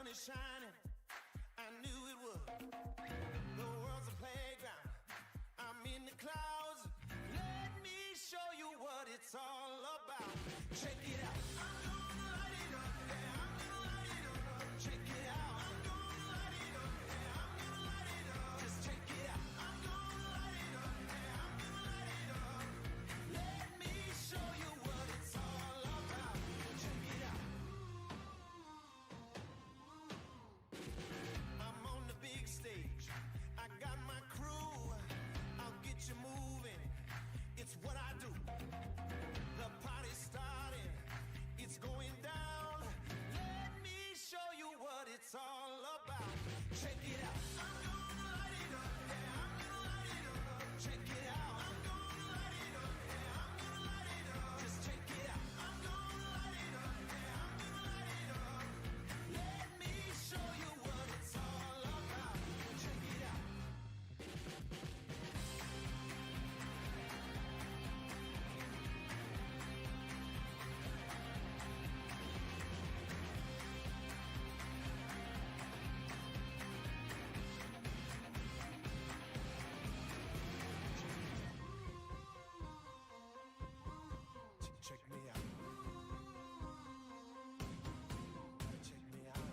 is shining. I knew it would. The world's a playground. I'm in the clouds. Let me show you what it's all about. Check it out. I'm gonna light it up. Yeah, I'm gonna light it up. Check it out. I'm gonna light it up. Yeah, I'm gonna light it up. Just check it out. I'm gonna light it up. Yeah, I'm gonna light it up. Let me show you what it's all about. Check it out. I'm on the big stage. I got my crew. I'll get you moving. It's what I do. The party's starting. It's going down. Let me show you what it's all about. Check it out. I'm gonna light it up. Yeah, I'm gonna light it up. Check it out. I'm gonna light it up. Yeah, I'm gonna light it up. Just check it out. I'm gonna light it up. Yeah, I'm gonna light it up. Let me show you what it's all about. Check it out. Check me out. Check me out.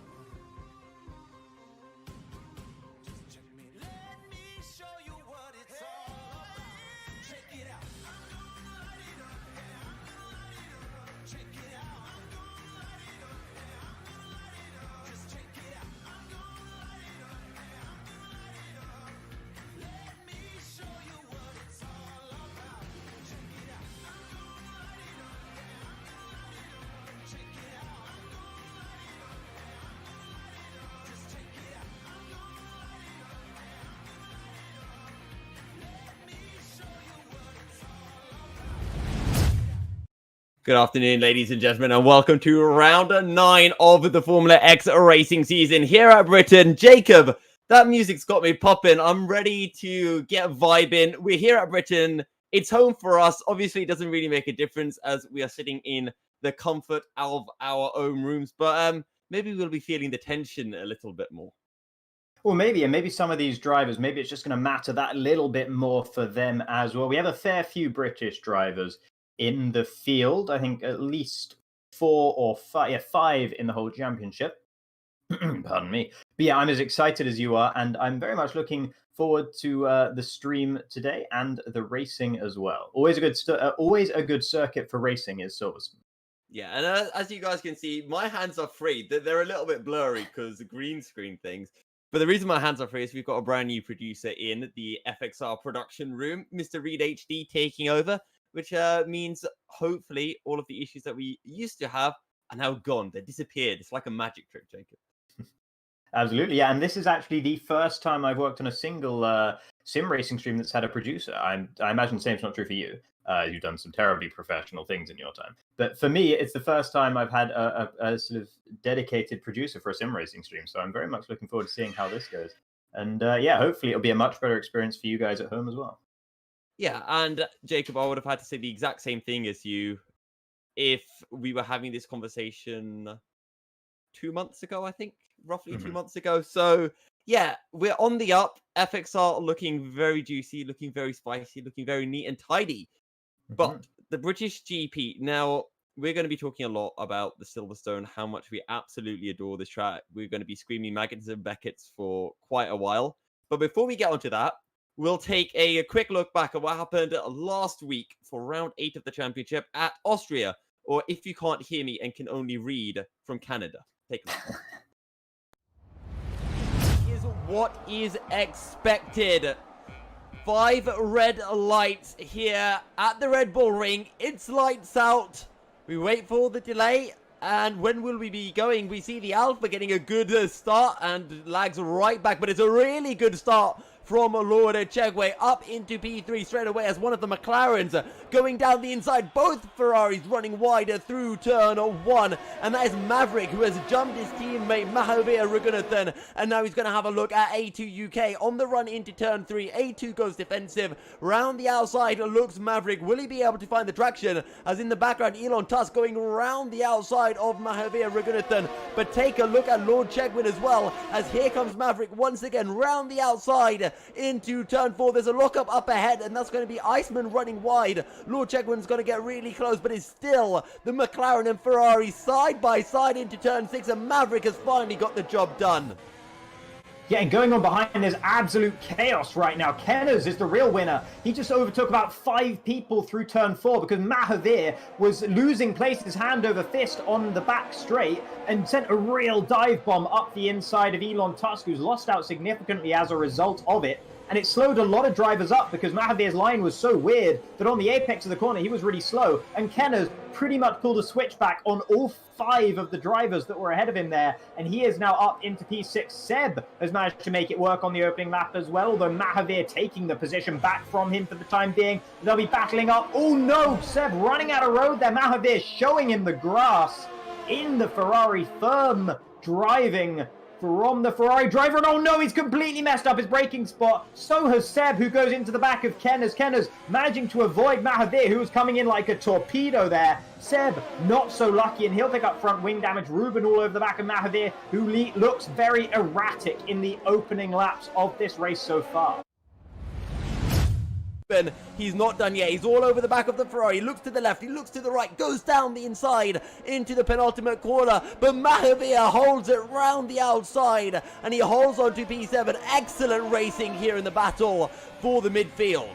Just check me. Let me show you what it's all about. Check it out. I'm gonna light it up. Yeah, I'm gonna light it up. Check it out. I'm gonna light it up. Yeah, I'm gonna light it up. Just check it out. I'm gonna light it up. Yeah, I'm gonna light it up. Let me show you what it's all about. Check it out. I'm gonna light it up. Yeah, I'm gonna light it up. Check it out. I'm gonna light it up. Yeah, I'm gonna light it up. Just check it out. I'm gonna light it up. Yeah, I'm gonna light it up. Let me show you what it's all about. Good afternoon, ladies and gentlemen, and welcome to round 9 of the Formula X racing season here at Britain. Jacob, that music's got me popping. I'm ready to get vibing. We're here at Britain. It's home for us. Obviously, it doesn't really make a difference as we are sitting in the comfort of our own rooms, but maybe we'll be feeling the tension a little bit more. Well, maybe, and maybe some of these drivers, maybe it's just going to matter that little bit more for them as well. We have a fair few British drivers in the field. I think at least 4 or 5, 5 in the whole championship. Pardon me. But yeah, I'm as excited as you are, and I'm very much looking forward to the stream today and the racing as well. Always a good circuit for racing is Silverstone. Yeah, and as you guys can see, my hands are free. They're a little bit blurry because the green screen things. But the reason my hands are free is we've got a brand new producer in the FXR production room, Mr. Reed HD, taking over, which means hopefully all of the issues that we used to have are now gone. They disappeared. It's like a magic trick, Jacob. Absolutely, yeah. And this is actually the first time I've worked on a single sim racing stream that's had a producer. I imagine the same's not true for you. You've done some terribly professional things in your time. But for me, it's the first time I've had a sort of dedicated producer for a sim racing stream. So I'm very much looking forward to seeing how this goes. And yeah, hopefully it'll be a much better experience for you guys at home as well. Yeah, and Jacob, I would have had to say the exact same thing as you if we were having this conversation 2 months ago, I think, roughly 2 months ago. So yeah, we're on the up. FXR looking very juicy, looking very spicy, looking very neat and tidy. But the British GP, now we're going to be talking a lot about the Silverstone, how much we absolutely adore this track. We're going to be screaming Maggots and Beckett's for quite a while. But before we get onto that, we'll take a quick look back at what happened last week for round 8 of the championship at Austria. Or if you can't hear me and can only read, from Canada. Take a look. Here's what is expected. 5 red lights here at the Red Bull Ring. It's lights out. We wait for the delay. And when will we be going? We see the Alpha getting a good start and lags right back. But it's a really good start from Lord Chegway up into P3 straight away as one of the McLarens going down the inside. Both Ferraris running wider through turn 1, and that is Maverick, who has jumped his teammate Mahavir Raghunathan, and now he's going to have a look at A2 UK on the run into turn 3. A2 goes defensive, round the outside looks Maverick. Will he be able to find the traction, as in the background Elon Tusk going round the outside of Mahavir Raghunathan? But take a look at Lord Chegwin as well, as here comes Maverick once again round the outside into turn 4. There's a lockup up ahead, and that's going to be Iceman running wide. Lord Chegwin's going to get really close, but it's still the McLaren and Ferrari side by side into turn 6, and Maverick has finally got the job done. Yeah, and going on behind, there's absolute chaos right now. Kenners is the real winner. He just overtook about 5 people through turn 4 because Mahavir was losing places hand over fist on the back straight and sent a real dive bomb up the inside of Elon Tusk, who's lost out significantly as a result of it. And it slowed a lot of drivers up because Mahavir's line was so weird that on the apex of the corner, he was really slow. And Kenners pretty much pulled a switchback on all 5 of the drivers that were ahead of him there. And he is now up into P6. Seb has managed to make it work on the opening lap as well, although Mahavir taking the position back from him for the time being. They'll be battling up. Oh no, Seb running out of road there. Mahavir showing him the grass in the Ferrari, firm driving from the Ferrari driver, and oh no, he's completely messed up his braking spot. So has Seb, who goes into the back of Kenners. Kenners managing to avoid Mahavir, who was coming in like a torpedo there. Seb not so lucky, and he'll pick up front wing damage. Ruben all over the back of Mahavir, who looks very erratic in the opening laps of this race so far. He's not done yet. He's all over the back of the Ferrari. He looks to the left, he looks to the right, goes down the inside into the penultimate corner, but Mahavir holds it round the outside, and he holds on to P7. Excellent racing here in the battle for the midfield.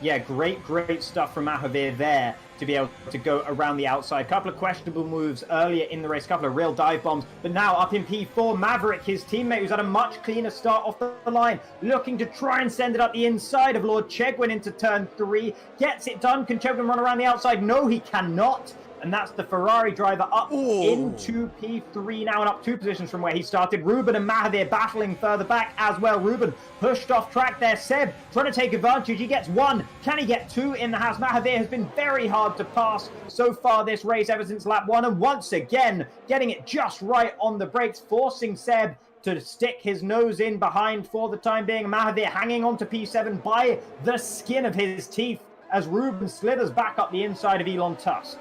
Yeah, great stuff from Mahavir there to be able to go around the outside. Couple of questionable moves earlier in the race, couple of real dive bombs, but now up in P4, Maverick, his teammate, who's had a much cleaner start off the line, looking to try and send it up the inside of Lord Chegwin into turn 3. Gets it done. Can Chegwin run around the outside? No, he cannot. And that's the Ferrari driver up into P3 now, and up 2 positions from where he started. Ruben and Mahavir battling further back as well. Ruben pushed off track there. Seb trying to take advantage. He gets 1. Can he get 2 in the house? Mahavir has been very hard to pass so far this race ever since lap 1. And once again, getting it just right on the brakes, forcing Seb to stick his nose in behind for the time being. Mahavir hanging on to P7 by the skin of his teeth as Ruben slithers back up the inside of Elon Tusk.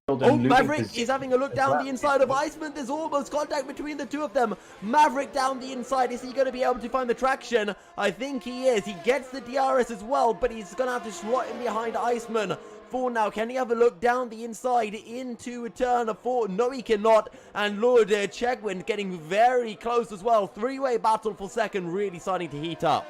Oh, Maverick is having a look down the inside of Iceman. There's almost contact between the two of them. Maverick down the inside. Is he going to be able to find the traction? I think he is. He gets the DRS as well, but he's going to have to slot in behind Iceman for now. Can he have a look down the inside into turn 4? No, he cannot. And Lord Chegwin getting very close as well. 3-way battle for second, really starting to heat up.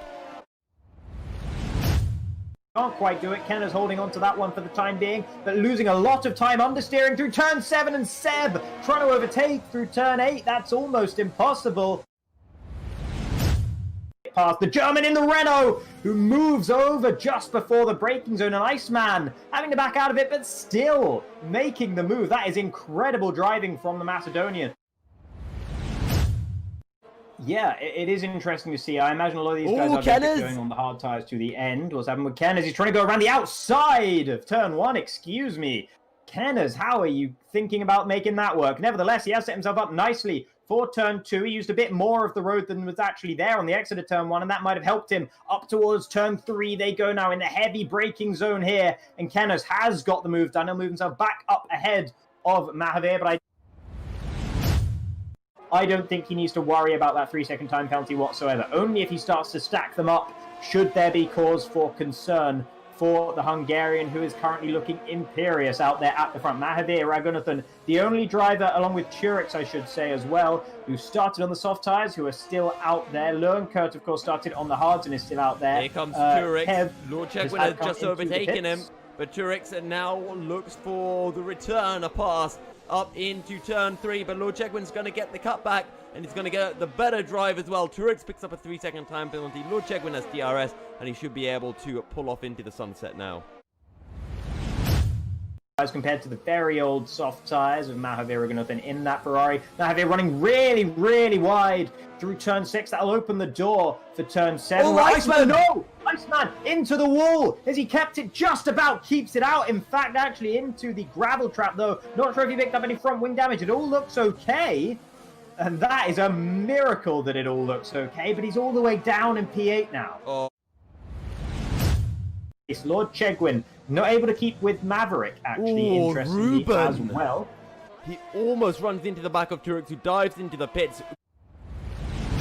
Can't quite do it. Kenner's holding on to that one for the time being, but losing a lot of time understeering through turn 7, and Seb trying to overtake through turn 8. That's almost impossible. Past the German in the Renault, who moves over just before the braking zone, and Iceman having to back out of it, but still making the move. That is incredible driving from the Macedonian. Yeah, it is interesting to see. I imagine a lot of these guys are going on the hard tires to the end. What's happening with Kenners? He's trying to go around the outside of turn 1. Excuse me. Kenners, how are you thinking about making that work? Nevertheless, he has set himself up nicely for turn 2. He used a bit more of the road than was actually there on the exit of turn 1, and that might have helped him up towards turn 3. They go now in the heavy braking zone here, and Kenners has got the move done. He'll move himself back up ahead of Mahavir, but I don't think he needs to worry about that 3-second time penalty whatsoever. Only if he starts to stack them up should there be cause for concern for the Hungarian, who is currently looking imperious out there at the front. Mahavir Raghunathan, the only driver, along with Turix, I should say as well, who started on the soft tyres, who are still out there. Lernkert, of course, started on the hards and is still out there. Here comes Turix. Lord Chegwin has just overtaken him, but Turix now looks for the return, a pass up into turn 3, but Lord Chegwin's going to get the cutback, and he's going to get the better drive as well. Turix picks up a 3-second time penalty. Lord Chegwin has DRS, and he should be able to pull off into the sunset now. As compared to the very old soft tyres of Mahavir Raghunathan in that Ferrari. Mahavir running really, really wide through turn 6. That'll open the door for turn 7. Oh, Iceman! No! Iceman into the wall as he kept it just about, keeps it out. In fact, actually into the gravel trap, though. Not sure if he picked up any front wing damage. It all looks okay. And that is a miracle that it all looks okay. But he's all the way down in P8 now. Oh. It's Lord Chegwin not able to keep with Maverick, actually, interestingly, Ruben as well. He almost runs into the back of Turek, who dives into the pits.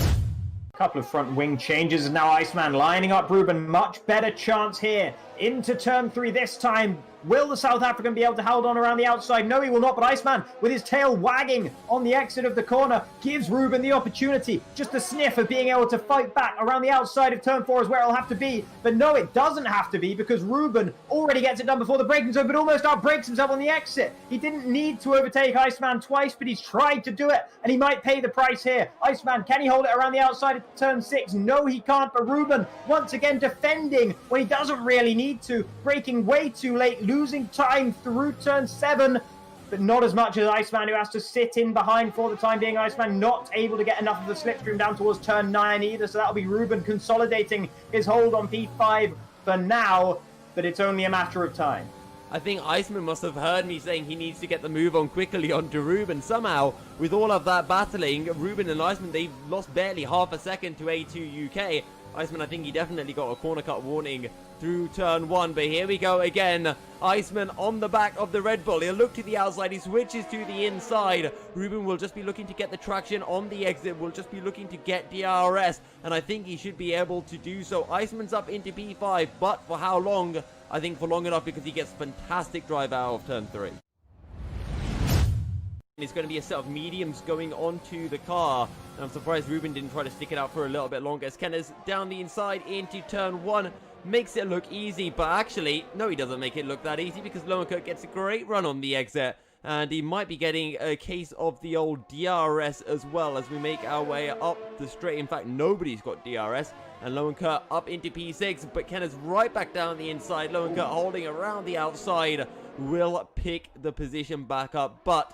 A couple of front wing changes, and now Iceman lining up Ruben. Much better chance here. Into turn 3 this time. Will the South African be able to hold on around the outside? No, he will not, but Iceman, with his tail wagging on the exit of the corner, gives Ruben the opportunity, just a sniff of being able to fight back around the outside of turn 4 is where it'll have to be. But no, it doesn't have to be, because Ruben already gets it done before the braking zone, but almost outbrakes himself on the exit. He didn't need to overtake Iceman twice, but he's tried to do it, and he might pay the price here. Iceman, can he hold it around the outside of turn 6? No, he can't, but Ruben, once again, defending when he doesn't really need to, braking way too late, losing time through turn 7, but not as much as Iceman, who has to sit in behind for the time being. Iceman not able to get enough of the slipstream down towards turn 9 either, so that'll be Ruben consolidating his hold on P5 for now, but it's only a matter of time. I think Iceman must have heard me saying he needs to get the move on quickly onto Ruben. Somehow, with all of that battling, Ruben and Iceman, they've lost barely half a second to A2 UK. Iceman, I think he definitely got a corner cut warning through turn 1, but here we go again. Iceman on the back of the Red Bull. He'll look to the outside, he switches to the inside. Ruben will just be looking to get the traction on the exit, will just be looking to get DRS, and I think he should be able to do so. Iceman's up into P5, but for how long? I think for long enough, because he gets fantastic drive out of turn 3. It's going to be a set of mediums going onto the car. And I'm surprised Ruben didn't try to stick it out for a little bit longer. As Kenner's down the inside into turn 1. Makes it look easy, but actually, no, he doesn't make it look that easy, because Lowenkirk gets a great run on the exit. And he might be getting a case of the old DRS as well as we make our way up the straight. In fact, nobody's got DRS. And Lowenkirk up into P6, but Kenner's right back down the inside. Lowenkirk holding around the outside will pick the position back up, but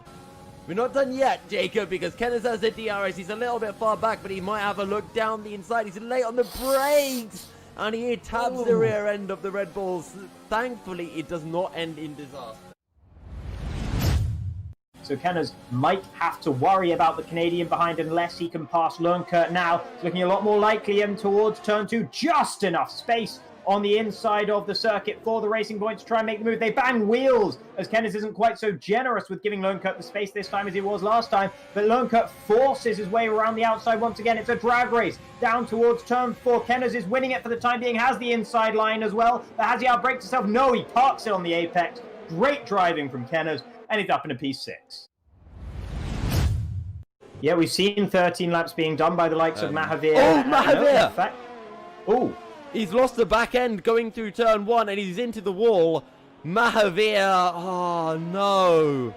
we're not done yet, Jacob, because Kenneth has the DRS. He's a little bit far back, but he might have a look down the inside. He's late on the brakes, and he tabs the rear end of the Red Bulls. Thankfully, it does not end in disaster. So Kenners might have to worry about the Canadian behind unless he can pass Lowenkirk now. It's looking a lot more likely in towards turn 2. Just enough space on the inside of the circuit for the Racing Point to try and make the move. They bang wheels as Kenners isn't quite so generous with giving Lowenkirk the space this time as he was last time. But Lowenkirk forces his way around the outside once again. It's a drag race down towards turn 4. Kenners is winning it for the time being, has the inside line as well. But has he outbraked himself? No, he parks it on the apex. Great driving from Kenners, and he's up in a P6. Yeah, we've seen 13 laps being done by the likes of Mahavir. Oh, Mahavir! Oh. He's lost the back end going through turn 1, and he's into the wall. Mahavir, oh no.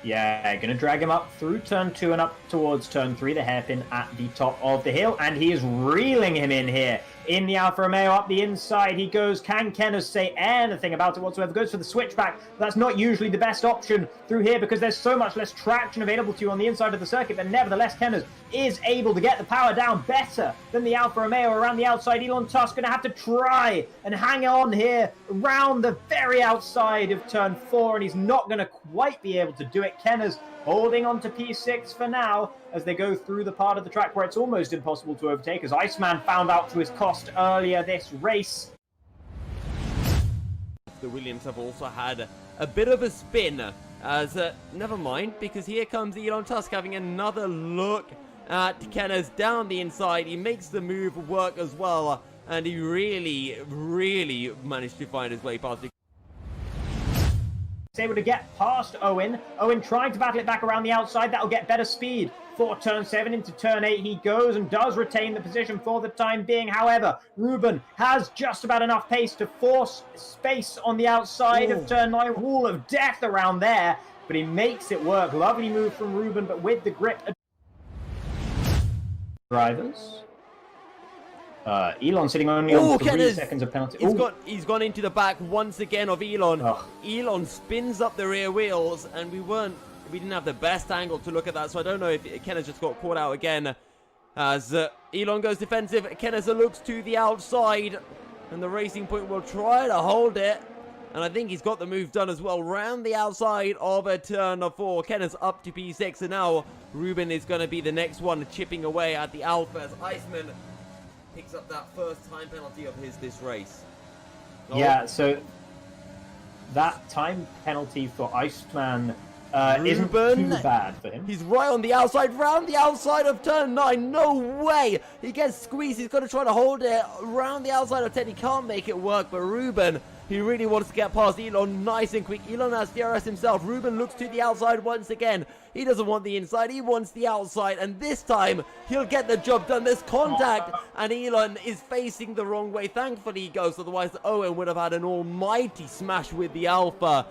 Yeah, going to drag him up through turn 2 and up towards turn 3, the hairpin at the top of the hill, and he is reeling him in here. In the Alfa Romeo, up the inside he goes. Can Kenners say anything about it whatsoever? Goes for the switchback. That's not usually the best option through here because there's so much less traction available to you on the inside of the circuit, but nevertheless, Kenners is able to get the power down better than the Alfa Romeo around the outside. Elon Tusk going to have to try and hang on here around the very outside of turn 4, and he's not going to quite be able to do it. Kenners holding on to P6 for now as they go through the part of the track where it's almost impossible to overtake, as Iceman found out to his cost earlier this race. The Williams have also had a bit of a spin as, never mind, because here comes Elon Tusk having another look at Kenners down the inside. He makes the move work as well, and he really managed to find his way past the able to get past Owen. Owen trying to battle it back around the outside. That'll get better speed for turn 7 into turn 8. He goes and does retain the position for the time being. However, Ruben has just about enough pace to force space on the outside of turn 9. Wall of death around there, but he makes it work. Lovely move from Ruben, but with the grip. Drivers. Elon sitting only on 3 seconds of penalty. He's gone into the back once again of Elon. Oh. Elon spins up the rear wheels, and we didn't have the best angle to look at that, so I don't know if Kenneth just got caught out again. As Elon goes defensive, Kenneth looks to the outside, and the Racing Point will try to hold it. And I think he's got the move done as well. Round the outside of a turn 4. Kenneth up to P6, and now Ruben is going to be the next one chipping away at the Alpha as Iceman picks up that first time penalty of his this race. Yeah, so that time penalty for Iceman isn't too bad for him. He's right on the outside, round the outside of turn 9. No way! He gets squeezed. He's going to try to hold it round the outside of 10. He can't make it work, but Ruben, he really wants to get past Elon nice and quick. Elon has DRS himself. Ruben looks to the outside once again. He doesn't want the inside. He wants the outside. And this time, he'll get the job done. There's contact. And Elon is facing the wrong way. Thankfully, he goes. Otherwise, Owen would have had an almighty smash with the Alpha.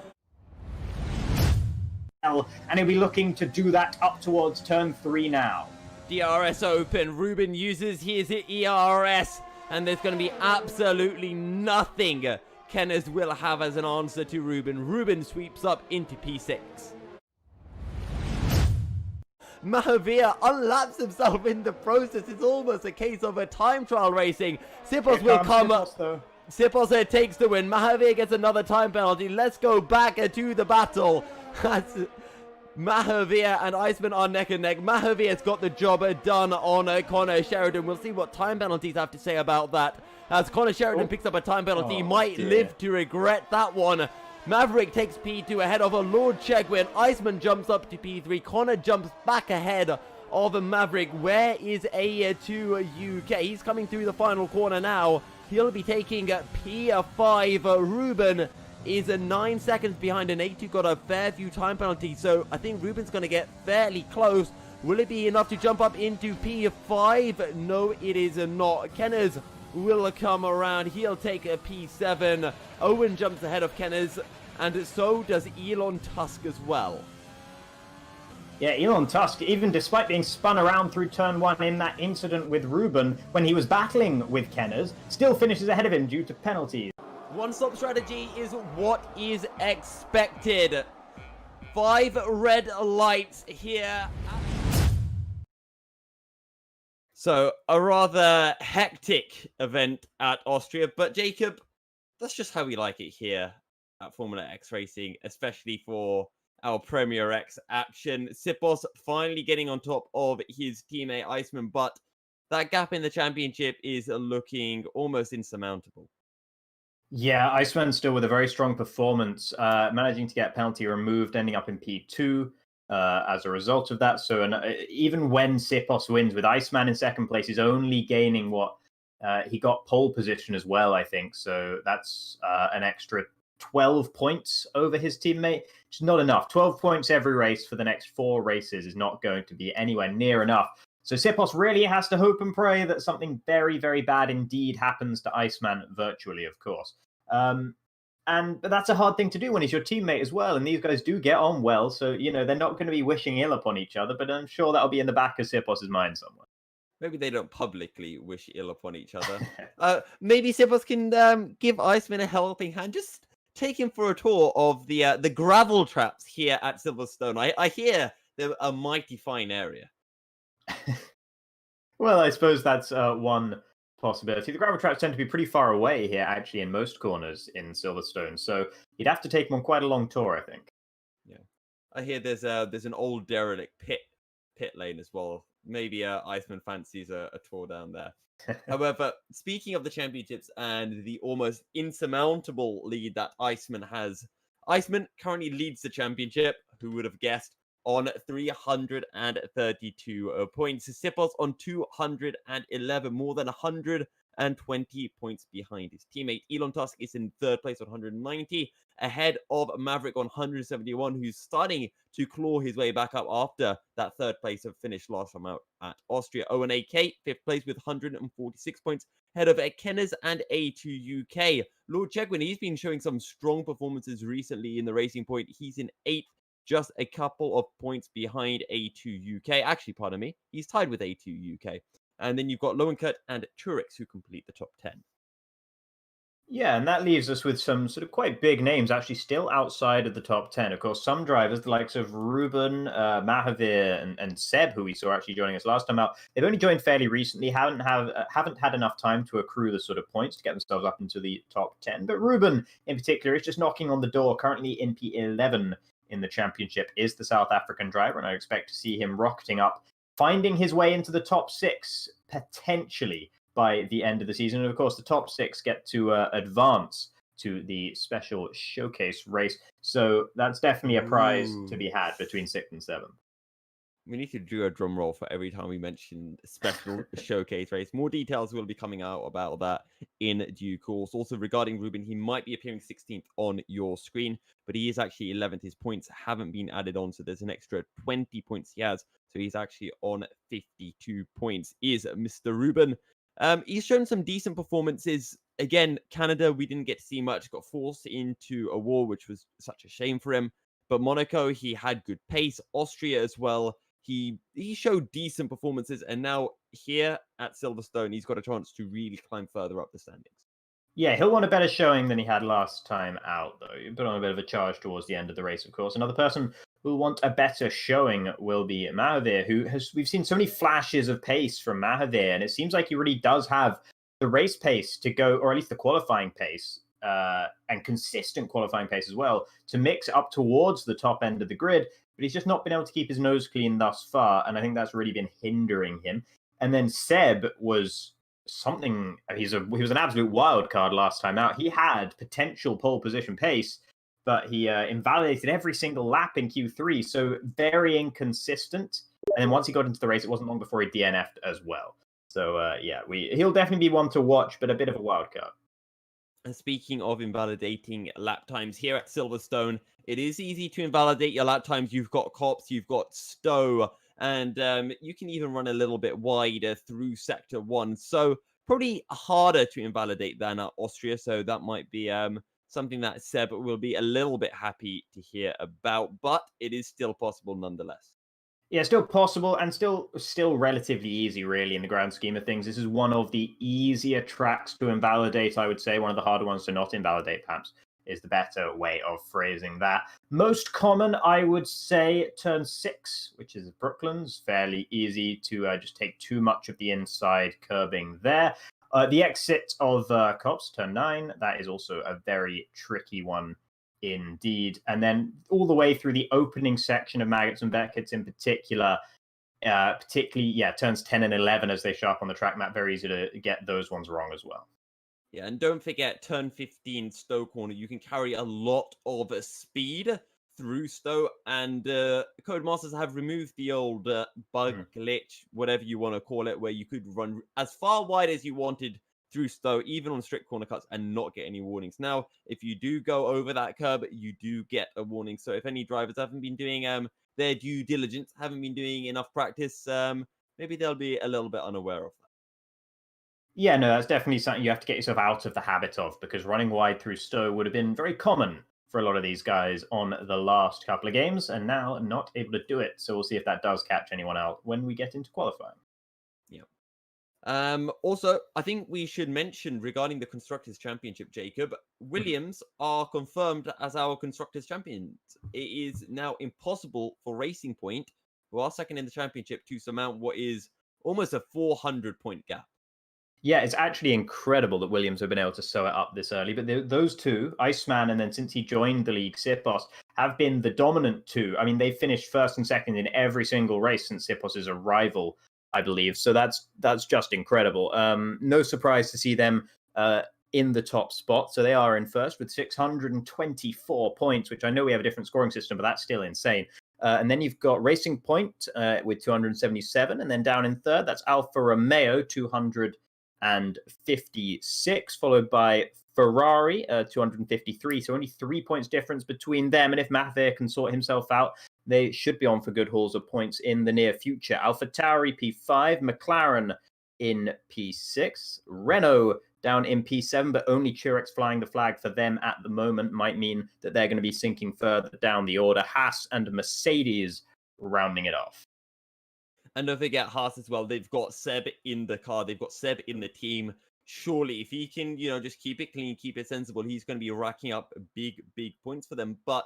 And he'll be looking to do that up towards turn 3 now. DRS open. Ruben uses his ERS. And there's going to be absolutely nothing Kenneth will have as an answer to Ruben. Ruben sweeps up into P6. Mahavir unlaps himself in the process. It's almost a case of a time trial racing. Sipos will come up. Sipos takes the win. Mahavir gets another time penalty. Let's go back to the battle. Mahavir and Iceman are neck and neck. Mahavir's got the job done on Connor Sheridan. We'll see what time penalties have to say about that. As Connor Sheridan picks up a time penalty, he might live to regret that one. Maverick takes P2 ahead of a Lord Chegwin. Iceman jumps up to P3. Connor jumps back ahead of Maverick. Where is A2 UK? He's coming through the final corner now. He'll be taking P5. Ruben is 9 seconds behind, and A2 got a fair few time penalties, so I think Ruben's going to get fairly close. Will it be enough to jump up into P5? No, it is not. Kenners will come around. He'll take a P7. Owen jumps ahead of Kenners, and so does Elon Tusk as well. Yeah, Elon Tusk, even despite being spun around through turn 1 in that incident with Ruben when he was battling with Kenners, still finishes ahead of him due to penalties. One-stop strategy is what is expected. 5 red lights here. So, a rather hectic event at Austria, but Jacob, that's just how we like it here at Formula X Racing, especially for our Premier X action. Sipos finally getting on top of his teammate Iceman, but that gap in the championship is looking almost insurmountable. Yeah, Iceman still with a very strong performance, managing to get penalty removed, ending up in P2 as a result of that. So even when Sipos wins with Iceman in second place, he's only gaining what he got pole position as well, I think. So that's an extra 12 points over his teammate, which is not enough. 12 points every race for the next 4 races is not going to be anywhere near enough. So Sipos really has to hope and pray that something very, very bad indeed happens to Iceman, virtually, of course. But that's a hard thing to do when he's your teammate as well. And these guys do get on well. So, you know, they're not going to be wishing ill upon each other. But I'm sure that'll be in the back of Sipos' mind somewhere. Maybe they don't publicly wish ill upon each other. Maybe Sipos can give Iceman a helping hand. Just take him for a tour of the gravel traps here at Silverstone. I hear they're a mighty fine area. Well, I suppose that's one possibility. The gravel traps tend to be pretty far away here, actually, in most corners in Silverstone. So you'd have to take them on quite a long tour, I think. Yeah, I hear there's an old derelict pit lane as well. Maybe Iceman fancies a tour down there. However, speaking of the championships and the almost insurmountable lead that Iceman has, Iceman currently leads the championship. Who would have guessed? On 332 points. Sipos on 211, more than 120 points behind his teammate. Elon Tusk is in third place on 190, ahead of Maverick on 171, who's starting to claw his way back up after that third place of finish last time out at Austria. Owen AK, fifth place with 146 points, ahead of Kenners and A2 UK. Lord Chegwin, he's been showing some strong performances recently in the Racing Point. He's in 8th, just a couple of points behind A2 UK. Actually, pardon me, he's tied with A2 UK. And then you've got Lowenkert and Turix who complete the top 10. Yeah, and that leaves us with some sort of quite big names actually still outside of the top 10. Of course, some drivers, the likes of Ruben, Mahavir, and Seb, who we saw actually joining us last time out, they've only joined fairly recently, haven't had enough time to accrue the sort of points to get themselves up into the top 10. But Ruben, in particular, is just knocking on the door, currently in P11 in the championship, is the South African driver, and I expect to see him rocketing up, finding his way into the top 6, potentially, by the end of the season. And of course, the top 6 get to advance to the special showcase race. So that's definitely a prize to be had between 6th and 7th. We need to do a drum roll for every time we mention special showcase race. More details will be coming out about that in due course. Also, regarding Ruben, he might be appearing 16th on your screen, but he is actually 11th. His points haven't been added on, so there's an extra 20 points he has. So he's actually on 52 points, is Mr. Ruben. He's shown some decent performances. Again, Canada, we didn't get to see much. Got forced into a war, which was such a shame for him. But Monaco, he had good pace. Austria as well. He showed decent performances. And now here at Silverstone, he's got a chance to really climb further up the standings. Yeah, he'll want a better showing than he had last time out, though. He put on a bit of a charge towards the end of the race, of course. Another person who will want a better showing will be Mahavir, we've seen so many flashes of pace from Mahavir, and it seems like he really does have the race pace to go, or at least the qualifying pace, and consistent qualifying pace as well, to mix up towards the top end of the grid, but he's just not been able to keep his nose clean thus far, and I think that's really been hindering him. And then Seb was something, he was an absolute wild card last time out. He had potential pole position pace, but he invalidated every single lap in Q3, so very inconsistent. And then once he got into the race, it wasn't long before he DNF'd as well. So he'll definitely be one to watch, but a bit of a wild card. And speaking of invalidating lap times, here at Silverstone, it is easy to invalidate your lap times. You've got Copse, you've got Stowe, and you can even run a little bit wider through Sector 1. So probably harder to invalidate than Austria. So that might be something that Seb will be a little bit happy to hear about, but it is still possible nonetheless. Yeah, still possible and still relatively easy, really, in the grand scheme of things. This is one of the easier tracks to invalidate, I would say. One of the harder ones to not invalidate, perhaps, is the better way of phrasing that. Most common, I would say, turn 6, which is Brooklands. Fairly easy to just take too much of the inside curbing there. The exit of Copse, turn 9, that is also a very tricky one indeed. And then all the way through the opening section of Maggots and Beckett's in particular, turns 10 and 11 as they show up on the track map. Very easy to get those ones wrong as well. Yeah, and don't forget, turn 15, Stowe Corner. You can carry a lot of speed through Stowe, and Codemasters have removed the old bug glitch, whatever you want to call it, where you could run as far wide as you wanted through Stowe, even on strict corner cuts, and not get any warnings. Now, if you do go over that curb, you do get a warning. So if any drivers haven't been doing their due diligence, haven't been doing enough practice, maybe they'll be a little bit unaware of that. Yeah, no, that's definitely something you have to get yourself out of the habit of, because running wide through Stowe would have been very common for a lot of these guys on the last couple of games, and now not able to do it. So we'll see if that does catch anyone out when we get into qualifying. Yeah. Also, I think we should mention regarding the Constructors' Championship, Jacob, Williams are confirmed as our Constructors' Champions. It is now impossible for Racing Point, who are second in the championship, to surmount what is almost a 400-point gap. Yeah, it's actually incredible that Williams have been able to sew it up this early. But those two, Iceman, and then since he joined the league, Sipos, have been the dominant two. I mean, they've finished first and second in every single race since Sipos' arrival, I believe. So that's just incredible. No surprise to see them in the top spot. So they are in first with 624 points, which I know we have a different scoring system, but that's still insane. And then you've got Racing Point with 277. And then down in third, that's Alfa Romeo, 256, followed by Ferrari, 253. So only 3 points difference between them. And if Mahavir can sort himself out, they should be on for good hauls of points in the near future. AlphaTauri P5, McLaren in P6, Renault down in P7, but only Turex flying the flag for them at the moment might mean that they're going to be sinking further down the order. Haas and Mercedes rounding it off. And don't forget Haas as well. They've got Seb in the car. They've got Seb in the team. surely if he can, just keep it clean, keep it sensible, he's going to be racking up big points for them. But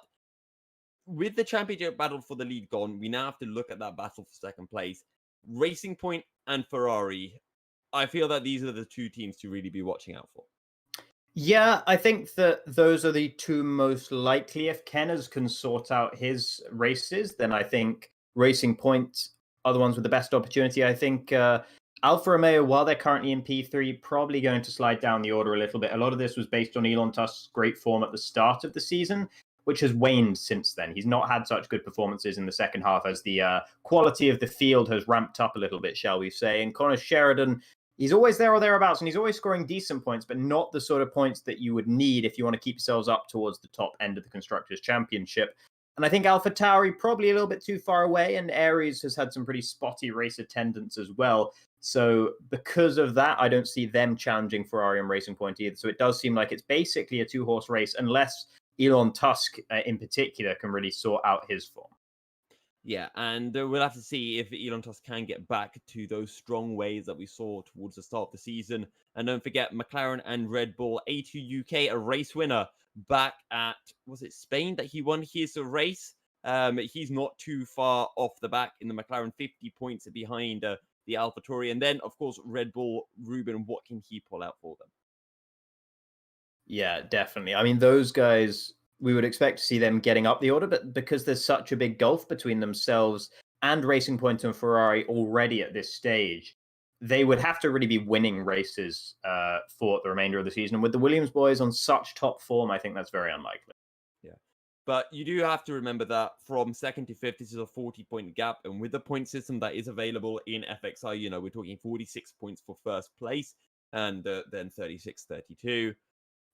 with the championship battle for the lead gone, we now have to look at that battle for second place. Racing Point and Ferrari, I feel that these are the two teams to really be watching out for. Yeah, I think that those are the two most likely. If Kenners can sort out his races, then I think Racing Point are the ones with the best opportunity. I think Alfa Romeo, while they're currently in P3, probably going to slide down the order a little bit. A lot of this was based on Elon Tusk's great form at the start of the season, which has waned since then. He's not had such good performances in the second half as the quality of the field has ramped up a little bit, shall we say. And Connor Sheridan, he's always there or thereabouts, and he's always scoring decent points, but not the sort of points that you would need if you want to keep yourselves up towards the top end of the Constructors' Championship. And I think AlphaTauri probably a little bit too far away, and Aries has had some pretty spotty race attendance as well. So because of that, I don't see them challenging Ferrari and Racing Point either. So it does seem like it's basically a two-horse race, unless Elon Tusk in particular can really sort out his form. Yeah, and we'll have to see if Elon Tusk can get back to those strong ways that we saw towards the start of the season. And don't forget, McLaren and Red Bull, A2 UK, a race winner back at, was it Spain that he won his race? He's not too far off the back in the McLaren, 50 points behind the AlphaTauri. And then, of course, Red Bull, Ruben, what can he pull out for them? Yeah, definitely. I mean, those guys, we would expect to see them getting up the order, but because there's such a big gulf between themselves and Racing Point and Ferrari already at this stage, they would have to really be winning races for the remainder of the season. And with the Williams boys on such top form, I think that's very unlikely. Yeah. But you do have to remember that from second to fifth, this is a 40-point gap. And with the point system that is available in FXI, we're talking 46 points for first place and then 36, 32.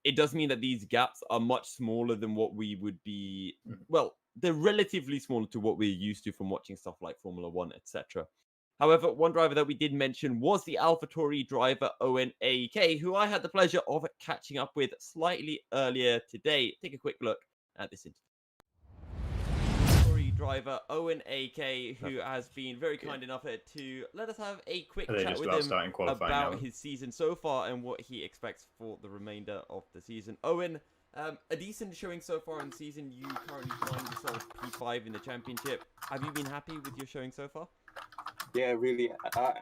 It does mean that these gaps are much smaller than what we would be. Well, they're relatively smaller to what we're used to from watching stuff like Formula One, etc. However, one driver that we did mention was the AlphaTauri driver Owen AK, who I had the pleasure of catching up with slightly earlier today. Take a quick look at this interview. Driver Owen AK, who has been very kind enough to let us have a quick chat with him about his season so far and what he expects for the remainder of the season. Owen, a decent showing so far in the season. You currently find yourself P5 in the championship. Have you been happy with your showing so far? Yeah, really. I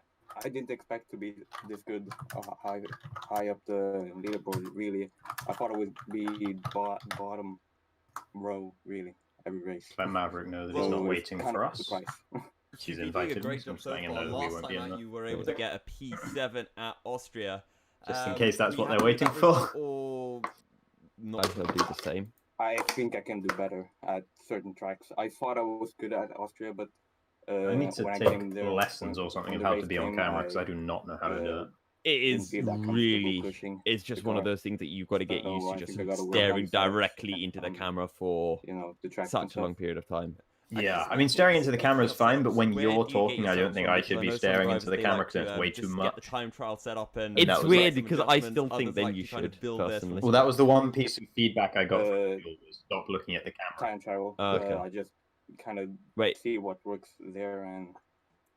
didn't expect to be this good high up the leaderboard. Really, I thought it would be bottom row. Really. Every race. Let Maverick know that he's not waiting for us. She's invited. A great job so far. Last time out, you were able to get a P7 at Austria. Just in case that's what they're waiting for. Or not going to do the same. I think I can do better at certain tracks. I thought I was good at Austria, but I need to take lessons or something of how to be on camera because I do not know how to do it. It is really, it's just one of those things that you've got to get used to, just staring directly into the camera for such a long period of time. Yeah, I mean, staring into the camera is fine, but when you're talking, I don't think I should be staring into the camera because it's way too much. Get the time trial set up and it's weird because I still think then you should, personally. Well, that was the one piece of feedback I got from the field, was stop looking at the camera. Time trial. Okay. I just kind of see what works there, and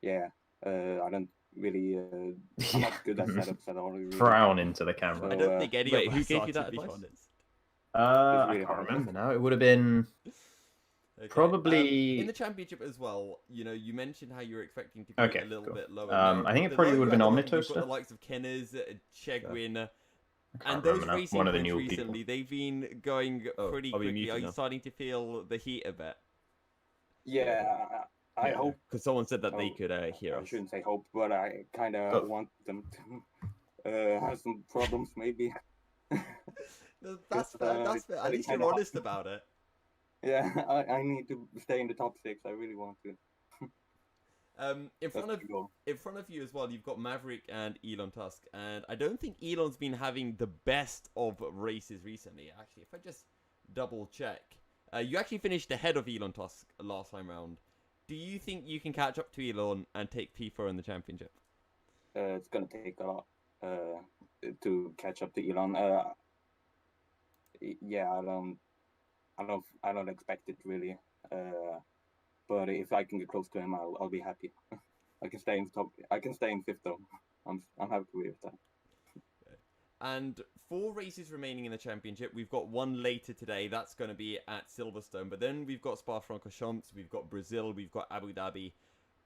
yeah, I don't really I'm not good at setups at all. Really. Frown into the camera. I don't think any of us who gave you that advice? I can't remember now. It would have been probably in the championship as well. You mentioned how you were expecting to be a little bit lower. I think it probably would have been Omnitoaster. The likes of Kenners, Chegwin, and those racing points recently, they've been going pretty quickly. Are you starting to feel the heat a bit? Yeah. I hope, because someone said that they could hear us. I shouldn't say hope, but I kind of want them to have some problems, maybe. That's fair. At least you're honest about it. Yeah, I need to stay in the top 6. I really want to. In front of you as well, you've got Maverick and Elon Tusk, and I don't think Elon's been having the best of races recently. Actually, if I just double check, you actually finished ahead of Elon Tusk last time round. Do you think you can catch up to Elon and take P4 in the championship? It's gonna take a lot to catch up to Elon. Yeah, I don't expect it really. But if I can get close to him, I'll be happy. I can stay in top. I can stay in 5th though. I'm happy with that. And 4 races remaining in the championship. We've got one later today. That's going to be at Silverstone. But then we've got Spa-Francorchamps, we've got Brazil, we've got Abu Dhabi.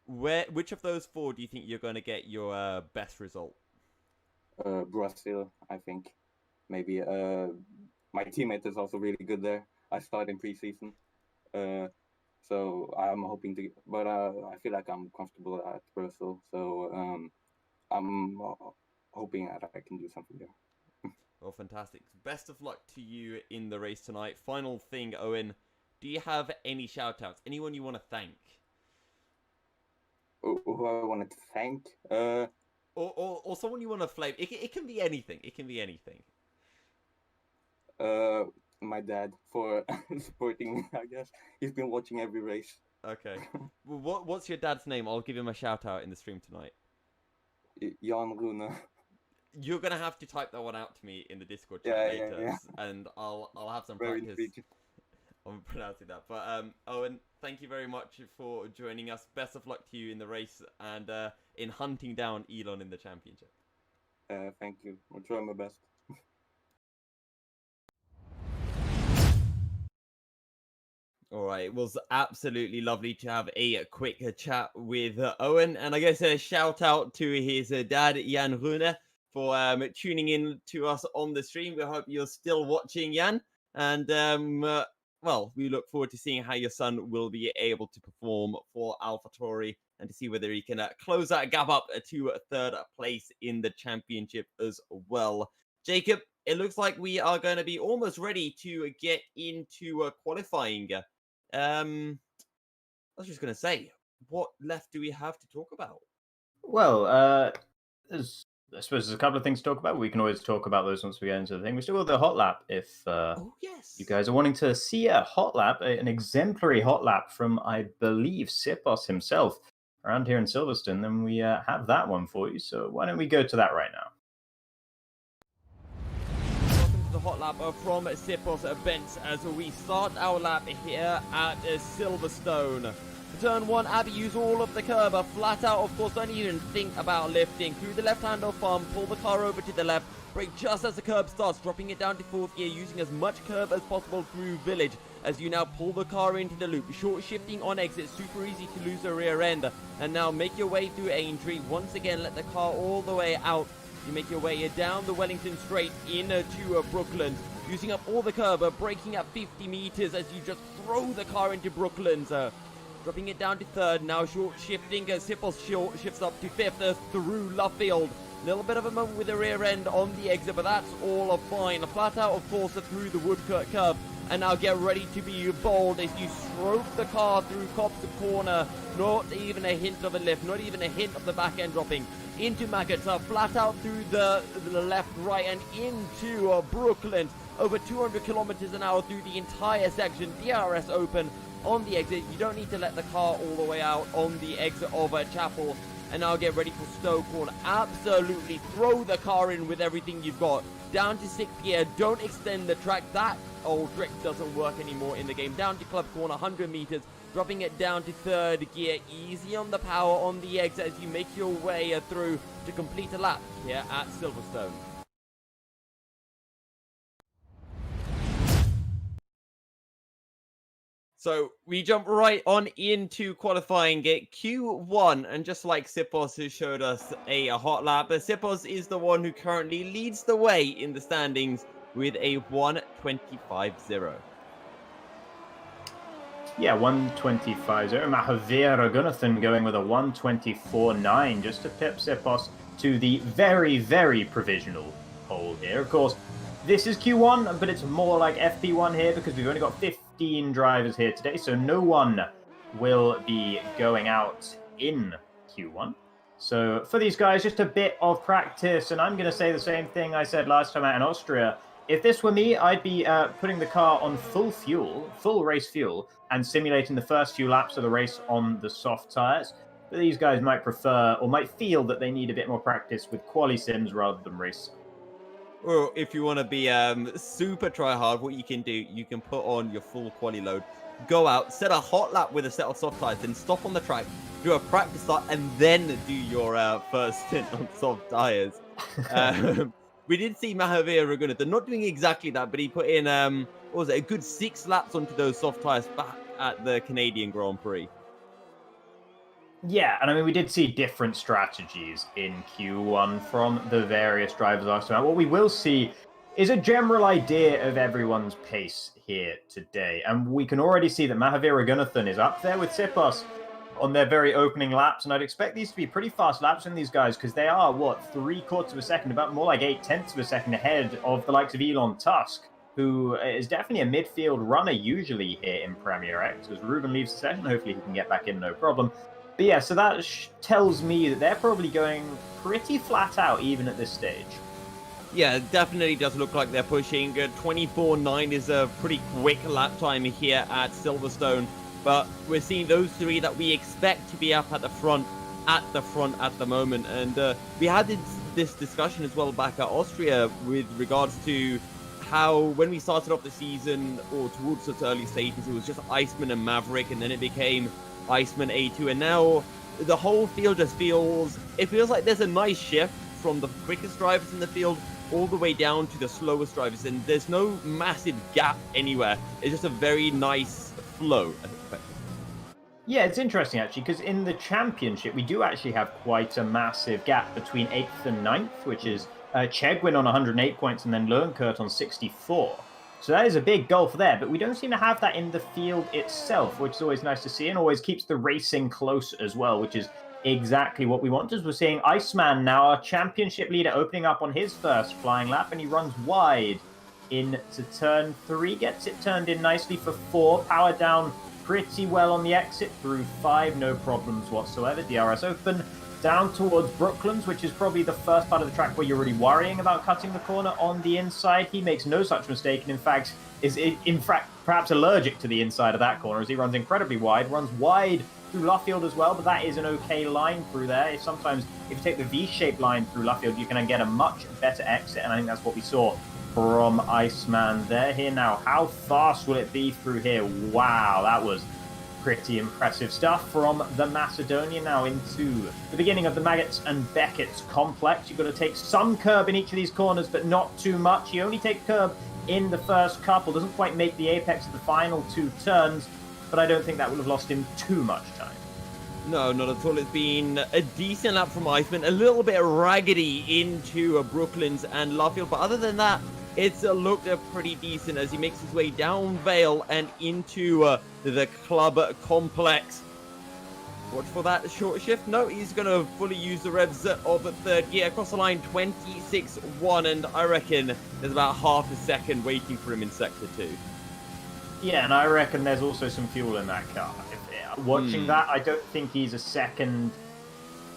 Which of those 4 do you think you're going to get your best result? Brazil, I think. Maybe. My teammate is also really good there. I started in preseason. So I'm hoping to, but I feel like I'm comfortable at Brazil. So I'm hoping that I can do something there. Well, fantastic. Best of luck to you in the race tonight. Final thing, Owen. Do you have any shout-outs? Anyone you want to thank? Who I wanted to thank? Or someone you want to flame. It can be anything. It can be anything. My dad for supporting me, I guess. He's been watching every race. Okay. Well, what's your dad's name? I'll give him a shout-out in the stream tonight. Jan Rune. You're going to have to type that one out to me in the Discord chat later. And I'll have some practice on pronouncing that. But Owen, thank you very much for joining us. Best of luck to you in the race and in hunting down Elon in the championship. Thank you. I'll try my best. All right, it was absolutely lovely to have a quick chat with Owen. And I guess a shout out to his dad, Jan Rune, for tuning in to us on the stream. We hope you're still watching, Jan. And, well, we look forward to seeing how your son will be able to perform for AlphaTauri and to see whether he can close that gap up to 3rd place in the championship as well. Jacob, it looks like we are going to be almost ready to get into qualifying. I was just going to say, what left do we have to talk about? Well, I suppose there's a couple of things to talk about. We can always talk about those once we get into the thing. We still got the hot lap if yes, you guys are wanting to see a hot lap, an exemplary hot lap from, I believe, Sipos himself around here in Silverstone. Then we have that one for you. So why don't we go to that right now? The hot lap from Sipos Bents as we start our lap here at Silverstone. Turn 1, Abby, use all of the curb, flat out, of course, don't even think about lifting. Through the left-hand of farm, pull the car over to the left, brake just as the curb starts, dropping it down to 4th gear, using as much curb as possible through village, as you now pull the car into the loop. Short shifting on exit, super easy to lose the rear end, and now make your way through Aintree. Once again, let the car all the way out. You make your way down the Wellington Straight into Brooklands, using up all the curb, braking at 50 meters as you just throw the car into Brooklands, dropping it down to 3rd. Now short shifting, Sipos short shifts up to 5th through Luffield. Little bit of a moment with the rear end on the exit, but that's all fine. Flat out, of course, through the Woodcourt curve. And now get ready to be bold as you stroke the car through Copse Corner. Not even a hint of a lift, not even a hint of the back end dropping. Into Maggots, flat out through the left, right, and into Brooklands. Over 200 kilometers an hour through the entire section. DRS open on the exit. You don't need to let the car all the way out on the exit of Chapel. And now get ready for Stowe Corner. Absolutely throw the car in with everything you've got. Down to 6th gear. Don't extend the track. That old trick doesn't work anymore in the game. Down to Club Corner, 100 meters. Dropping it down to 3rd gear. Easy on the power on the exit as you make your way through to complete a lap here at Silverstone. So we jump right on into qualifying at Q1, and just like Sipos who showed us a hot lap, Sipos is the one who currently leads the way in the standings with a 1:25.0. Yeah, 1:25.0. Mahavira Gunnathan going with a 1:24.9 just to pip Sipos to the very, very provisional pole here. Of course, this is Q1, but it's more like FP1 here because we've only got 15 drivers here today, so no one will be going out in Q1. So for these guys, just a bit of practice, and I'm going to say the same thing I said last time out in Austria. If this were me, I'd be putting the car on full fuel, full race fuel, and simulating the first few laps of the race on the soft tyres. But these guys might prefer, or might feel that they need a bit more practice with quali sims rather than race. Or if you want to be super try hard, what you can do, you can put on your full quali load, go out, set a hot lap with a set of soft tyres, then stop on the track, do a practice start, and then do your first stint on soft tyres. we did see Mahavir Raghunathan not doing exactly that, but he put in what was it, a good 6 laps onto those soft tires back at the Canadian Grand Prix. Yeah, and I mean, we did see different strategies in Q1 from the various drivers last time. What we will see is a general idea of everyone's pace here today. And we can already see that Mahavir Raghunathan is up there with Sipos on their very opening laps. And I'd expect these to be pretty fast laps from these guys because they are, what, 3/4 of a second, about more like 8/10 of a second ahead of the likes of Elon Tusk, who is definitely a midfield runner usually here in Premier X. As Ruben leaves the session, hopefully he can get back in no problem. But yeah, so that tells me that they're probably going pretty flat out even at this stage. Yeah, it definitely does look like they're pushing. 24.9 is a pretty quick lap time here at Silverstone. But we're seeing those three that we expect to be up at the front at the moment. And we had this discussion as well back at Austria with regards to how when we started off the season or towards its early stages, it was just Iceman and Maverick, and then it became Iceman A2, and now the whole field just feels like there's a nice shift from the quickest drivers in the field all the way down to the slowest drivers, and there's no massive gap anywhere. It's just a very nice flow. Yeah, it's interesting actually, because in the championship we do actually have quite a massive gap between 8th and 9th, which is Chegwin on 108 points and then Lernkert on 64. So that is a big gulf there, but we don't seem to have that in the field itself, which is always nice to see and always keeps the racing close as well, which is exactly what we want. As we're seeing Iceman now, our championship leader, opening up on his first flying lap, and he runs wide into turn 3, gets it turned in nicely for 4, powered down pretty well on the exit through 5, no problems whatsoever. DRS open. Down towards Brooklands, which is probably the first part of the track where you're really worrying about cutting the corner on the inside. He makes no such mistake, and in fact is perhaps allergic to the inside of that corner as he runs incredibly wide, runs wide through Luffield as well, but that is an okay line through there. Sometimes if you take the V-shaped line through Luffield, you can get a much better exit, and I think that's what we saw from Iceman there. Here now, how fast will it be through here? Wow, that was pretty impressive stuff from the Macedonian. Now into the beginning of the Maggots and Beckett's complex. You've got to take some curb in each of these corners, but not too much. You only take curb in the first couple. Doesn't quite make the apex of the final 2 turns, but I don't think that would have lost him too much time. No, not at all. It's been a decent lap from Iceman, a little bit raggedy into Brooklands and Luffield, but other than that, it's looked pretty decent as he makes his way down Vale and into the club complex. Watch for that short shift. No, he's going to fully use the revs of the third gear across the line, 26.1, and I reckon there's about half a second waiting for him in sector 2. Yeah, and I reckon there's also some fuel in that car. Watching that, I don't think he's a second,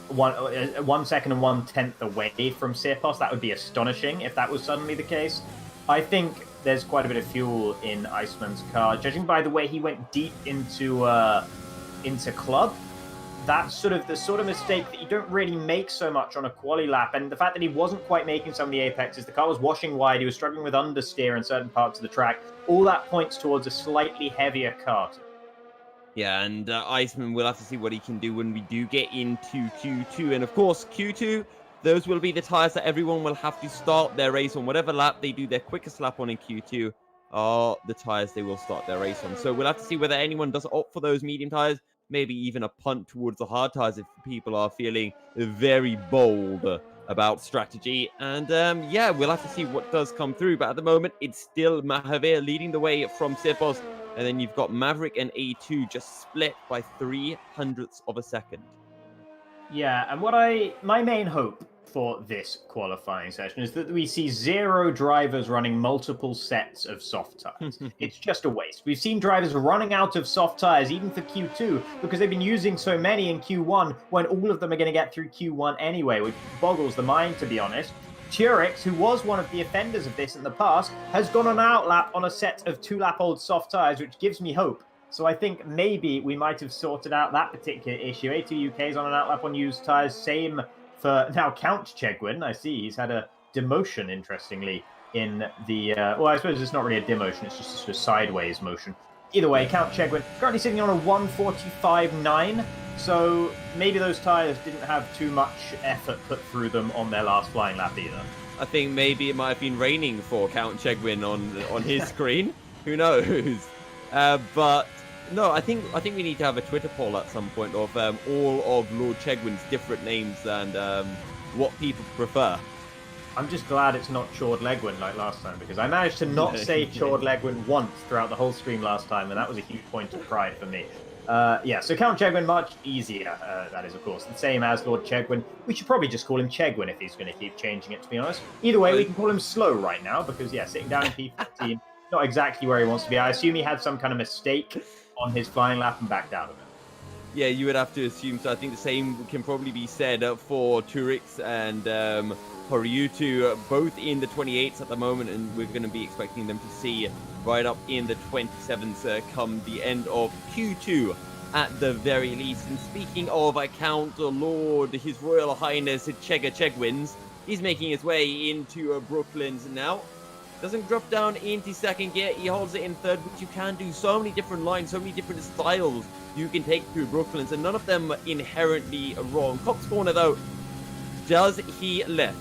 1 second and 1/10 away from Sirpos. That would be astonishing if that was suddenly the case. I think there's quite a bit of fuel in Iceman's car. Judging by the way he went deep into club, that's the sort of mistake that you don't really make so much on a quali lap. And the fact that he wasn't quite making some of the apexes, the car was washing wide, he was struggling with understeer in certain parts of the track, all that points towards a slightly heavier car. Yeah, and Iceman will have to see what he can do when we do get into Q2. And of course, Q2, those will be the tyres that everyone will have to start their race on. Whatever lap they do their quickest lap on in Q2 are the tyres they will start their race on. So we'll have to see whether anyone does opt for those medium tyres, maybe even a punt towards the hard tyres if people are feeling very bold about strategy. And yeah, we'll have to see what does come through. But at the moment, it's still Mahavir leading the way from Sirpos. And then you've got Maverick and A2 just split by 0.03 of a second. Yeah, and my main hope for this qualifying session is that we see 0 drivers running multiple sets of soft tires. It's just a waste. We've seen drivers running out of soft tires even for Q2 because they've been using so many in Q1 when all of them are going to get through Q1 anyway, which boggles the mind, to be honest. Turix, who was one of the offenders of this in the past, has gone on an outlap on a set of 2-lap-old soft tires, which gives me hope. So I think maybe we might have sorted out that particular issue. A2 UK is on an outlap on used tires. Same for now Count Chegwin. I see he's had a demotion, interestingly, in the... well, I suppose it's not really a demotion. It's just a sort of sideways motion. Either way, Count Chegwin currently sitting on a 1:45.9. So maybe those tyres didn't have too much effort put through them on their last flying lap either. I think maybe it might have been raining for Count Chegwin on his screen. Who knows? But no, I think we need to have a Twitter poll at some point of all of Lord Chegwin's different names and what people prefer. I'm just glad it's not Chord Legwin like last time, because I managed to not say Chord Legwin once throughout the whole stream last time, and that was a huge point of pride for me. Yeah, so Count Chegwin, much easier. That is, of course, the same as Lord Chegwin. We should probably just call him Chegwin if he's going to keep changing it, to be honest. Either way, we can call him Slow right now, because, yeah, sitting down in P15, not exactly where he wants to be. I assume he had some kind of mistake on his flying lap and backed out of it. Yeah, you would have to assume so. I think the same can probably be said for Turix and Horyutu, both in the 28s at the moment, and we're going to be expecting them to see right up in the 27s come the end of Q2 at the very least. And speaking of Count Lord, His Royal Highness Chegwins, he's making his way into Brooklands now. Doesn't drop down into second gear, he holds it in third, which you can do so many different lines, so many different styles you can take through Brooklands, and none of them are inherently wrong. Cox Corner though, does he left?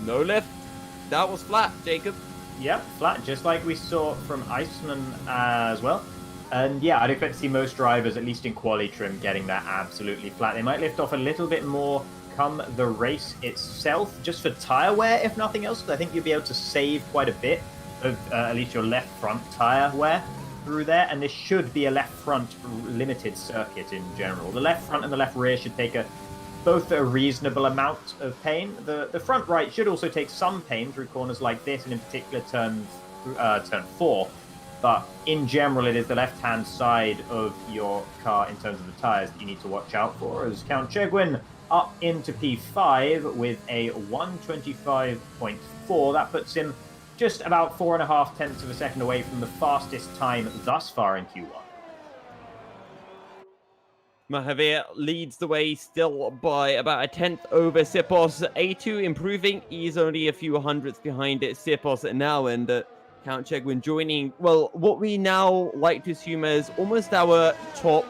No left. That was flat, Jacob. Yep, flat, just like we saw from Iceman as well. And yeah, I'd expect to see most drivers, at least in quali trim, getting that absolutely flat. They might lift off a little bit more come the race itself, just for tyre wear, if nothing else, because I think you'll be able to save quite a bit of at least your left front tyre wear through there, and this should be a left front limited circuit in general. The left front and the left rear should take both a reasonable amount of pain. The front right should also take some pain through corners like this, and in particular turn 4. But in general, it is the left-hand side of your car in terms of the tyres that you need to watch out for, as Count Chegwin up into P5 with a 125.4. That puts him just about 4.5 tenths of a second away from the fastest time thus far in Q1. Mahavir leads the way still by about a tenth over Sipos. A2 improving. He's only a few hundredths behind Sipos now, and Count Chegwin joining, well, what we now like to assume as almost our top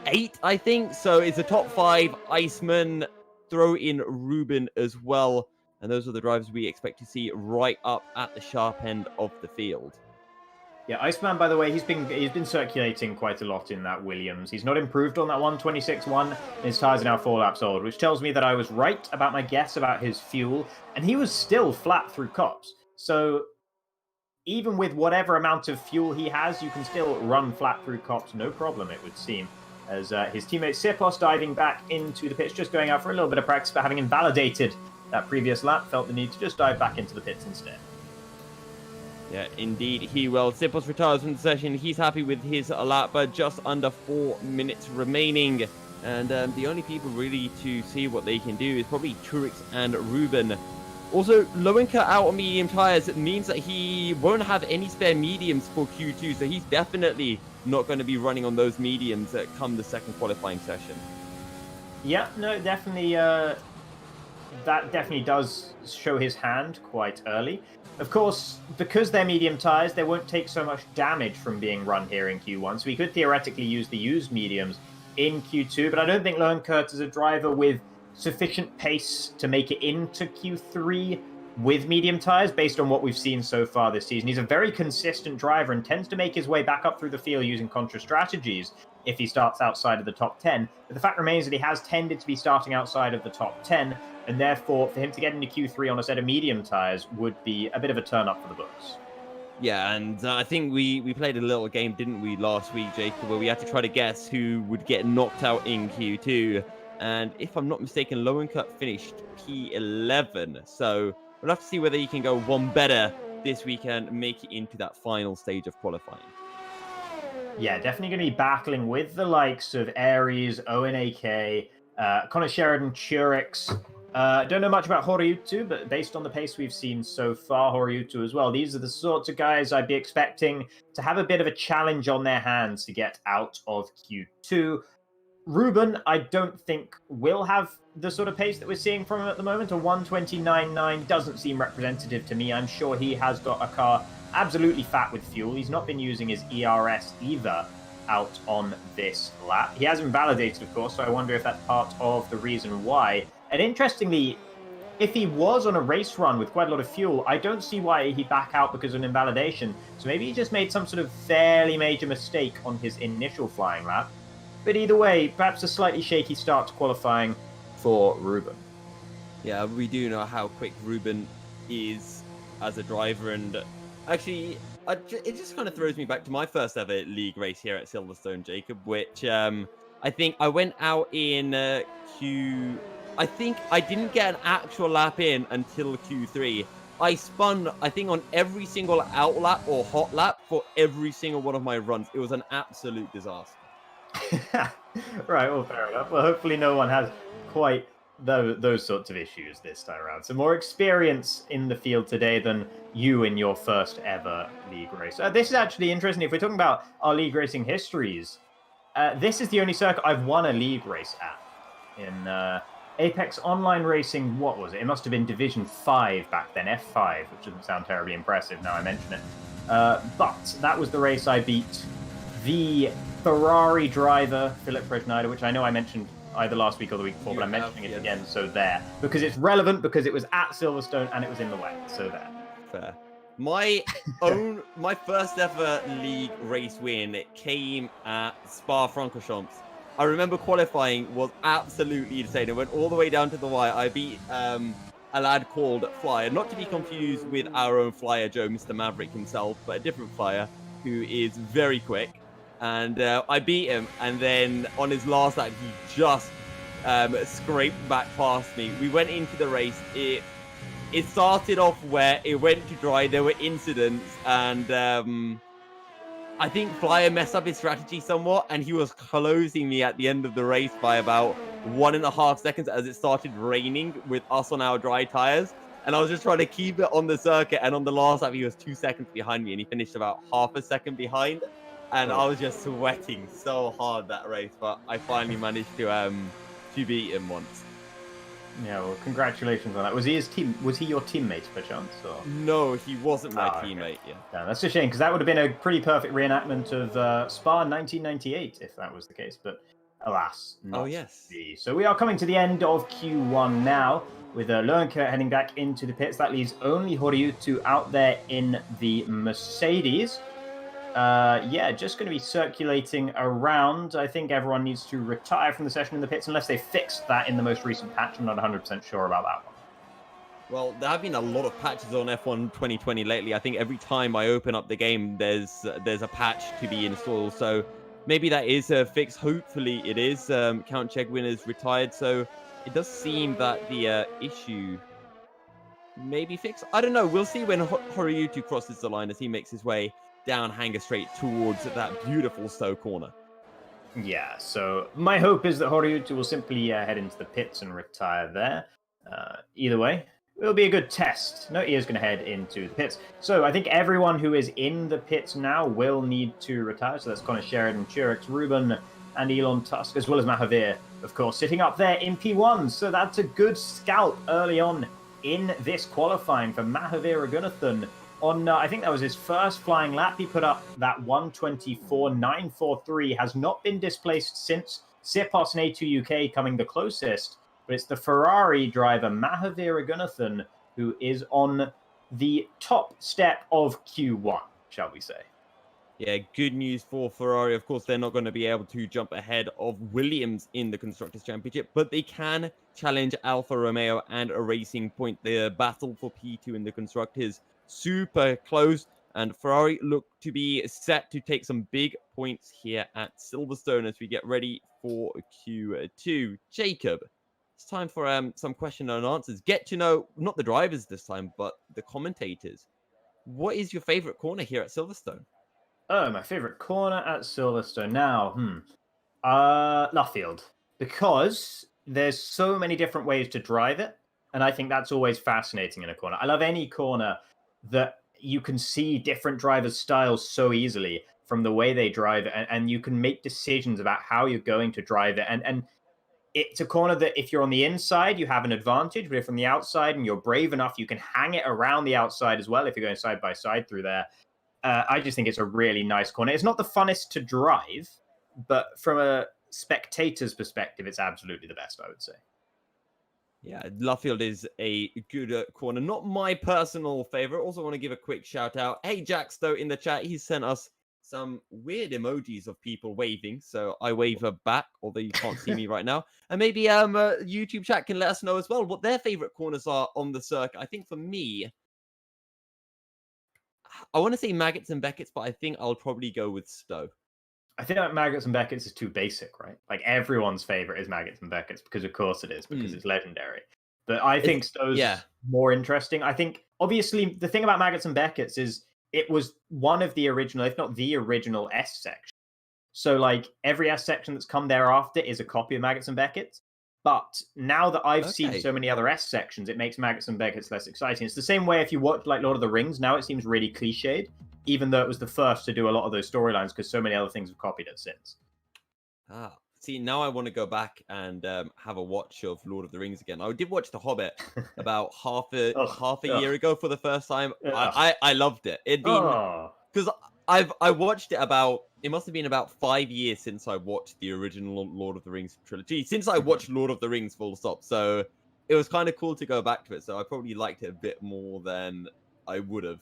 8, I think. So it's a top 5, Iceman, throw in Ruben as well. And those are the drivers we expect to see right up at the sharp end of the field. Yeah, Iceman, by the way, he's been circulating quite a lot in that Williams. He's not improved on that 126.1, and his tyres are now 4 laps old, which tells me that I was right about my guess about his fuel, and he was still flat through Cops. So even with whatever amount of fuel he has, you can still run flat through Cops, no problem, it would seem. As his teammate Sipos diving back into the pits, just going out for a little bit of practice, but having invalidated that previous lap, felt the need to just dive back into the pits instead. Yeah, indeed he will. Sipos retires from the session. He's happy with his lap, but just under 4 minutes remaining. And the only people really to see what they can do is probably Turix and Ruben. Also, Lowenka out on medium tyres means that he won't have any spare mediums for Q2, so he's definitely not going to be running on those mediums that come the second qualifying session. Yeah, no, definitely, that definitely does show his hand quite early. Of course, because they're medium tyres, they won't take so much damage from being run here in Q1, so we could theoretically use the used mediums in Q2, but I don't think Lowenkert is a driver with sufficient pace to make it into Q3 with medium tyres based on what we've seen so far this season. He's a very consistent driver and tends to make his way back up through the field using contra strategies if he starts outside of the top 10. But the fact remains that he has tended to be starting outside of the top 10, and therefore for him to get into Q3 on a set of medium tyres would be a bit of a turn up for the books. Yeah, and I think we played a little game, didn't we, last week, Jacob, where we had to try to guess who would get knocked out in Q2. And if I'm not mistaken, Lowencut finished P11. So we'll have to see whether he can go one better this weekend and make it into that final stage of qualifying. Yeah, definitely going to be battling with the likes of Aries, ONAK, Connor Sheridan, Turix. Don't know much about Horyutu, but based on the pace we've seen so far, Horyutu as well, these are the sorts of guys I'd be expecting to have a bit of a challenge on their hands to get out of Q2. Ruben, I don't think will have the sort of pace that we're seeing from him at the moment. A 129.9 doesn't seem representative to me. I'm sure he has got a car absolutely fat with fuel. He's not been using his ERS either out on this lap. He hasn't validated, of course, so I wonder if that's part of the reason why. And interestingly, if he was on a race run with quite a lot of fuel, I don't see why he'd back out because of an invalidation. So maybe he just made some sort of fairly major mistake on his initial flying lap. But either way, perhaps a slightly shaky start to qualifying for Ruben. Yeah, we do know how quick Ruben is as a driver, and actually, it just kind of throws me back to my first ever league race here at Silverstone, Jacob, which I think I went out in I think I didn't get an actual lap in until Q3. I spun, I think, on every single out lap or hot lap for every single one of my runs. It was an absolute disaster. Right, well, fair enough. Well, hopefully no one has quite those sorts of issues this time around. So more experience in the field today than you in your first ever league race. This is actually interesting. If we're talking about our league racing histories, this is the only circuit I've won a league race at. In Apex Online Racing, what was it? It must have been Division 5 back then, F5, which doesn't sound terribly impressive now I mention it. But that was the race I beat the Ferrari driver, Philip Presneider, which I know I mentioned either last week or the week before, but I'm mentioning it again, so there. Because it's relevant, because it was at Silverstone and it was in the wet, so there. Fair. My first ever league race win came at Spa-Francorchamps. I remember qualifying was absolutely insane. It went all the way down to the wire. I beat a lad called Flyer, not to be confused with our own Flyer Joe, Mr. Maverick himself, but a different Flyer who is very quick. And I beat him, and then on his last lap, he just scraped back past me. We went into the race. It started off where it went to dry. There were incidents, and I think Flyer messed up his strategy somewhat, and he was closing me at the end of the race by about 1.5 seconds as it started raining with us on our dry tires. And I was just trying to keep it on the circuit, and on the last lap, he was 2 seconds behind me, and he finished about half a second behind. And I was just sweating so hard that race, but I finally managed to beat him once. Yeah, well, congratulations on that. Was he your teammate, perchance? Or? No, he wasn't my teammate. Okay. Yeah, that's a shame, because that would have been a pretty perfect reenactment of Spa 1998, if that was the case. But alas, not. Oh yes. So we are coming to the end of Q1 now, with Lerner heading back into the pits. That leaves only Horyutu out there in the Mercedes. Just going to be circulating around. I think everyone needs to retire from the session in the pits unless they fixed that in the most recent patch. I'm not 100% sure about that one. Well, there have been a lot of patches on F1 2020 lately. I think every time I open up the game, there's a patch to be installed. So maybe that is a fix. Hopefully it is. Count Chegwin is retired, so it does seem that the issue may be fixed. I don't know. We'll see when Horyutu crosses the line as he makes his way down Hanger Straight towards that beautiful Stowe corner. Yeah, so my hope is that Horyutu will simply head into the pits and retire there. Either way, it'll be a good test. No, he is going to head into the pits. So I think everyone who is in the pits now will need to retire. So that's Connor Sheridan, Turix, Ruben, and Elon Tusk, as well as Mahavir, of course, sitting up there in P1. So that's a good scalp early on in this qualifying for Mahavir Raghunathan. On, I think that was his first flying lap. He put up that 1:24.943. Has not been displaced since Sipos and A2 UK coming the closest. But it's the Ferrari driver, Mahavir Raghunathan, who is on the top step of Q1, shall we say. Yeah, good news for Ferrari. Of course, they're not going to be able to jump ahead of Williams in the Constructors' Championship, but they can challenge Alfa Romeo and a Racing Point. The battle for P2 in the Constructors super close, and Ferrari look to be set to take some big points here at Silverstone as we get ready for Q2. Jacob, it's time for some question and answers. Get to know not the drivers this time, but the commentators. What is your favorite corner here at Silverstone? Oh, my favorite corner at Silverstone now. Luffield, because there's so many different ways to drive it, and I think that's always fascinating in a corner. I love any corner that you can see different drivers' styles so easily from the way they drive it, and you can make decisions about how you're going to drive it. And it's a corner that if you're on the inside, you have an advantage, but if on the outside and you're brave enough, you can hang it around the outside as well if you're going side by side through there. I just think it's a really nice corner. It's not the funnest to drive, but from a spectator's perspective, it's absolutely the best, I would say. Yeah, Luffield is a good corner. Not my personal favorite. Also want to give a quick shout out. Hey, Jack Stowe in the chat. He sent us some weird emojis of people waving. So I wave back, although you can't see me right now. And maybe YouTube chat can let us know as well what their favorite corners are on the circuit. I think for me, I want to say Maggots and Beckett's, but I think I'll probably go with Stowe. I feel like Maggots and Beckett's is too basic, right? Like everyone's favorite is Maggots and Beckett's because of course it is, because it's legendary. But I think Stowe's more interesting. I think obviously the thing about Maggots and Beckett's is it was one of the original, if not the original S section. So like every S section that's come thereafter is a copy of Maggots and Beckett's. But now that I've seen so many other S sections, it makes Maggots and Beckett's less exciting. It's the same way if you watch like Lord of the Rings, now it seems really cliched, even though it was the first to do a lot of those storylines because so many other things have copied it since. See, now I want to go back and have a watch of Lord of the Rings again. I did watch The Hobbit about half a year ago for the first time. I loved it. It'd been because I watched it it must have been about 5 years since I watched the original Lord of the Rings trilogy. Since I watched Lord of the Rings full stop. So it was kind of cool to go back to it. So I probably liked it a bit more than I would have.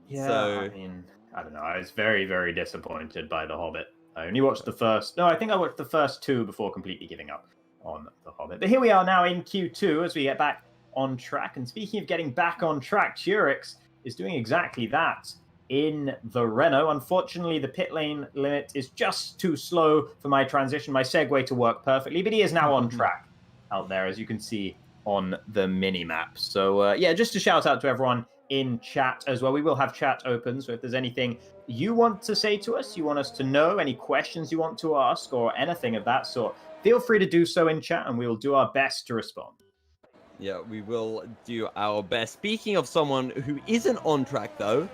Yeah, so, I mean, I don't know. I was very, very disappointed by The Hobbit. I only watched the first... No, I think I watched the first two before completely giving up on The Hobbit. But here we are now in Q2 as we get back on track. And speaking of getting back on track, Turix is doing exactly that in the Renault. Unfortunately, the pit lane limit is just too slow for my transition, my segue to work perfectly. But he is now on track out there, as you can see on the mini-map. So, yeah, just a shout out to everyone in chat as well. We will have chat open, so if there's anything you want to say to us, you want us to know, any questions you want to ask, or anything of that sort, feel free to do so in chat, and we will do our best to respond. Yeah, we will do our best. Speaking of someone who isn't on track, though,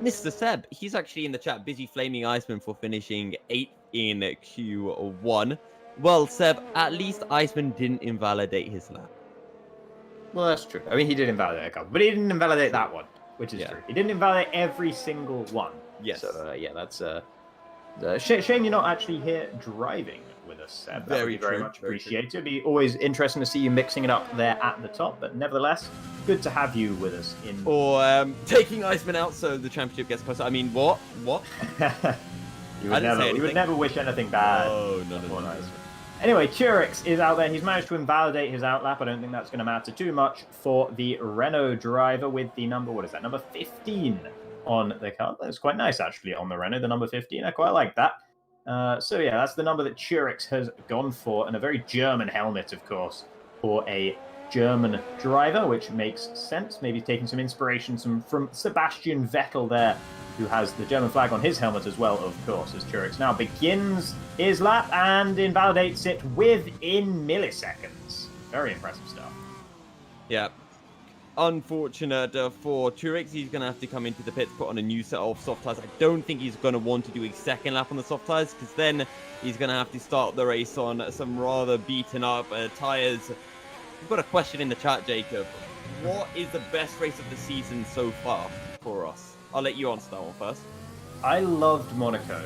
Mr. Seb, he's actually in the chat, busy flaming Iceman for finishing 8th in Q1. Well, Seb, at least Iceman didn't invalidate his lap. Well, that's true. I mean, he did invalidate a couple, but he didn't invalidate that one, which is true. He didn't invalidate every single one. Yes. So, yeah, that's shame you're not actually here driving with us, Seb. That would be very much appreciated. It'd be always interesting to see you mixing it up there at the top, but nevertheless, good to have you with us. Or taking Iceman out so the championship gets closer. I mean, what? You would never wish anything bad. No. Iceman. Anyway, Turix is out there. He's managed to invalidate his outlap. I don't think that's going to matter too much for the Renault driver with the number, what is that, number 15 on the car. That's quite nice, actually, on the Renault, the number 15. I quite like that. So, yeah, that's the number that Turix has gone for, and a very German helmet, of course, for a German driver, which makes sense. Maybe taking some inspiration from Sebastian Vettel there, who has the German flag on his helmet as well, of course, as Turix now begins his lap and invalidates it within milliseconds. Very impressive stuff. Yeah. Unfortunate for Turix. He's going to have to come into the pits, put on a new set of soft tyres. I don't think he's going to want to do a second lap on the soft tyres, because then he's going to have to start the race on some rather beaten up tyres. We've got a question in the chat, Jacob. What is the best race of the season so far for us? I'll let you answer that one first. I loved Monaco.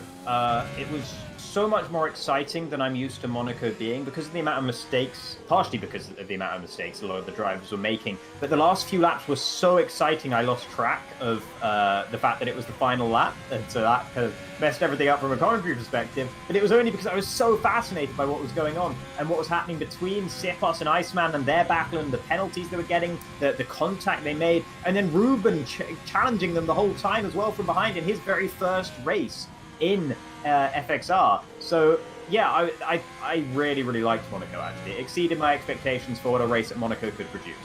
It was so much more exciting than I'm used to Monaco being because of the amount of mistakes, partially because of the amount of mistakes a lot of the drivers were making. But the last few laps were so exciting, I lost track of the fact that it was the final lap. And so that kind of messed everything up from a commentary perspective. But it was only because I was so fascinated by what was going on and what was happening between Sipos and Iceman and their battle and the penalties they were getting, the contact they made, and then Ruben challenging them the whole time as well from behind in his very first race in FXR. So yeah, I really, really liked Monaco, actually. It exceeded my expectations for what a race at Monaco could produce.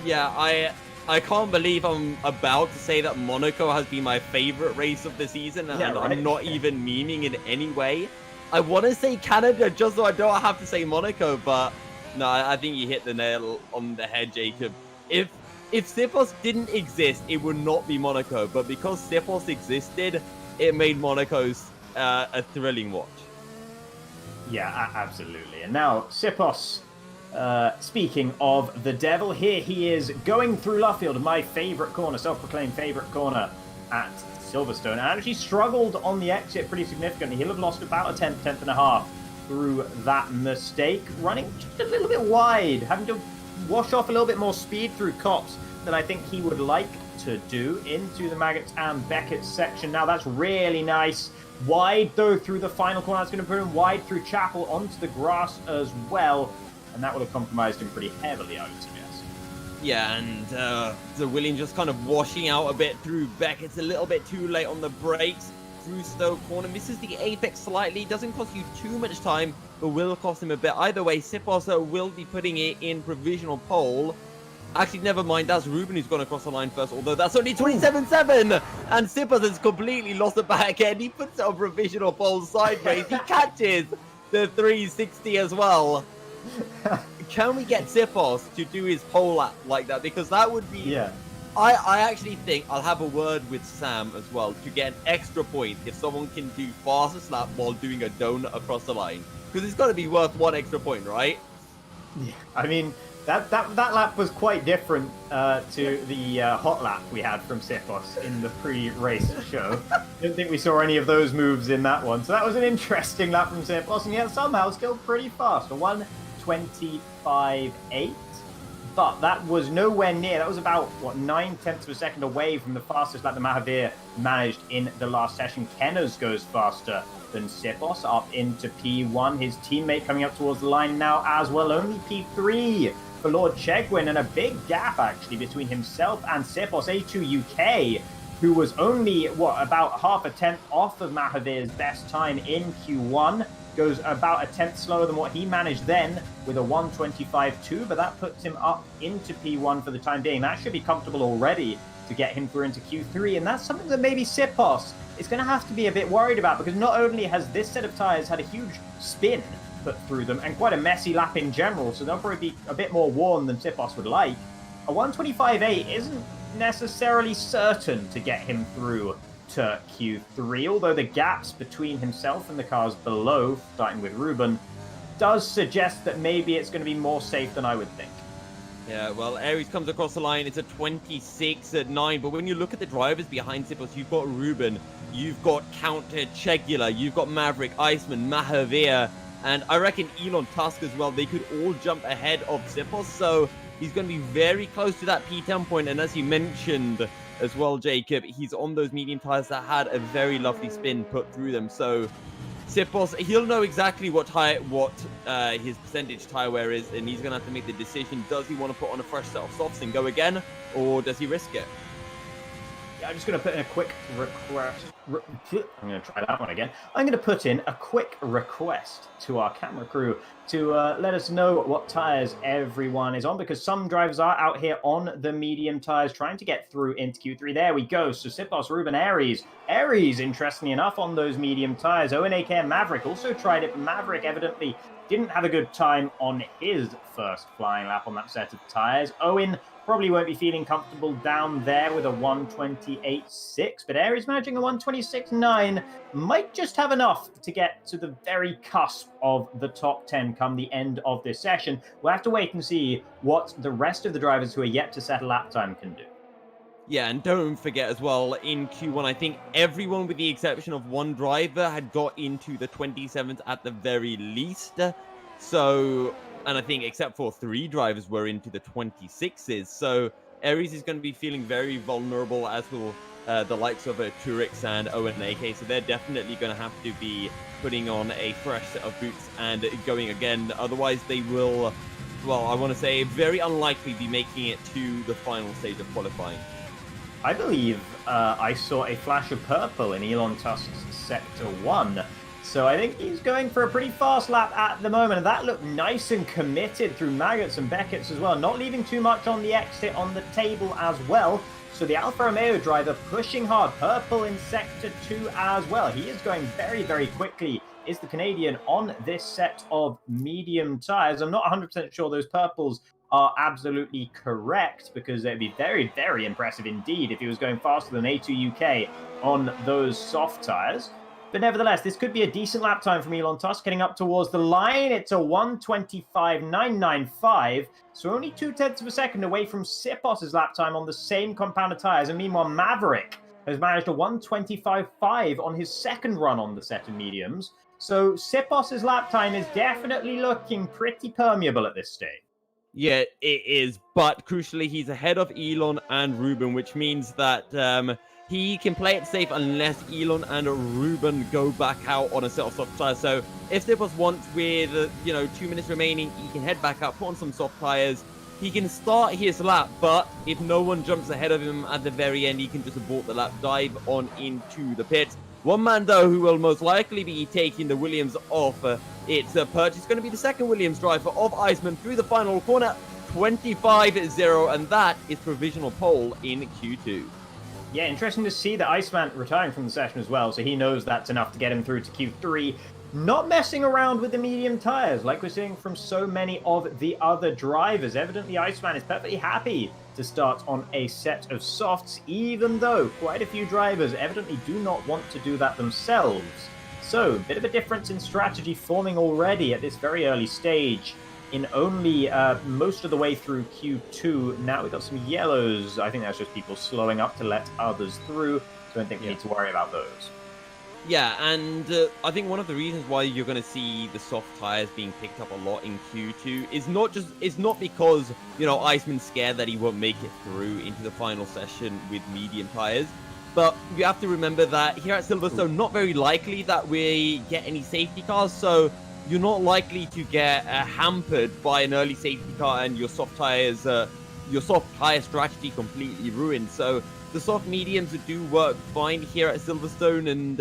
Yeah, I can't believe I'm about to say that Monaco has been my favorite race of the season, and I'm not even meaning in any way. I want to say Canada just so I don't have to say Monaco, but no, I think you hit the nail on the head, Jacob. If Sipos didn't exist, it would not be Monaco, but because Sipos existed, it made Monaco's a thrilling watch. Yeah, absolutely. And now, Sipos, speaking of the devil, here he is going through Luffield, my favourite corner, self-proclaimed favourite corner at Silverstone. And actually struggled on the exit pretty significantly. He'll have lost about a tenth and a half through that mistake, running just a little bit wide, having to wash off a little bit more speed through Cops than I think he would like to do into the Maggots and Beckett section. Now that's really nice. Wide though through the final corner. That's going to put him wide through Chapel onto the grass as well. And that would have compromised him pretty heavily, I would suggest. Yeah, and the Williams just kind of washing out a bit through Beckett's a little bit too late on the brakes. Through Stowe corner, misses the apex slightly, doesn't cost you too much time, but will cost him a bit. Either way, Sipos will be putting it in provisional pole. Actually, never mind, that's Ruben who's gone across the line first, although that's only 27.7, and Sipos has completely lost it back again. He puts it on provisional pole sideways, he catches the 360 as well. Can we get Sipos to do his pole lap like that? Because that would be... Yeah. I actually think I'll have a word with Sam as well to get an extra point if someone can do fastest lap while doing a donut across the line. Because it's got to be worth one extra point, right? Yeah, I mean, that lap was quite different to the hot lap we had from Sipos in the pre-race show. Didn't think we saw any of those moves in that one. So that was an interesting lap from Sipos, and yet somehow still pretty fast. A 1:25.8. But that was nowhere near. That was about, 9/10 of a second away from the fastest lap that Mahavir managed in the last session. Kenners goes faster than Sipos up into P1. His teammate coming up towards the line now as well. Only P3 for Lord Chegwin, and a big gap actually between himself and Sipos. A2 UK, who was only, about half a tenth off of Mahavir's best time in Q1. Goes about a tenth slower than what he managed then with a 1:25.2, but that puts him up into P1 for the time being. That should be comfortable already to get him through into Q3, and that's something that maybe Sipos is going to have to be a bit worried about, because not only has this set of tyres had a huge spin put through them and quite a messy lap in general, so they'll probably be a bit more worn than Sipos would like. A 1:25.8 isn't necessarily certain to get him through to Q3, although the gaps between himself and the cars below, starting with Ruben, does suggest that maybe it's going to be more safe than I would think. Yeah, well, Aries comes across the line. It's a 26.9, but when you look at the drivers behind Sipos, you've got Ruben, you've got Counter Chegula, you've got Maverick, Iceman, Mahavir, and I reckon Elon Tusk as well. They could all jump ahead of Sipos, so he's going to be very close to that P10 point, and as you mentioned as well, Jacob, he's on those medium tires that had a very lovely spin put through them. So Sipos, he'll know exactly what his percentage tire wear is, and he's going to have to make the decision. Does he want to put on a fresh set of softs and go again, or does he risk it? Yeah, I'm just going to put in a quick request. I'm going to try that one again. I'm going to put in a quick request to our camera crew to let us know what tyres everyone is on, because some drivers are out here on the medium tyres trying to get through into Q3. There we go. So Sipos, Ruben, Aries. Aries, interestingly enough, on those medium tyres. Owen, AK, and Maverick also tried it, but Maverick evidently didn't have a good time on his first flying lap on that set of tyres. Owen probably won't be feeling comfortable down there with a 1:28.6, but Aries managing a 1:26.9 might just have enough to get to the very cusp of the top 10 come the end of this session. We'll have to wait and see what the rest of the drivers who are yet to set a lap time can do. Yeah, and don't forget as well, in Q1, I think everyone with the exception of one driver had got into the 27s at the very least. So, and I think except for 3 drivers were into the 26s. So Aries is going to be feeling very vulnerable, as will the likes of Turix and Owen AK. So they're definitely going to have to be putting on a fresh set of boots and going again. Otherwise, they will, well, I want to say, very unlikely be making it to the final stage of qualifying. I believe I saw a flash of purple in Elon Tusk's Sector 1. So I think he's going for a pretty fast lap at the moment. And that looked nice and committed through Maggots and Beckett's as well. Not leaving too much on the exit on the table as well. So the Alfa Romeo driver pushing hard. Purple in Sector 2 as well. He is going very, very quickly, is the Canadian on this set of medium tyres. I'm not 100% sure those purples are absolutely correct, because it'd be very, very impressive indeed if he was going faster than A2 UK on those soft tyres. But nevertheless, this could be a decent lap time from Elon Tusk getting up towards the line. It's a 1:25.995, so only 0.2 of a second away from Sipos's lap time on the same compound of tyres. And meanwhile, Maverick has managed a 1:25.5 on his second run on the set of mediums. So Sipos's lap time is definitely looking pretty permeable at this stage. Yeah, it is. But crucially, he's ahead of Elon and Ruben, which means that he can play it safe unless Elon and Ruben go back out on a set of soft tires. So if Sipos wants with, 2 minutes remaining, he can head back out, put on some soft tires. He can start his lap, but if no one jumps ahead of him at the very end, he can just abort the lap, dive on into the pits. One man, though, who will most likely be taking the Williams off, it's Perch. It's going to be the second Williams driver of Iceman through the final corner, 25-0, and that is provisional pole in Q2. Yeah, interesting to see that Iceman retiring from the session as well, so he knows that's enough to get him through to Q3. Not messing around with the medium tires like we're seeing from so many of the other drivers. Evidently, Iceman is perfectly happy to start on a set of softs, even though quite a few drivers evidently do not want to do that themselves. So, a bit of a difference in strategy forming already at this very early stage. In only most of the way through Q2, now we've got some yellows. I think that's just people slowing up to let others through, so I don't think we need to worry about those. Yeah, and I think one of the reasons why you're going to see the soft tires being picked up a lot in Q2 is not because, Iceman's scared that he won't make it through into the final session with medium tires, but you have to remember that here at Silverstone, not very likely that we get any safety cars, so you're not likely to get hampered by an early safety car and your soft tire strategy completely ruined. So the soft mediums do work fine here at Silverstone, and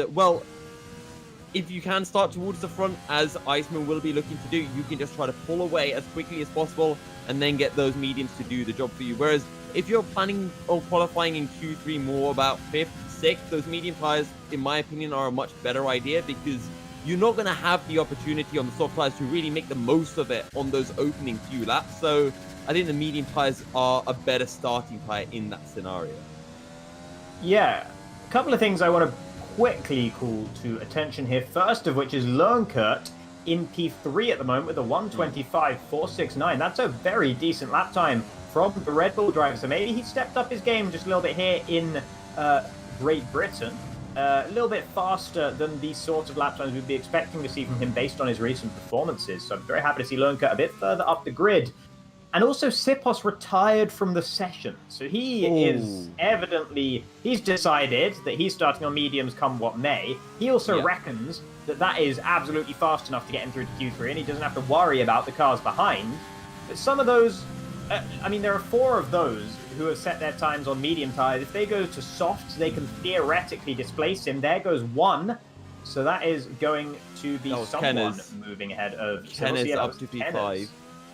if you can start towards the front, as Iceman will be looking to do, you can just try to pull away as quickly as possible and then get those mediums to do the job for you. Whereas if you're planning on qualifying in Q3 more about 5th, 6th, those medium tires, in my opinion, are a much better idea because you're not going to have the opportunity on the soft tires to really make the most of it on those opening few laps. So I think the medium tires are a better starting tire in that scenario. Yeah, a couple of things I want to quickly call to attention here. First of which is Lernkert in P3 at the moment with a 1:25.469. That's a very decent lap time from the Red Bull driver. So maybe he stepped up his game just a little bit here in Great Britain. A little bit faster than the sort of lap times we'd be expecting to see from him based on his recent performances. So I'm very happy to see Lernkert a bit further up the grid. And also, Sipos retired from the session. So he's decided that he's starting on mediums come what may. He also reckons that is absolutely fast enough to get him through to Q3, and he doesn't have to worry about the cars behind. But some of those, there are 4 of those who have set their times on medium tires. If they go to softs, they can theoretically displace him. There goes 1. So that is going to be someone moving ahead of Kenner's up to P5.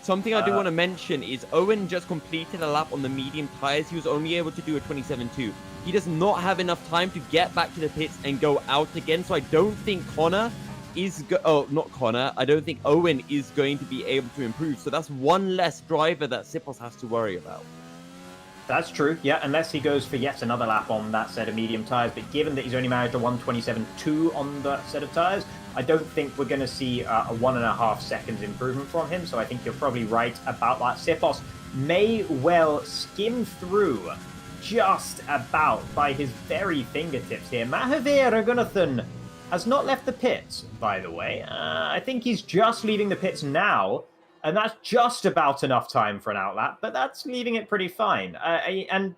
Something I do want to mention is Owen just completed a lap on the medium tires. He was only able to do a 27.2. He does not have enough time to get back to the pits and go out again. So I don't think I don't think Owen is going to be able to improve. So that's one less driver that Sipos has to worry about. That's true, yeah, unless he goes for yet another lap on that set of medium tyres. But given that he's only managed a 1:27.2 on that set of tyres, I don't think we're going to see a 1.5 seconds improvement from him. So I think you're probably right about that. Sipos may well skim through just about by his very fingertips here. Mahavir Raghunathan has not left the pits, by the way. I think he's just leaving the pits now. And that's just about enough time for an outlap, but that's leaving it pretty fine. And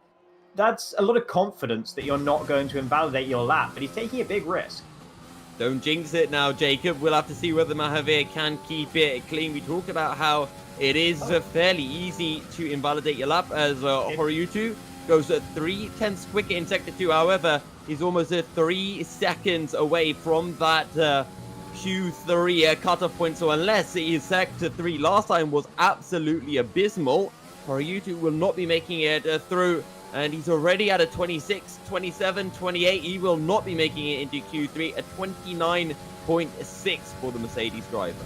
that's a lot of confidence that you're not going to invalidate your lap, but he's taking a big risk. Don't jinx it now, Jacob. We'll have to see whether Mahavir can keep it clean. We talked about how it is fairly easy to invalidate your lap as Horyutu goes 3/10 quicker in Sector 2. However, he's almost 3 seconds away from that Q3 cutoff point, so unless his Sector 3 last time was absolutely abysmal, Horyutu will not be making it through, and he's already at a 26, 27, 28. He will not be making it into Q3, a 29.6 for the Mercedes driver.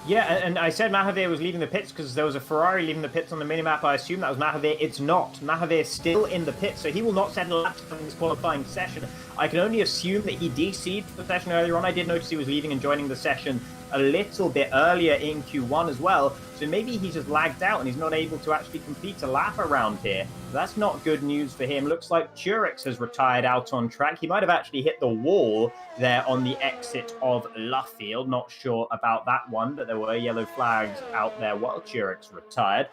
Yeah, and I said Mahavir was leaving the pits because there was a Ferrari leaving the pits on the minimap. I assume that was Mahavir. It's not. Mahavir's still in the pits, so he will not set a lap in this qualifying session. I can only assume that he DC'd for the session earlier on. I did notice he was leaving and joining the session a little bit earlier in Q1 as well. So maybe he's just lagged out and he's not able to actually complete a lap around here. That's not good news for him. Looks like Turix has retired out on track. He might have actually hit the wall there on the exit of Luffield. Not sure about that one, but there were yellow flags out there while Turix retired.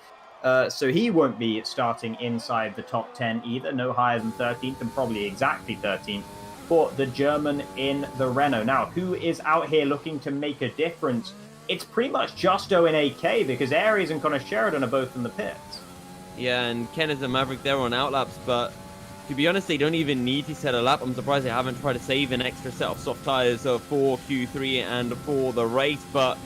So he won't be starting inside the top 10 either. No higher than 13th and probably exactly 13th for the German in the Renault. Now, who is out here looking to make a difference? It's pretty much just Owen AK because Aries and Connor Sheridan are both in the pits. Yeah, and Kenneth and Maverick, they're on outlaps, but to be honest, they don't even need to set a lap. I'm surprised they haven't tried to save an extra set of soft tires for Q3 and for the race, but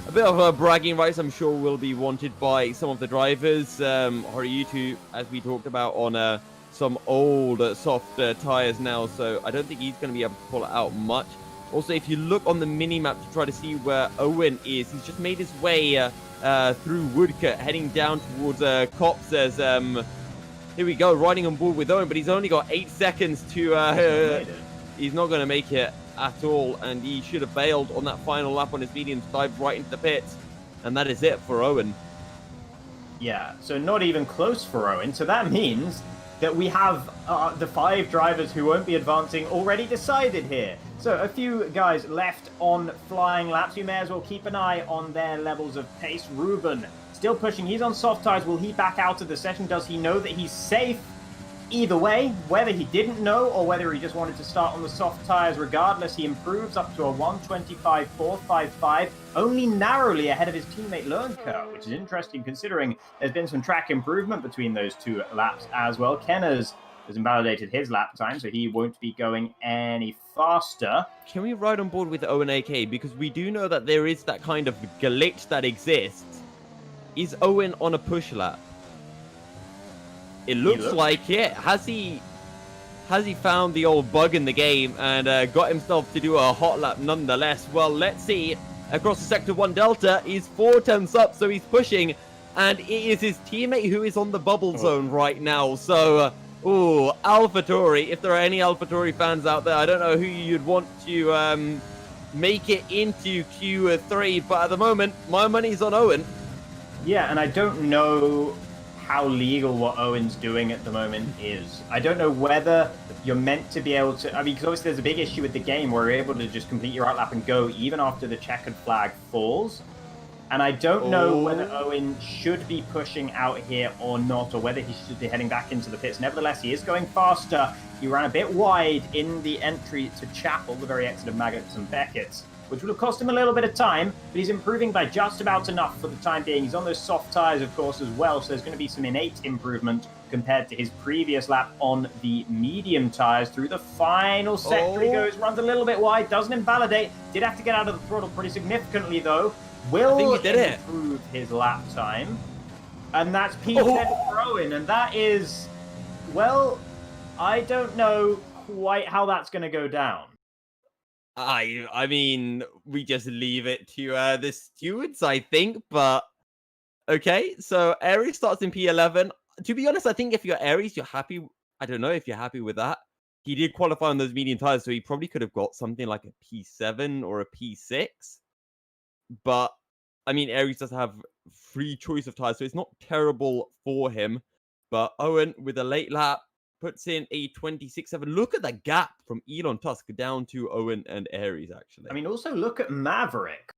a bit of a bragging rights, I'm sure, will be wanted by some of the drivers. Horiyutu, as we talked about, on some old soft tires now, so I don't think he's going to be able to pull it out much. Also, if you look on the mini-map to try to see where Owen is, he's just made his way through Woodcut, heading down towards Cops as, here we go, riding on board with Owen, but he's only got 8 seconds to, he's not going to make it at all, and he should have bailed on that final lap on his mediums, dived right into the pits, and that is it for Owen. Yeah, so not even close for Owen, so that means that we have the 5 drivers who won't be advancing already decided here. So a few guys left on flying laps. You may as well keep an eye on their levels of pace. Ruben still pushing. He's on soft tires. Will he back out of the session? Does he know that he's safe? Either way, whether he didn't know or whether he just wanted to start on the soft tires, regardless, he improves up to a 1:25.455, only narrowly ahead of his teammate Lernker, which is interesting considering there's been some track improvement between those 2 laps as well. Kenners has invalidated his lap time, so he won't be going any faster. Can we ride on board with Owen AK? Because we do know that there is that kind of glitch that exists. Is Owen on a push lap? It looks like it. Has he found the old bug in the game and got himself to do a hot lap nonetheless? Well, let's see. Across the Sector 1 Delta, he's 4 tenths up, so he's pushing. And it is his teammate who is on the bubble zone right now. So, AlphaTauri. If there are any AlphaTauri fans out there, I don't know who you'd want to make it into Q3. But at the moment, my money's on Owen. Yeah, and I don't know how legal what Owen's doing at the moment is. I don't know whether you're meant to be able to, I mean, because obviously there's a big issue with the game where you're able to just complete your outlap and go even after the checkered flag falls. And I don't know whether Owen should be pushing out here or not, or whether he should be heading back into the pits. Nevertheless, he is going faster. He ran a bit wide in the entry to Chapel, the very exit of Maggots and Beckett's, which would have cost him a little bit of time, but he's improving by just about enough for the time being. He's on those soft tires, of course, as well, so there's going to be some innate improvement compared to his previous lap on the medium tires. Through the final sector he goes, runs a little bit wide, doesn't invalidate, did have to get out of the throttle pretty significantly, though. Will improve his lap time, and that's P10 for Owen, and that is, well, I don't know quite how that's going to go down. I mean, we just leave it to the stewards, I think, but okay. So Aries starts in P11. To be honest, I think if you're Aries, you're happy. I don't know if you're happy with that. He did qualify on those medium tires, so he probably could have got something like a P7 or a P6. But, I mean, Aries does have free choice of tires, so it's not terrible for him. But Owen, with a late lap, puts in a 26.7. Look at the gap from Elon Tusk down to Owen and Aries, actually. I mean, also look at Maverick.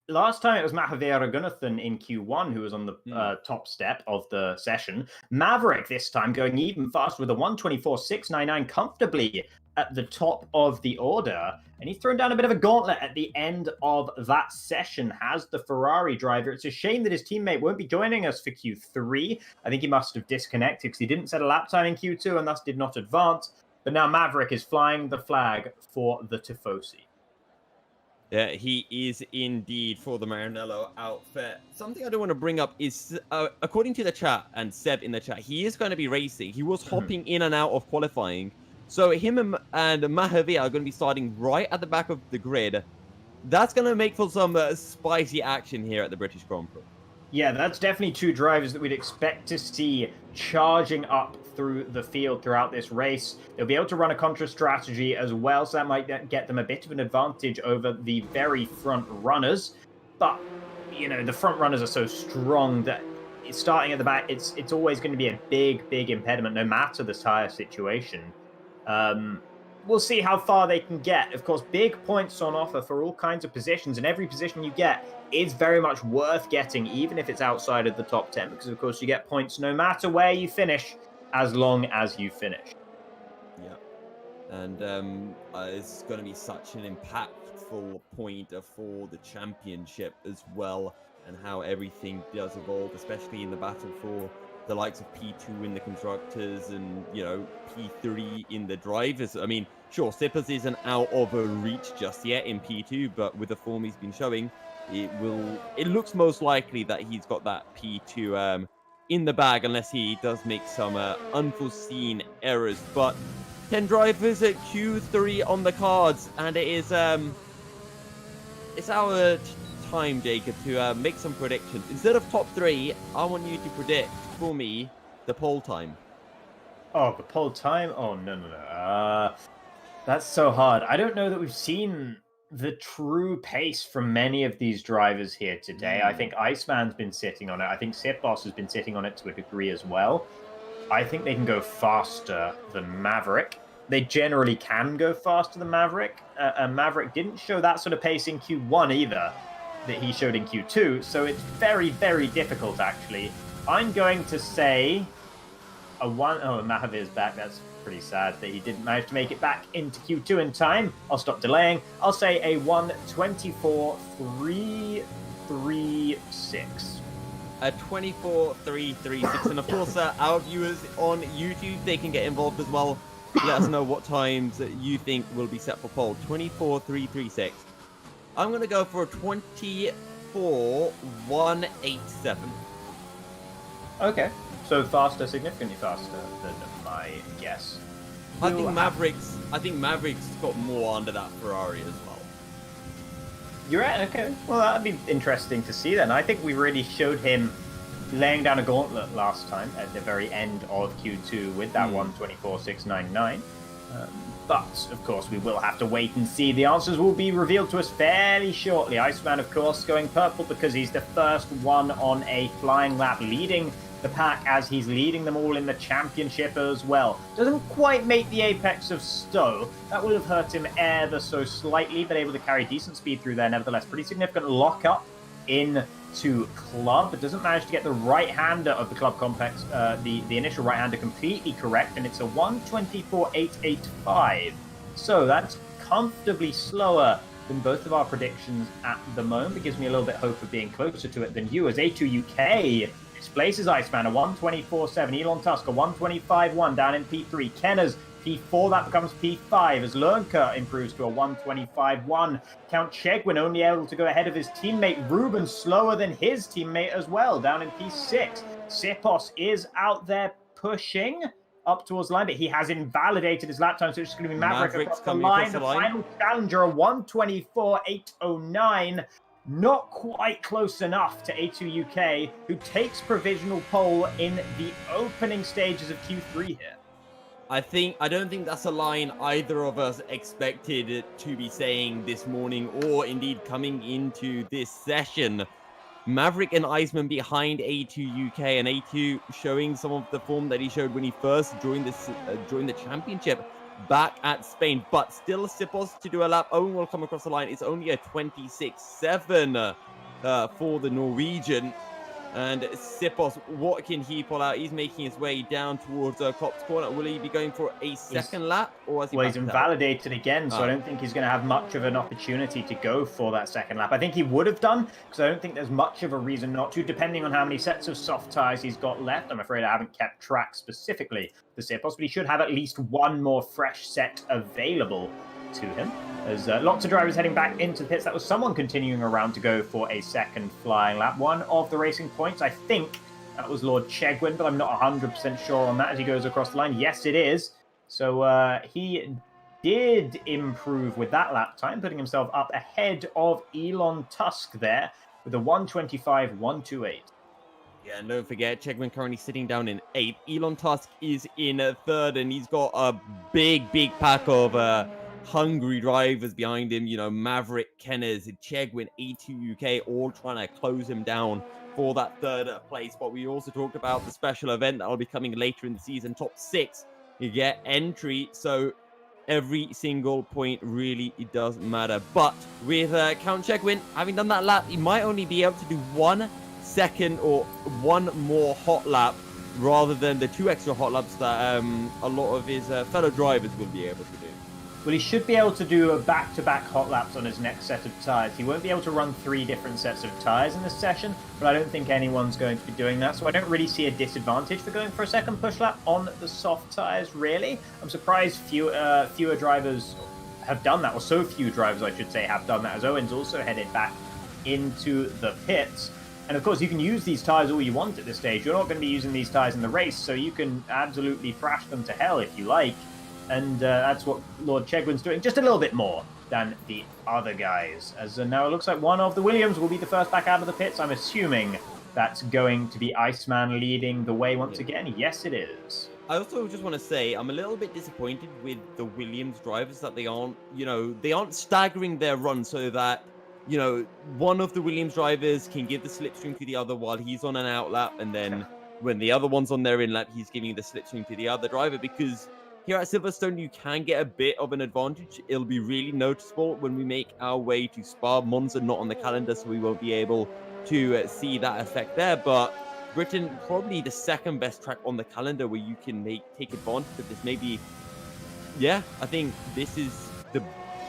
Last time it was Mahavira Gunnathan in Q1 who was on the top step of the session. Maverick this time going even faster with a 1:24.699 comfortably at the top of the order. And he's thrown down a bit of a gauntlet at the end of that session, has the Ferrari driver. It's a shame that his teammate won't be joining us for Q3. I think he must have disconnected because he didn't set a lap time in Q2 and thus did not advance. But now Maverick is flying the flag for the Tifosi. Yeah, he is indeed for the Maranello outfit. Something I don't want to bring up is, according to the chat, and Seb in the chat, he is going to be racing. He was hopping in and out of qualifying. So him and Mahavi are going to be starting right at the back of the grid. That's going to make for some spicy action here at the British Grand Prix. Yeah, that's definitely 2 drivers that we'd expect to see charging up through the field throughout this race. They'll be able to run a contra strategy as well, so that might get them a bit of an advantage over the very front runners. But, you know, the front runners are so strong that starting at the back, it's always going to be a big impediment, no matter the tire situation. We'll see how far they can get. Of course, big points on offer for all kinds of positions, and every position you get is very much worth getting, even if it's outside of the top 10, because, of course, you get points no matter where you finish, as long as you finish. Yeah. And it's going to be such an impactful point for the championship as well, and how everything does evolve, especially in the battle for the likes of P2 in the constructors and, you know, P3 in the drivers. I mean, sure, Sippers isn't out of a reach just yet in P2, but with the form he's been showing, it looks most likely that he's got that P2 in the bag, unless he does make some unforeseen errors. But 10 drivers at Q3 on the cards, and it is it's our time, Jacob, to make some predictions. Instead of top 3, I want you to predict for me the pole time. Oh, the pole time? Oh, no. That's so hard. I don't know that we've seen the true pace from many of these drivers here today. I think Iceman's been sitting on it. I think Sipos has been sitting on it to a degree as well. I think they can go faster than Maverick. They generally can go faster than Maverick. And Maverick didn't show that sort of pace in Q1 either that he showed in Q2. So it's very difficult, actually. I'm going to say a 1... Oh, Mahavir's back. That's pretty sad that he didn't manage to make it back into Q2 in time. I'll stop delaying. I'll say a 1:24.336. A 24.336. And of course, our viewers on YouTube, they can get involved as well. Let us know what times you think will be set for pole. 24.336. I'm going to go for a 24.187. Okay, so faster, significantly faster than my guess. I think Maverick's got more under that Ferrari as well. You're right, okay. Well, that'd be interesting to see then. I think we really showed him laying down a gauntlet last time at the very end of Q2 with that 1:24.699. But, of course, we will have to wait and see. The answers will be revealed to us fairly shortly. Iceman, of course, going purple because he's the first one on a flying lap, leading the pack as he's leading them all in the championship as well. Doesn't quite make the apex of Stowe. That would have hurt him ever so slightly, but able to carry decent speed through there nevertheless. Pretty significant lock-up into Club, but doesn't manage to get the right-hander of the Club complex, the initial right-hander completely correct, and it's a 1:24.885. So that's comfortably slower than both of our predictions at the moment. It gives me a little bit of hope of being closer to it than you, as A2UK displaces Iceman, a 1:24.7. Elon Tusk, a 1:25.1 down in P3. Kenner's P4, that becomes P5 as Lernker improves to a 1:25.1. Count Chegwin only able to go ahead of his teammate. Ruben slower than his teammate as well, down in P6. Sipos is out there pushing up towards the line, but he has invalidated his lap time, so it's just going to be Maverick across the line. The final challenger, a 1:24.809. Not quite close enough to A2UK, who takes provisional pole in the opening stages of Q3 here. I don't think that's a line either of us expected to be saying this morning, or indeed coming into this session. Maverick and Iceman behind A2UK, and A2 showing some of the form that he showed when he first joined the championship back at Spain, but still Sipos to do a lap. Owen will come across the line. It's only a 26.7 for the Norwegian. And Sipos, what can he pull out? He's making his way down towards Klopp's corner. Will he be going for a second lap? Or he's invalidated again, so I don't think he's going to have much of an opportunity to go for that second lap. I think he would have done, because I don't think there's much of a reason not to, depending on how many sets of soft tyres he's got left. I'm afraid I haven't kept track specifically for Sipos, but he should have at least one more fresh set available to him. There's lots of drivers heading back into the pits. That was someone continuing around to go for a second flying lap. One of the racing points, I think that was Lord Chegwin, but I'm not 100% sure on that as he goes across the line. Yes, it is. So he did improve with that lap time, putting himself up ahead of Elon Tusk there with a 1:25.128. Yeah, and don't forget, Chegwin currently sitting down in 8th. Elon Tusk is in 3rd, and he's got a big pack of hungry drivers behind him. You know, Maverick, Kenners, Chegwin, A2 UK, all trying to close him down for that 3rd place. But we also talked about the special event that will be coming later in the season. Top 6, you get entry. So every single point really it does matter. But with Count Chegwin having done that lap, he might only be able to do 1 second or 1 more hot lap rather than the 2 extra hot laps that a lot of his fellow drivers will be able to do. Well, he should be able to do back-to-back hot laps on his next set of tyres. He won't be able to run 3 different sets of tyres in this session, but I don't think anyone's going to be doing that, so I don't really see a disadvantage for going for a second push lap on the soft tyres, really. I'm surprised fewer drivers have done that, or so few drivers, I should say, have done that, as Owen's also headed back into the pits. And of course, you can use these tyres all you want at this stage. You're not going to be using these tyres in the race, so you can absolutely thrash them to hell if you like. And that's what Lord Chegwin's doing, just a little bit more than the other guys. As now it looks like one of the Williams will be the first back out of the pits. I'm assuming that's going to be Iceman leading the way once again. Yes, it is. I also just want to say I'm a little bit disappointed with the Williams drivers that they aren't staggering their run so that, you know, one of the Williams drivers can give the slipstream to the other while he's on an out lap, and then when the other one's on their in lap, he's giving the slipstream to the other driver, because here at Silverstone, you can get a bit of an advantage. It'll be really noticeable when we make our way to Spa. Monza not on the calendar, so we won't be able to see that effect there, but Britain, probably the second best track on the calendar where you can take advantage of this. Maybe, yeah, I think this is the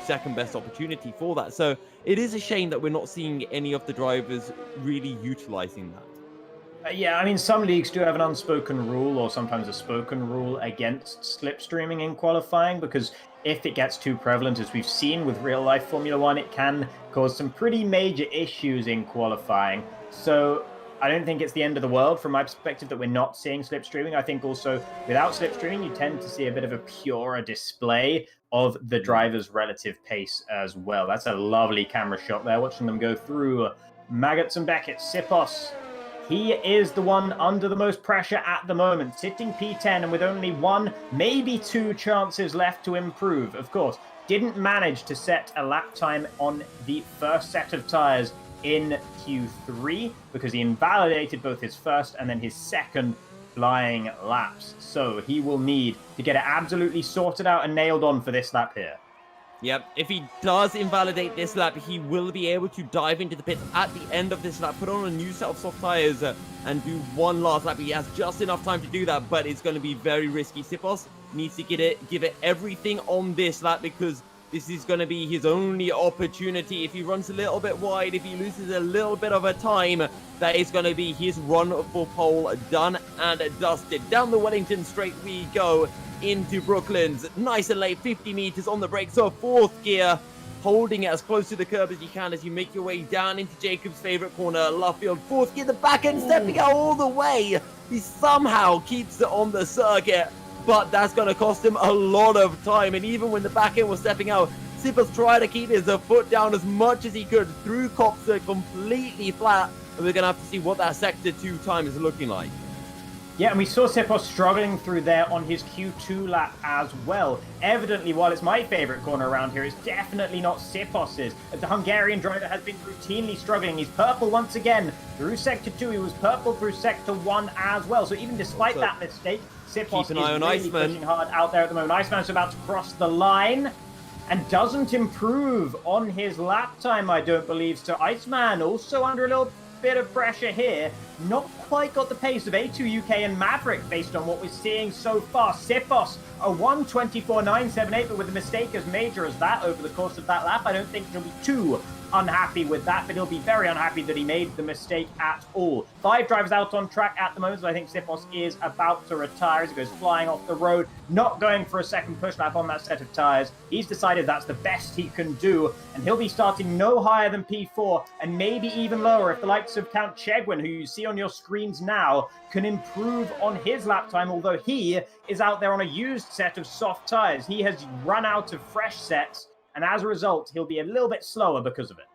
second best opportunity for that. So it is a shame that we're not seeing any of the drivers really utilizing that. Yeah, I mean, some leagues do have an unspoken rule or sometimes a spoken rule against slipstreaming in qualifying, because if it gets too prevalent, as we've seen with real-life Formula One, it can cause some pretty major issues in qualifying. So I don't think it's the end of the world from my perspective that we're not seeing slipstreaming. I think also without slipstreaming, you tend to see a bit of a purer display of the driver's relative pace as well. That's a lovely camera shot there, watching them go through Maggots and Beckett. Sipos, he is the one under the most pressure at the moment, sitting P10 and with only 1, maybe 2 chances left to improve. Of course, didn't manage to set a lap time on the first set of tyres in Q3 because he invalidated both his first and then his second flying laps. So he will need to get it absolutely sorted out and nailed on for this lap here. Yep, if he does invalidate this lap, he will be able to dive into the pits at the end of this lap, put on a new set of soft tyres and do one last lap. He has just enough time to do that, but it's going to be very risky. Sipos needs to give it everything on this lap, because this is going to be his only opportunity. If he runs a little bit wide, if he loses a little bit of a time, that is going to be his run for pole done and dusted. Down the Wellington straight we go into Brooklands. Nice and late, 50 meters on the brake. So 4th gear, holding it as close to the curb as you can as you make your way down into Jacob's favorite corner, Luffield. 4th gear, the back end stepping out all the way. He somehow keeps it on the circuit, but that's going to cost him a lot of time. And even when the back end was stepping out, Sipos tried to keep his foot down as much as he could through Copser completely flat. And we're going to have to see what that sector 2 time is looking like. Yeah, and we saw Sipos struggling through there on his Q2 lap as well. Evidently, while it's my favourite corner around here, it's definitely not Sipos's. The Hungarian driver has been routinely struggling. He's purple once again through Sector 2. He was purple through Sector 1 as well. So even despite that mistake, Sipos is really pushing hard out there at the moment. Iceman's about to cross the line and doesn't improve on his lap time, I don't believe. So Iceman also under a little bit of pressure here. Not quite got the pace of A2 UK and Maverick based on what we're seeing so far. Sipos, a 1:24.978, but with a mistake as major as that over the course of that lap, I don't think he'll be too unhappy with that, but he'll be very unhappy that he made the mistake at all. 5 drivers out on track at the moment, so I think Sipos is about to retire as he goes flying off the road, not going for a second push lap on that set of tyres. He's decided that's the best he can do, and he'll be starting no higher than P4, and maybe even lower if the likes of Count Chegwin, who you see on your screens now, can improve on his lap time, although he is out there on a used set of soft tyres. He has run out of fresh sets, and as a result, he'll be a little bit slower because of it.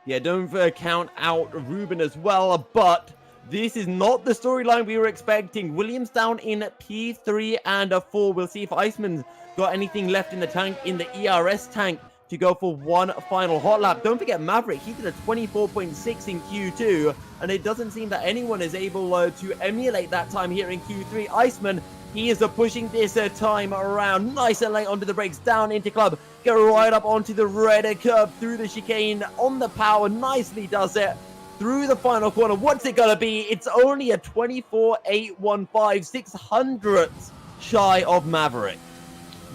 Yeah, don't count out Ruben as well, but This is not the storyline we were expecting. Williams down in P3 and 4. We'll see if Iceman's got anything left in the tank, in the ERS tank, to go for one final hot lap. Don't forget Maverick, he did a 24.6 in Q2, and it doesn't seem that anyone is able to emulate that time here in Q3. Iceman, he is pushing this time around nice and late onto the brakes, down into club, go right up onto the red curb, through the chicane, on the power, nicely does it. Through the final corner, what's it gonna be? It's only a 24.815, 600ths shy of Maverick.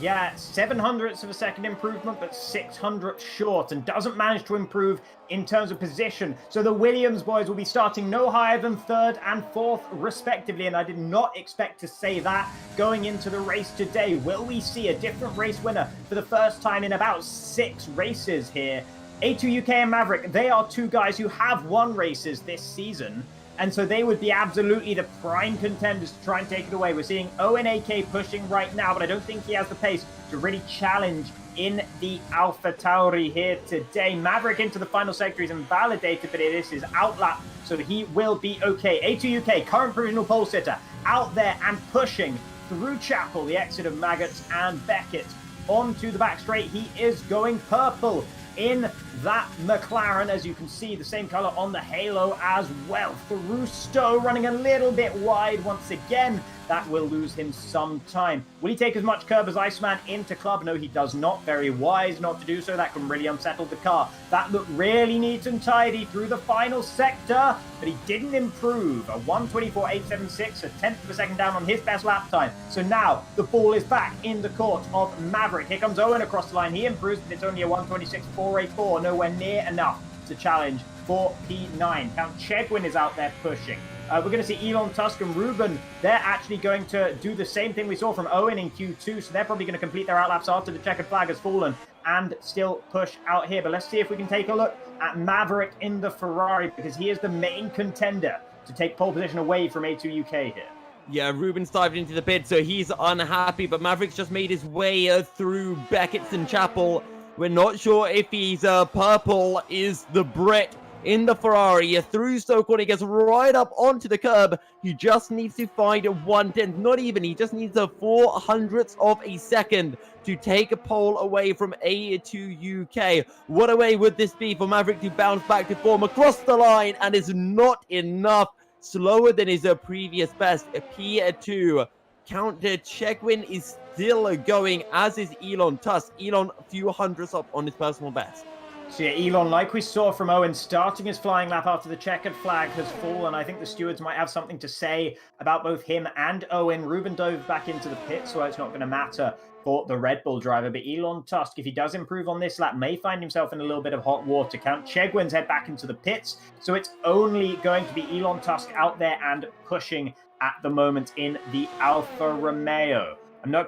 Yeah, 700ths of a second improvement, but 600ths short, and doesn't manage to improve in terms of position. So the Williams boys will be starting no higher than 3rd and 4th, respectively, and I did not expect to say that going into the race today. Will we see a different race winner for the first time in about 6 races here? A2UK and Maverick, they are two guys who have won races this season, and so they would be absolutely the prime contenders to try and take it away. We're seeing Owen AK pushing right now, but I don't think he has the pace to really challenge in the AlphaTauri here today. Maverick into the final sector is invalidated, but it is his outlap, so he will be okay. A2UK, current provisional pole sitter, out there and pushing through Chapel, the exit of Maggots and Beckett, onto the back straight. He is going purple in that McLaren, as you can see, the same color on the halo as well. Through Stowe, running a little bit wide once again. That will lose him some time. Will he take as much curb as Iceman into club? No, he does not. Very wise not to do so. That can really unsettle the car. That looked really neat and tidy through the final sector, but he didn't improve. A 1:24.876, a 10th of a second down on his best lap time. So now the ball is back in the court of Maverick. Here comes Owen across the line. He improves, but it's only a 1:26.484. Nowhere near enough to challenge for P9. Count Chegwin is out there pushing. We're going to see Elon, Tusk, and Ruben. They're actually going to do the same thing we saw from Owen in Q2, so they're probably going to complete their outlaps after the checkered flag has fallen and still push out here. But let's see if we can take a look at Maverick in the Ferrari, because he is the main contender to take pole position away from A2UK here. Yeah, Ruben's dived into the pit, so he's unhappy, but Maverick's just made his way through Beckett's and Chapel. We're not sure if he's purple, is the Brit in the Ferrari. Through Stoke Corner, he gets right up onto the curb. He just needs to find 1/10, not even, he just needs a 400th of a second to take a pole away from A2UK. What a way would this be for Maverick to bounce back to form across the line, and is not enough. Slower than his previous best, P2. Count Chegwin is still going, as is Elon Tusk. Elon a few hundredths up on his personal best. So yeah, Elon, like we saw from Owen, starting his flying lap after the checkered flag has fallen. I think the stewards might have something to say about both him and Owen. Ruben dove back into the pit, so it's not going to matter for the Red Bull driver. But Elon Tusk, if he does improve on this lap, may find himself in a little bit of hot water. Count Chegwin's head back into the pits, so it's only going to be Elon Tusk out there and pushing at the moment in the Alfa Romeo.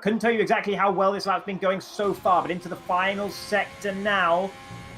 Couldn't tell you exactly how well this lap's been going so far, but into the final sector now.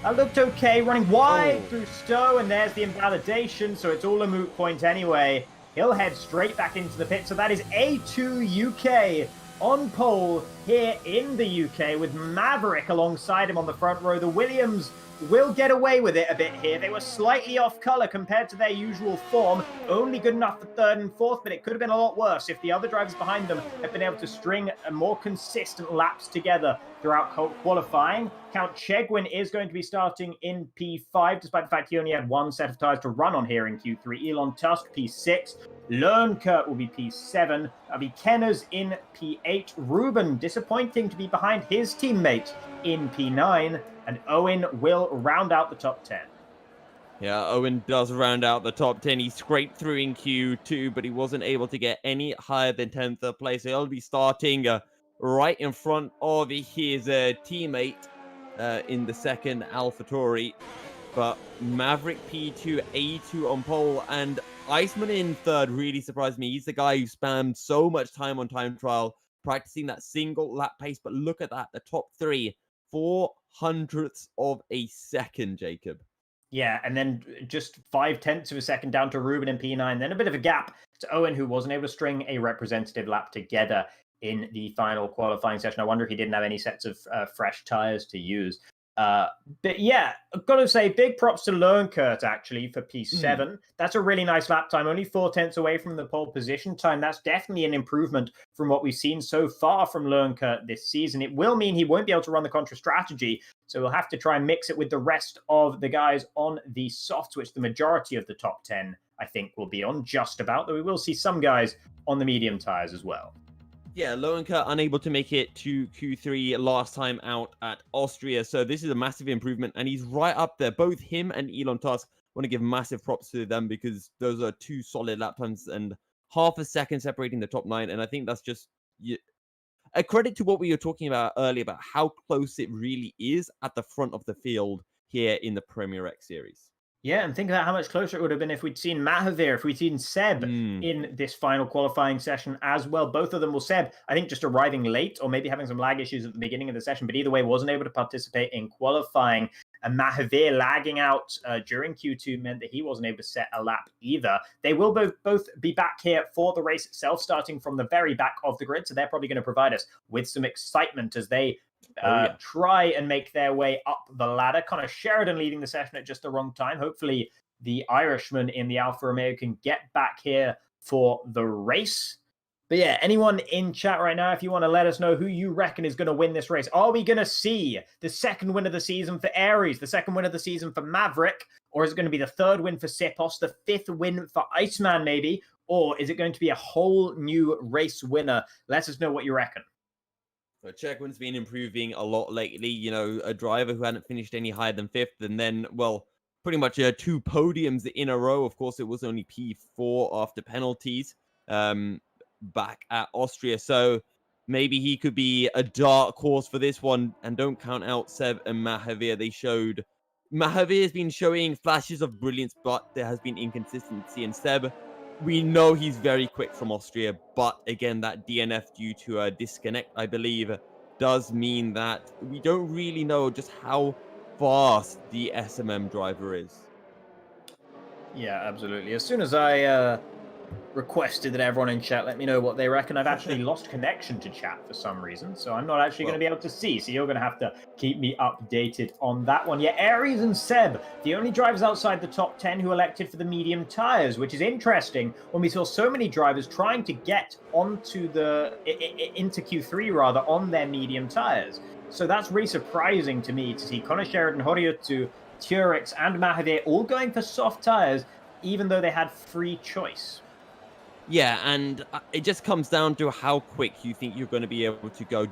That looked okay, running wide through Stowe, and there's the invalidation, so it's all a moot point anyway. He'll head straight back into the pit, so that is A2UK on pole here in the UK, with Maverick alongside him on the front row. The Williams will get away with it a bit here. They were slightly off colour compared to their usual form, only good enough for 3rd and 4th, but it could have been a lot worse if the other drivers behind them had been able to string a more consistent laps together throughout qualifying. Count Chegwin is going to be starting in P5, despite the fact he only had one set of tyres to run on here in Q3. Elon Tusk, P6. Lernkert will be P7. That'll be Kenners in P8. Ruben, disappointing to be behind his teammate in P9. And Owen will round out the top 10. Yeah, Owen does round out the top 10. He scraped through in Q2, but he wasn't able to get any higher than 10th place. So he'll be starting right in front of his teammate in the second AlphaTauri. But Maverick P2, A2 on pole, and Iceman in 3rd really surprised me. He's the guy who spammed so much time on time trial, practicing that single lap pace. But look at that, the top 3, 400ths of a second, Jacob. Yeah, and then just 0.5 of a second down to Ruben in P9. Then a bit of a gap to Owen, who wasn't able to string a representative lap together in the final qualifying session. I wonder if he didn't have any sets of fresh tyres to use. But yeah, I've got to say, big props to Lernkert actually for P7. That's a really nice lap time, only 4/10 away from the pole position time. That's definitely an improvement from what we've seen so far from Lernkert this season. It will mean he won't be able to run the contra strategy, so we'll have to try and mix it with the rest of the guys on the softs, which the majority of the top 10, I think, will be on just about, though we will see some guys on the medium tires as well. Yeah, Lowenka unable to make it to Q3 last time out at Austria. So this is a massive improvement, and he's right up there. Both him and Elon Tusk want to give massive props to them because those are two solid lap times and half a second separating the top 9. And I think that's just a credit to what we were talking about earlier about how close it really is at the front of the field here in the Premier X Series. Yeah, and think about how much closer it would have been if we'd seen Mahavir, if we'd seen Seb in this final qualifying session as well. Both of them, Seb, I think, just arriving late or maybe having some lag issues at the beginning of the session, but either way, wasn't able to participate in qualifying. And Mahavir lagging out during Q2 meant that he wasn't able to set a lap either. They will both be back here for the race itself, starting from the very back of the grid. So they're probably going to provide us with some excitement as they try and make their way up the ladder. Connor Sheridan leading the session at just the wrong time. Hopefully the Irishman in the Alfa Romeo can get back here for the race. But yeah, anyone in chat right now, if you want to let us know who you reckon is going to win this race. Are we going to see the second win of the season for Aries, the second win of the season for Maverick, or is it going to be the third win for Sipos, the fifth win for Iceman maybe, or is it going to be a whole new race winner? Let us know what you reckon. So Chegwin's been improving a lot lately. You know, a driver who hadn't finished any higher than fifth, and then, well, pretty much 2 podiums in a row. Of course, it was only P4 after penalties back at Austria. So maybe he could be a dark horse for this one. And don't count out Seb and Mahavir. Mahavir has been showing flashes of brilliance, but there has been inconsistency. And Seb, we know he's very quick from Austria, but again, that DNF due to a disconnect, I believe, does mean that we don't really know just how fast the SMM driver is. Yeah, absolutely. As soon as I requested that everyone in chat let me know what they reckon, I've actually lost connection to chat for some reason, so I'm not actually going to be able to see, so you're going to have to keep me updated on that one. Yeah, Aries and Seb, the only drivers outside the top 10 who elected for the medium tires, which is interesting when we saw so many drivers trying to get onto into Q3 rather on their medium tires. So that's really surprising to me to see Connor Sheridan, Horiyutu, Turix and Mahavir all going for soft tires, even though they had free choice. Yeah, and it just comes down to how quick you think you're going to be able to go.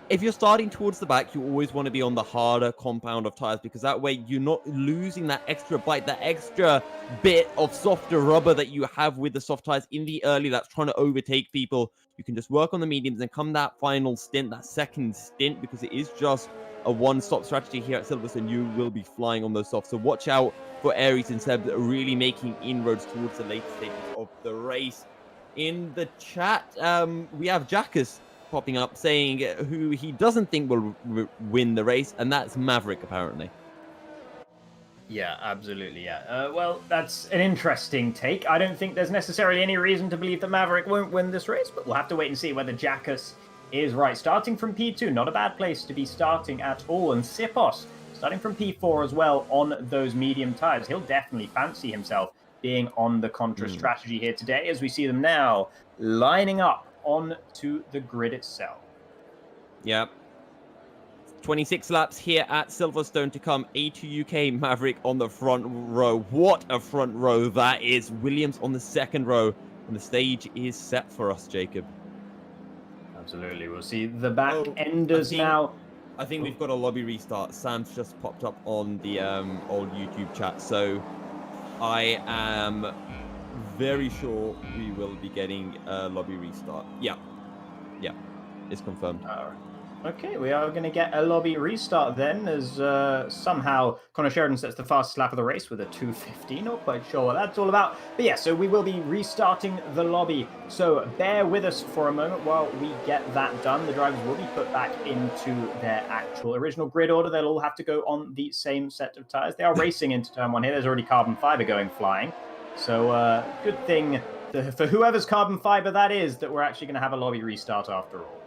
If you're starting towards the back, you always want to be on the harder compound of tires because that way you're not losing that extra bite, that extra bit of softer rubber that you have with the soft tires in the early laps trying to overtake people. You can just work on the mediums and come that final stint, that second stint, because it is just a one-stop strategy here at Silverstone. You will be flying on those softs. So watch out for Aries and Seb that are really making inroads towards the later stages of the race. In the chat, we have Jackus popping up saying who he doesn't think will win the race, and that's Maverick, apparently. Yeah, absolutely, yeah. Well, that's an interesting take. I don't think there's necessarily any reason to believe that Maverick won't win this race, but we'll have to wait and see whether Jackus is right. Starting from P2, not a bad place to be starting at all. And Sipos, starting from P4 as well on those medium tires. He'll definitely fancy himself being on the contra strategy here today as we see them now lining up onto the grid itself. Yep. 26 laps here at Silverstone to come. A2 UK Maverick on the front row. What a front row that is. Williams on the second row. And the stage is set for us, Jacob. Absolutely. We'll see the back enders now. I think we've got a lobby restart. Sam's just popped up on the old YouTube chat. So I am very sure we will be getting a lobby restart. Yeah. Yeah. It's confirmed. All right. Okay, we are going to get a lobby restart then, as somehow Connor Sheridan sets the fastest lap of the race with a 2:15. Not quite sure what that's all about. But yeah, so we will be restarting the lobby. So bear with us for a moment while we get that done. The drivers will be put back into their actual original grid order. They'll all have to go on the same set of tires. They are racing into turn one here. There's already carbon fiber going flying. So good thing for whoever's carbon fiber that is, that we're actually going to have a lobby restart after all.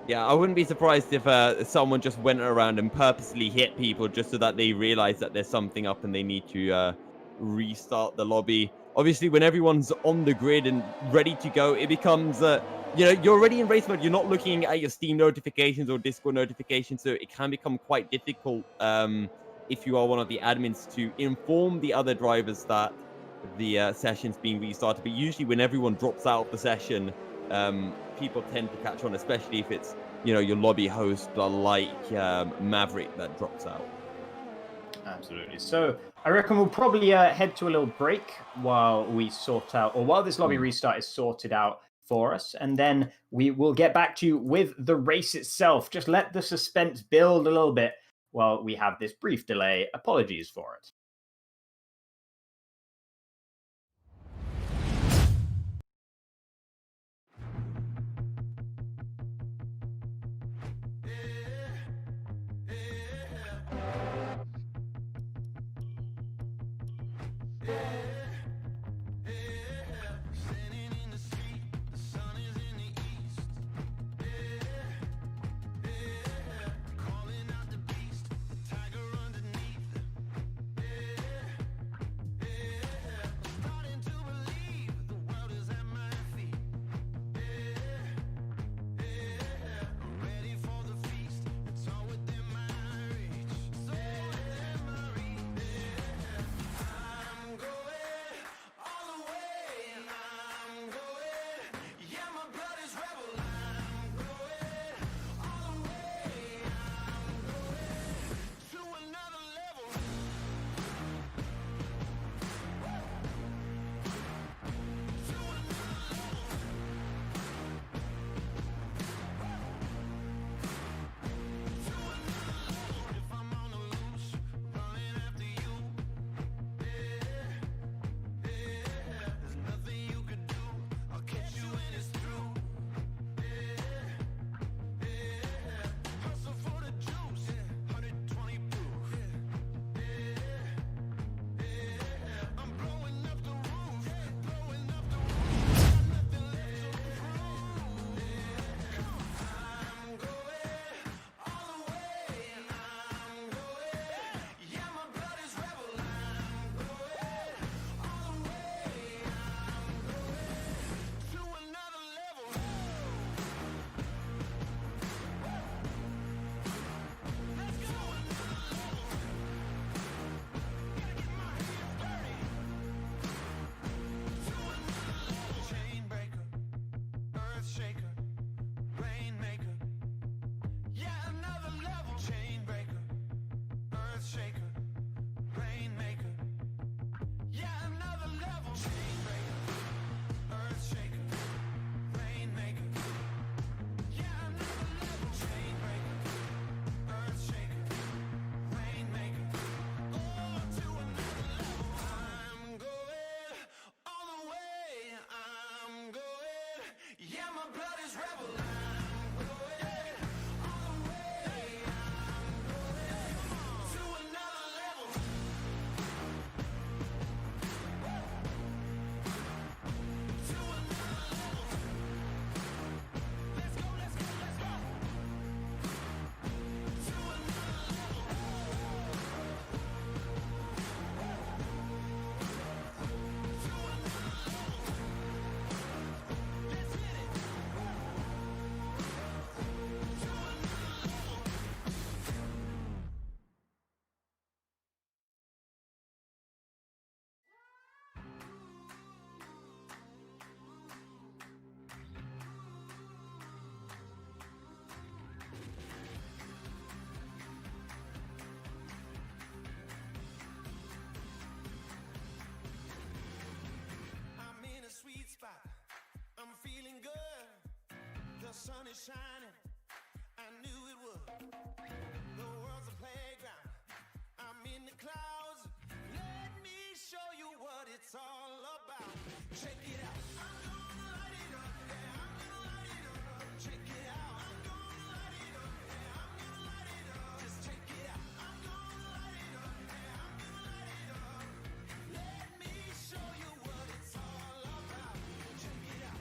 Yeah, I wouldn't be surprised if someone just went around and purposely hit people just so that they realize that there's something up and they need to restart the lobby. Obviously, when everyone's on the grid and ready to go, it becomes, you're already in race mode. You're not looking at your Steam notifications or Discord notifications, so it can become quite difficult if you are one of the admins to inform the other drivers that the session's being restarted. But usually when everyone drops out of the session, people tend to catch on, especially if it's your lobby host like Maverick that drops out. Absolutely. So I reckon we'll probably head to a little break while we sort out, or while this lobby restart is sorted out for us, and then we will get back to you with the race itself. Just let the suspense build a little bit while we have this brief delay. Apologies for it. sun is shining, I knew it would. The world's a playground, I'm in the clouds. Let me show you what it's all about. Check it out, I'm gonna light it up, yeah, I'm gonna light it up. Check it out, I'm gonna light it up, yeah, I'm gonna light it up. Just check it out, I'm gonna light it up, yeah, I'm gonna light it up. Let me show you what it's all about. Check it out.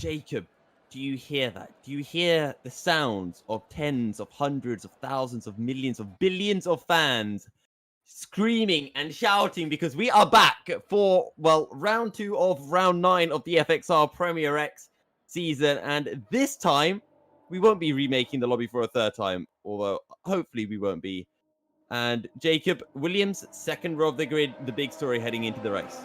Jacob, do you hear that? Do you hear the sounds of tens of hundreds of thousands of millions of billions of fans screaming and shouting because we are back for, well, round 2 of round 9 of the FXR Premier X season, and this time we won't be remaking the lobby for a third time, although hopefully we won't be. And Jacob, Williams, second row of the grid, the big story heading into the race.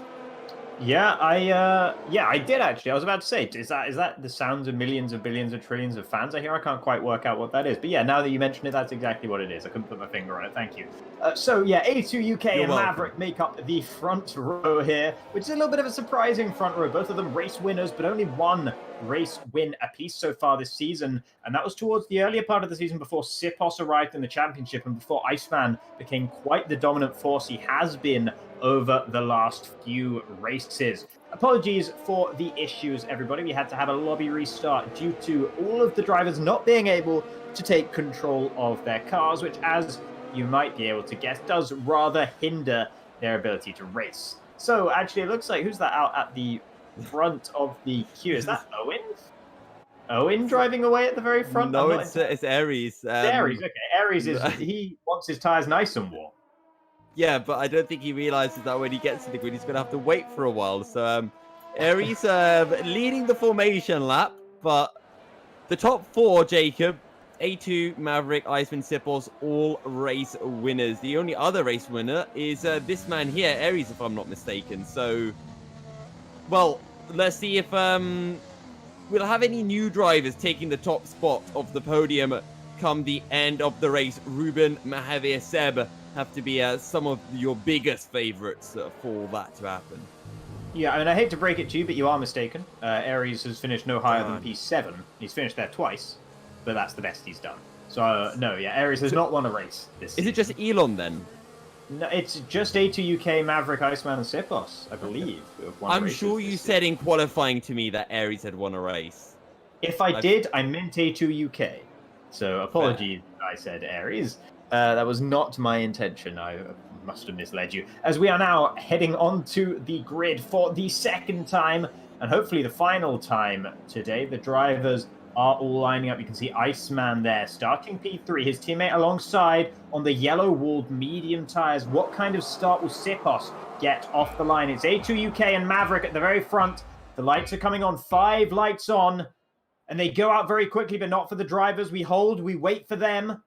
Yeah, I did actually. I was about to say, is that the sounds of millions of billions of trillions of fans I hear? I can't quite work out what that is, but yeah, now that you mention it, that's exactly what it is. I couldn't put my finger on it. Thank you. So yeah, A2 UK and welcome. Maverick make up the front row here, which is a little bit of a surprising front row. Both of them race winners, but only one race win apiece so far this season, and that was towards the earlier part of the season before Sipos arrived in the championship and before Iceman became quite the dominant force he has been over the last few races. Apologies for the issues, everybody. We had to have a lobby restart due to all of the drivers not being able to take control of their cars, which, as you might be able to guess, does rather hinder their ability to race. So actually, it looks like, who's that out at the front of the queue? Is that Owen? Owen driving away at the very front? No, it's Aries. It's Aries, okay. Aries he wants his tyres nice and warm. Yeah, but I don't think he realizes that when he gets to the grid, he's going to have to wait for a while. So, Aries leading the formation lap, but the top 4, Jacob, A2, Maverick, Iceman, Sipos, all race winners. The only other race winner is this man here, Aries, if I'm not mistaken. So, well, let's see if we'll have any new drivers taking the top spot of the podium come the end of the race. Ruben, Mahavir, Seb have to be some of your biggest favorites for that to happen. Yeah, I mean, I hate to break it to you, but you are mistaken. Aries has finished no higher than P7. He's finished there twice, but that's the best he's done. So, no, yeah, Aries has not won a race this season. Is it just Elon then? No, it's just A2 UK, Maverick, Iceman, and Sipos, I believe. I'm sure you said in qualifying to me that Aries had won a race. If I did, I meant A2 UK. So, apologies, I said Aries. That was not my intention. I must have misled you. As we are now heading onto the grid for the second time, and hopefully the final time today, the drivers are all lining up. You can see Iceman there, starting P3, his teammate alongside on the yellow-walled medium tyres. What kind of start will Sipos get off the line? It's A2 UK and Maverick at the very front. The lights are coming on, 5 lights on, and they go out very quickly, but not for the drivers. We hold, we wait for them.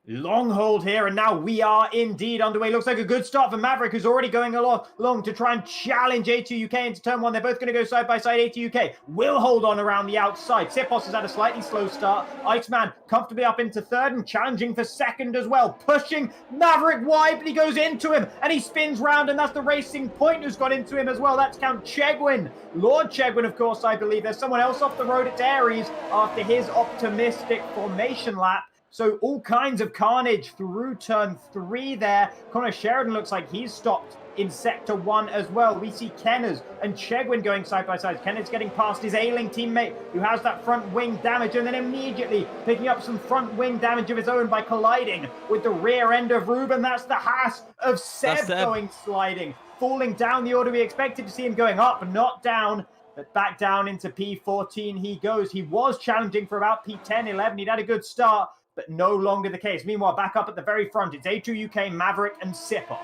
Long hold here, and now we are indeed underway. Looks like a good start for Maverick, who's already going along to try and challenge A2 UK into turn 1. They're both going to go side by side. A2 UK will hold on around the outside. Sipos has had a slightly slow start. Iceman comfortably up into third and challenging for second as well. Pushing Maverick wide, but he goes into him, and he spins round, and that's the Racing Point who's got into him as well. That's Count Chegwin. Lord Chegwin, of course, I believe. There's someone else off the road at Aries after his optimistic formation lap. So all kinds of carnage through turn 3 there. Connor Sheridan looks like he's stopped in sector 1 as well. We see Kenners and Chegwin going side by side. Kenners getting past his ailing teammate who has that front wing damage, and then immediately picking up some front wing damage of his own by colliding with the rear end of Ruben. That's the Haas of Seb going sliding, falling down the order we expected to see him going up, not down. But back down into P14 he goes. He was challenging for about P10, 11. He'd had a good start, but no longer the case. Meanwhile, back up at the very front, it's A2 UK, Maverick, and Sipos.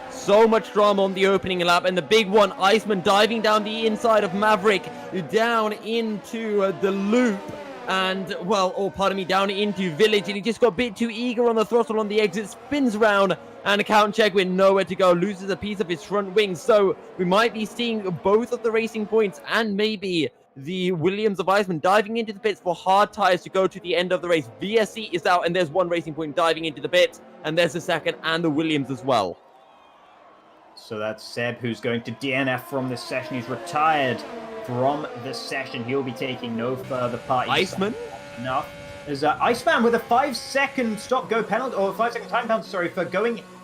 So much drama on the opening lap, and the big one, Iceman diving down the inside of Maverick, down into the loop, and, well, down into Village, and he just got a bit too eager on the throttle on the exit, spins round, and Count Chegwin nowhere to go, loses a piece of his front wing. So we might be seeing both of the Racing Points and maybe the Williams of Iceman diving into the pits for hard tires to go to the end of the race. VSC is out, and there's one Racing Point diving into the pits, and there's the second, and the Williams as well. So that's Seb, who's going to DNF from this session. He's retired from the session. He'll be taking no further part. Iceman? Enough. There's Iceman with a 5-second stop-go penalty, or 5-second time penalty, sorry, for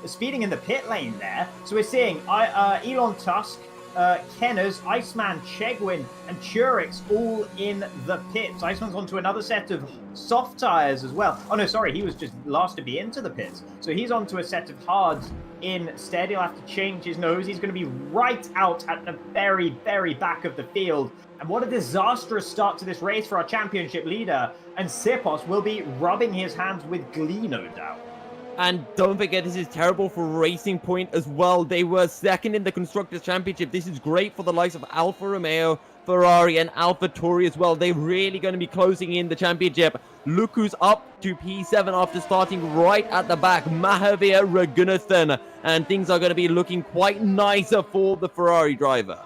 speeding in the pit lane there. So we're seeing Elon Tusk Kenners, Iceman, Chegwin, and Turix all in the pits. Iceman's onto another set of soft tires as well. Oh no, sorry, he was just last to be into the pits. So he's onto a set of hards instead. He'll have to change his nose. He's going to be right out at the very, very back of the field. And what a disastrous start to this race for our championship leader. And Sipos will be rubbing his hands with glee, no doubt. And don't forget, this is terrible for Racing Point as well. They were second in the Constructors' Championship. This is great for the likes of Alfa Romeo, Ferrari, and AlphaTauri as well. They're really going to be closing in the championship. Look who's up to P7 after starting right at the back. Mahavir Raghunathan. And things are going to be looking quite nicer for the Ferrari driver.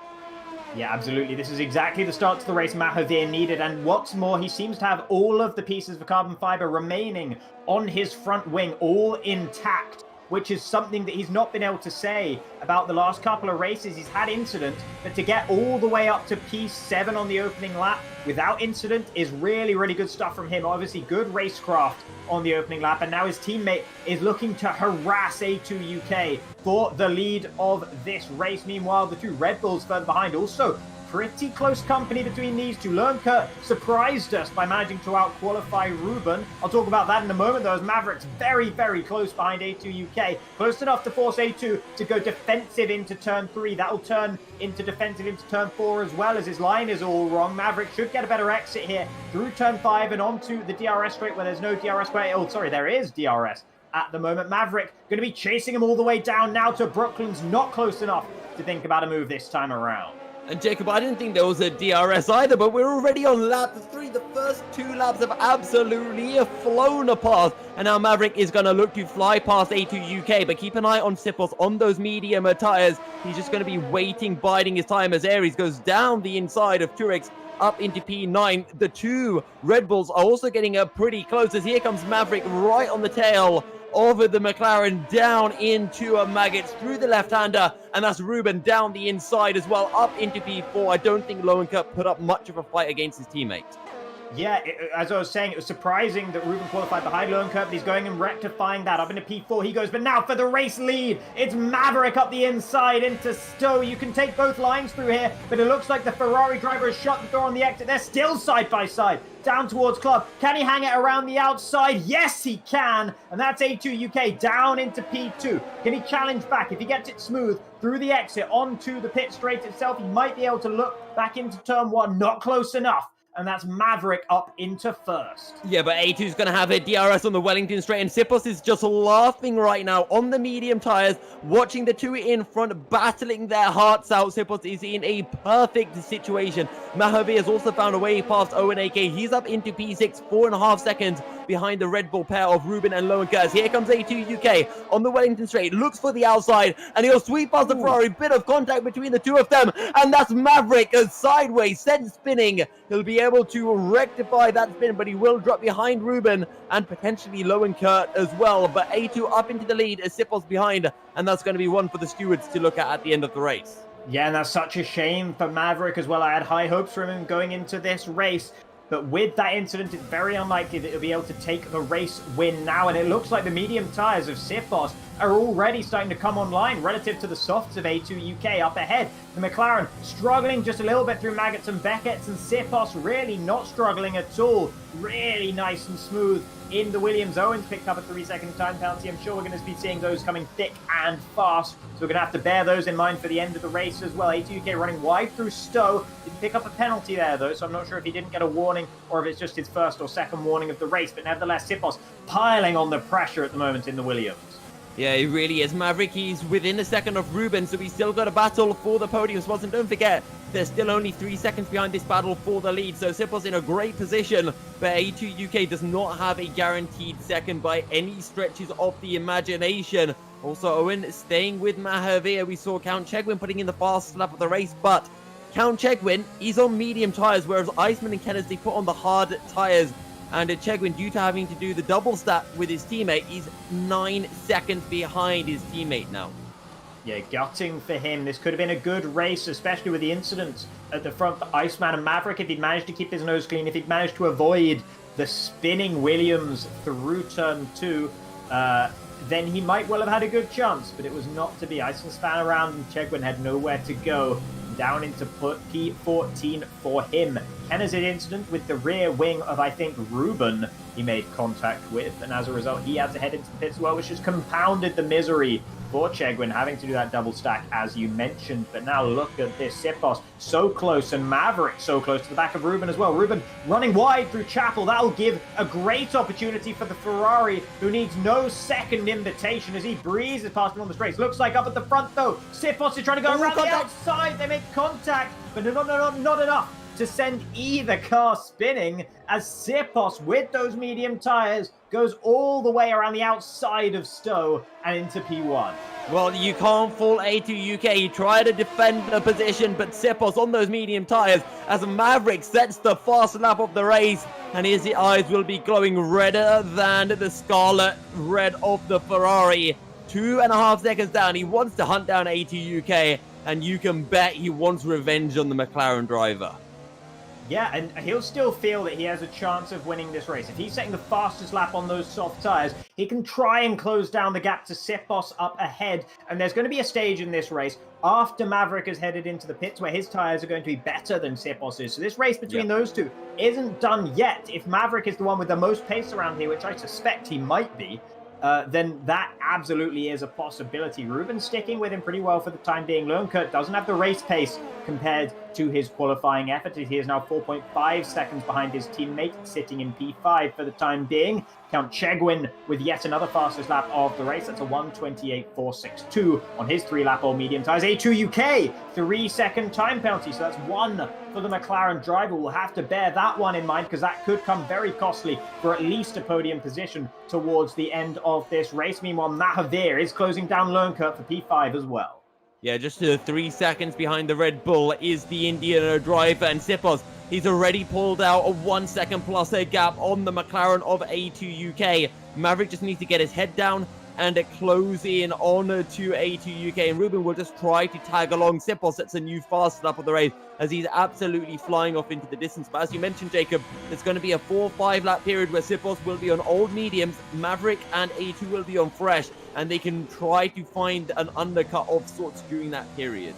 Yeah, absolutely. This is exactly the start to the race Mahavir needed. And what's more, he seems to have all of the pieces of carbon fiber remaining on his front wing, all intact, which is something that he's not been able to say about the last couple of races. He's had incident, but to get all the way up to P7 on the opening lap without incident is really, really good stuff from him. Obviously, good racecraft on the opening lap, and now his teammate is looking to harass A2 UK for the lead of this race. Meanwhile, the two Red Bulls further behind also pretty close company between these two. Lernkert surprised us by managing to out-qualify Ruben. I'll talk about that in a moment, though, as Maverick's very, very close behind A2 UK. Close enough to force A2 to go defensive into turn 3. That'll turn into defensive into turn 4 as well, as his line is all wrong. Maverick should get a better exit here through turn 5 and onto the DRS straight where there's no DRS. Oh, sorry, there is DRS at the moment. Maverick going to be chasing him all the way down now to Brooklyn's not close enough to think about a move this time around. And Jacob, I didn't think there was a DRS either, but we're already on lap 3. The first 2 laps have absolutely flown apart. And now Maverick is going to look to fly past A2 UK, but keep an eye on Sipos on those medium tires. He's just going to be waiting, biding his time as Aries goes down the inside of Turix up into P9. The two Red Bulls are also getting pretty close, as here comes Maverick right on the tail over the McLaren down into a Maggots through the left-hander, and that's Ruben down the inside as well up into P4. I don't think Loenkert put up much of a fight against his teammate. Yeah, as I was saying, it was surprising that Ruben qualified behind Loenkert, but he's going and rectifying that. Up into P4 he goes, but now for the race lead, it's Maverick up the inside into Stowe. You can take both lines through here, but it looks like the Ferrari driver has shut the door on the exit. They're still side by side, down towards Club. Can he hang it around the outside? Yes, he can, and that's A2 UK down into P2. Can he challenge back? If he gets it smooth through the exit onto the pit straight itself, he might be able to look back into turn 1. Not close enough. And that's Maverick up into first. Yeah, but A2's going to have a DRS on the Wellington straight, and Sipos is just laughing right now on the medium tires, watching the two in front battling their hearts out. Sipos is in a perfect situation. Mahavir has also found a way past Owen AK. He's up into P6, 4.5 seconds behind the Red Bull pair of Ruben and Loenkert. Here comes A2 UK on the Wellington straight, looks for the outside, and he'll sweep past the Ferrari. Bit of contact between the two of them, and that's Maverick sideways, sent spinning. He'll be able to rectify that spin, but he will drop behind Ruben and potentially Loenkert as well. But A2 up into the lead as Sipos behind, and that's going to be one for the stewards to look at the end of the race. Yeah, and that's such a shame for Maverick as well. I had high hopes for him going into this race, but with that incident, it's very unlikely that he'll be able to take the race win now. And it looks like the medium tyres of Sipos are already starting to come online relative to the softs of A2 UK up ahead. The McLaren struggling just a little bit through Maggots and Beckett's, and Sipos really not struggling at all. Really nice and smooth in the Williams. Owens picked up a 3-second time penalty. I'm sure we're going to be seeing those coming thick and fast, so we're going to have to bear those in mind for the end of the race as well. A2 UK running wide through Stowe. Didn't pick up a penalty there though, so I'm not sure if he didn't get a warning or if it's just his first or second warning of the race, but nevertheless Sipos piling on the pressure at the moment in the Williams. Yeah, he really is. Maverick, he's within a second of Ruben, so he's still got a battle for the podium spots. And don't forget, there's still only 3 seconds behind this battle for the lead. So Sipos in a great position, but A2 UK does not have a guaranteed second by any stretches of the imagination. Also, Owen staying with Mahavir. We saw Count Chegwin putting in the fast lap of the race, but Count Chegwin, he's on medium tyres, whereas Iceman and Kenneth, they put on the hard tyres. And Chegwin, due to having to do the double stack with his teammate, he's 9 seconds behind his teammate now. Yeah, gutting for him. This could have been a good race, especially with the incidents at the front for Iceman and Maverick. If he'd managed to keep his nose clean, if he'd managed to avoid the spinning Williams through turn 2, then he might well have had a good chance, but it was not to be. Iceland span around and Chegwin had nowhere to go. Down into P14 for him. Kenner's incident with the rear wing of, I think, Ruben he made contact with, and as a result, he had to head into the pits as well, which just compounded the misery for Chegwin having to do that double stack, as you mentioned. But now look at this. Sipos so close, and Maverick so close to the back of Ruben as well. Ruben running wide through Chapel. That'll give a great opportunity for the Ferrari, who needs no second invitation as he breezes past him on the straights. Looks like up at the front, though. Sipos is trying to go around the outside. They make contact, but not enough to send either car spinning, as Sipos, with those medium tyres, goes all the way around the outside of Stowe and into P1. Well, you can't fool A2 UK. He tried to defend the position, but Sipos on those medium tyres as Maverick sets the fast lap of the race, and his eyes will be glowing redder than the scarlet red of the Ferrari. 2.5 seconds down. He wants to hunt down A2 UK, and you can bet he wants revenge on the McLaren driver. Yeah, and he'll still feel that he has a chance of winning this race. If he's setting the fastest lap on those soft tyres, he can try and close down the gap to Sipos up ahead. And there's going to be a stage in this race after Maverick has headed into the pits where his tyres are going to be better than Sipos's. So this race between those two isn't done yet. If Maverick is the one with the most pace around here, which I suspect he might be, then that absolutely is a possibility. Ruben's sticking with him pretty well for the time being. Lernkert doesn't have the race pace compared to his qualifying effort. He is now 4.5 seconds behind his teammate, sitting in P5 for the time being. Count Chegwin with yet another fastest lap of the race. That's a 1:28.462 on his 3-lap all medium tyres. A2 UK, 3-second time penalty. So that's one for the McLaren driver. We'll have to bear that one in mind, because that could come very costly for at least a podium position towards the end of this race. Meanwhile, Mahavir is closing down Lernkert for P5 as well. Yeah, just 3 seconds behind the Red Bull is the Indian driver, and Sipos, he's already pulled out a 1 second plus a gap on the McLaren of A2 UK. Maverick just needs to get his head down and close in on to A2 UK, and Ruben will just try to tag along. Sipos sets a new fast lap of the race as he's absolutely flying off into the distance. But as you mentioned, Jacob, there's going to be a 4-5 lap period where Sipos will be on old mediums, Maverick and A2 will be on fresh, and they can try to find an undercut of sorts during that period.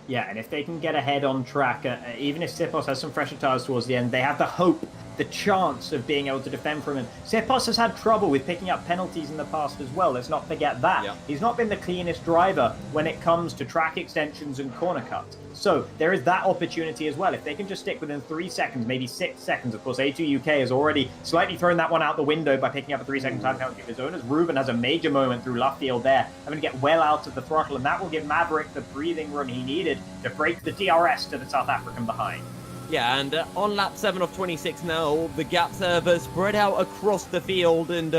Yeah, and if they can get ahead on track, even if Sipos has some fresher tyres towards the end, they have the hope, the chance of being able to defend from him. Sipos has had trouble with picking up penalties in the past as well. Let's not forget that. Yeah. He's not been the cleanest driver when it comes to track extensions and corner cuts. So there is that opportunity as well. If they can just stick within 3 seconds, maybe 6 seconds. Of course, A2 UK has already slightly thrown that one out the window by picking up a 3-second time penalty of his own, as Ruben has a major moment through Luffield there, having to get well out of the throttle, and that will give Maverick the breathing room he needed to break the DRS to the South African behind. Yeah, and on lap 7 of 26 now, the gaps have spread out across the field, and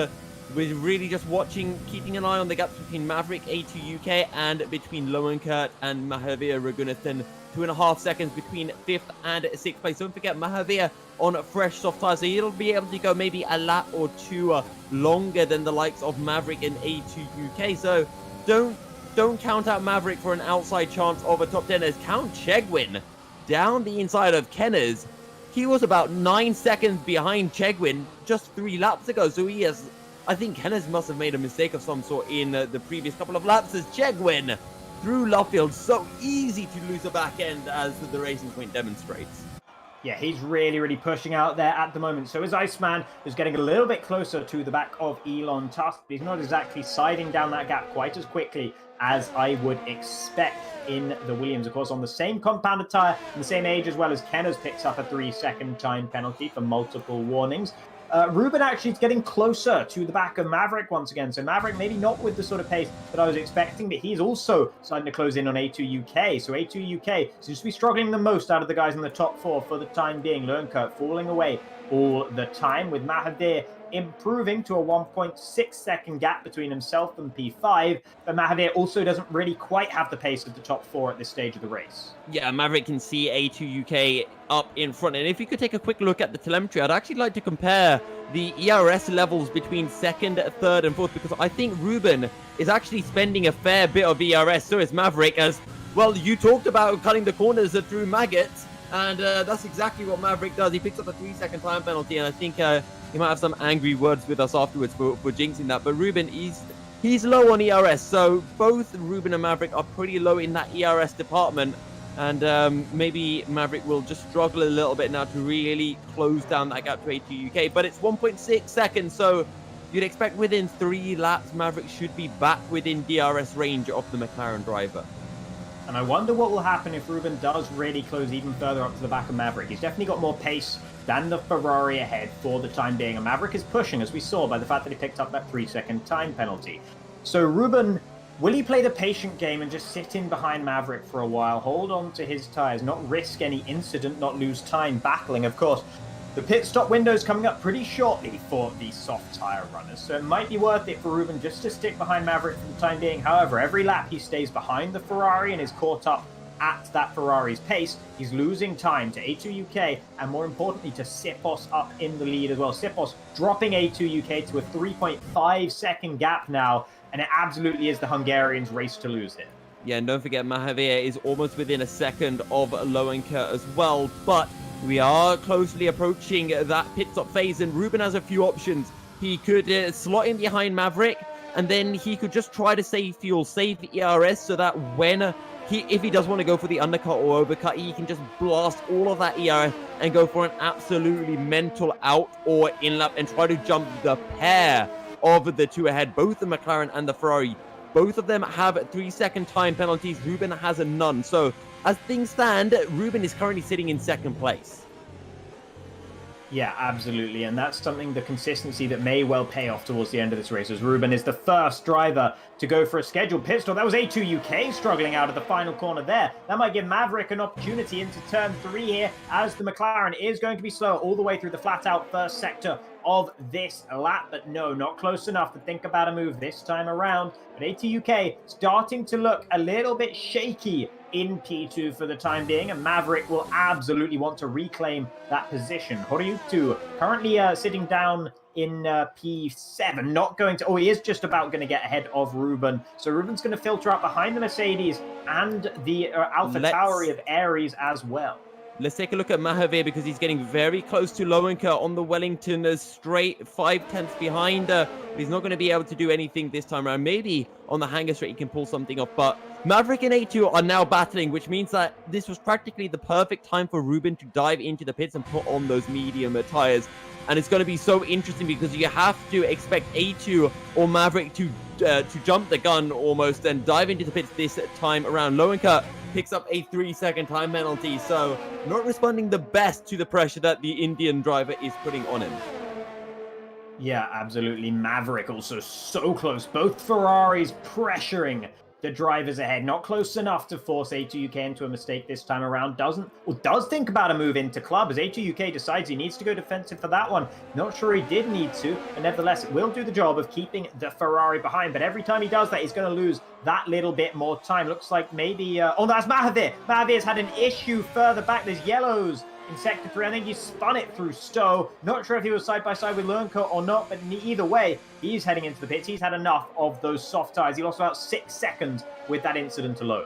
we're really just watching, keeping an eye on the gaps between Maverick, A2 UK, and between Lernkert and Mahavir Raghunathan. 2.5 seconds between 5th and 6th place. Don't forget, Mahavir on fresh soft tyres, so he'll be able to go maybe a lap or two longer than the likes of Maverick and A2 UK. So don't count out Maverick for an outside chance of a top 10, as Count Chegwin down the inside of Kenners. He was about 9 seconds behind Chegwin just 3 laps ago, so he has, I think Kenners must have made a mistake of some sort in the previous couple of laps, as Chegwin through Luffield, so easy to lose a back end, as the Racing Point demonstrates. Yeah, he's really pushing out there at the moment. So is Iceman, who's getting a little bit closer to the back of Elon Tusk, but he's not exactly sliding down that gap quite as quickly as I would expect in the Williams. Of course, on the same compounded tyre and the same age as well, as Kenners picks up a 3-second time penalty for multiple warnings. Ruben actually is getting closer to the back of Maverick once again. So Maverick maybe not with the sort of pace that I was expecting, but he's also starting to close in on A2 UK. So A2 UK seems to be struggling the most out of the guys in the top 4 for the time being. Lernkert falling away all the time, with Mahavir improving to a 1.6 second gap between himself and P5, but Mahavir also doesn't really quite have the pace of the top 4 at this stage of the race. Yeah, Maverick can see A2 UK up in front, and if you could take a quick look at the telemetry, I'd actually like to compare the ERS levels between 2nd, 3rd and 4th, because I think Ruben is actually spending a fair bit of ERS, so is Maverick, as well. You talked about cutting the corners through maggots, and that's exactly what Maverick does. He picks up a 3-second time penalty, and I think he might have some angry words with us afterwards for jinxing that. But Ruben, he's low on ERS, so both Ruben and Maverick are pretty low in that ERS department. And maybe Maverick will just struggle a little bit now to really close down that gap to A2 UK. But it's 1.6 seconds, so you'd expect within 3 laps, Maverick should be back within DRS range of the McLaren driver. And I wonder what will happen if Ruben does really close even further up to the back of Maverick. He's definitely got more pace than the Ferrari ahead for the time being. And Maverick is pushing, as we saw by the fact that he picked up that 3-second time penalty. So Ruben, will he play the patient game and just sit in behind Maverick for a while, hold on to his tyres, not risk any incident, not lose time battling? Of course, the pit stop window is coming up pretty shortly for the soft tyre runners, so it might be worth it for Ruben just to stick behind Maverick for the time being. However, every lap he stays behind the Ferrari and is caught up at that Ferrari's pace, he's losing time to A2 UK and, more importantly, to Sipos up in the lead as well. Sipos dropping A2 UK to a 3.5 second gap now, and it absolutely is the Hungarians' race to lose here. Yeah, and don't forget, Mahavir is almost within a second of Lowenka as well, but we are closely approaching that pit stop phase, and Ruben has a few options. He could slot in behind Maverick, and then he could just try to save fuel, save the ERS, so that when if he does want to go for the undercut or overcut, he can just blast all of that ERS and go for an absolutely mental out or in-lap and try to jump the pair of the two ahead, both the McLaren and the Ferrari. Both of them have 3-second time penalties. Ruben has none. So as things stand, Ruben is currently sitting in second place. Yeah, absolutely. And that's something, the consistency that may well pay off towards the end of this race, as Ruben is the first driver to go for a scheduled pit stop. That was A2 UK struggling out of the final corner there. That might give Maverick an opportunity into turn 3 here, as the McLaren is going to be slow all the way through the flat-out first sector of this lap. But no, not close enough to think about a move this time around. But A2 UK starting to look a little bit shaky in P2 for the time being, and Maverick will absolutely want to reclaim that position. Horyutu currently sitting down in P7, not going to... Oh, he is just about going to get ahead of Ruben. So Ruben's going to filter up behind the Mercedes and the Alpha Tauri of Aries as well. Let's take a look at Mahavir, because he's getting very close to Lowenka on the Wellington straight, 5/10 behind. He's not going to be able to do anything this time around. Maybe on the hanger straight he can pull something off, but Maverick and A2 are now battling, which means that this was practically the perfect time for Ruben to dive into the pits and put on those medium tires. And it's going to be so interesting, because you have to expect A2 or Maverick to jump the gun almost and dive into the pits this time around. Lowenka picks up a 3-second time penalty, so not responding the best to the pressure that the Indian driver is putting on him. Yeah, absolutely. Maverick also so close. Both Ferraris pressuring the drivers ahead. Not close enough to force A2 UK into a mistake this time around. Does think about a move into club, as A2 UK decides he needs to go defensive for that one. Not sure he did need to, but nevertheless, it will do the job of keeping the Ferrari behind. But every time he does that, he's going to lose that little bit more time. Looks like maybe... oh, that's Mahavir. Mahavir's had an issue further back. There's yellows in Sector 3. I think he spun it through Stowe. Not sure if he was side-by-side with Lernko or not, but either way, he's heading into the pits. He's had enough of those soft tyres. He lost about 6 seconds with that incident alone.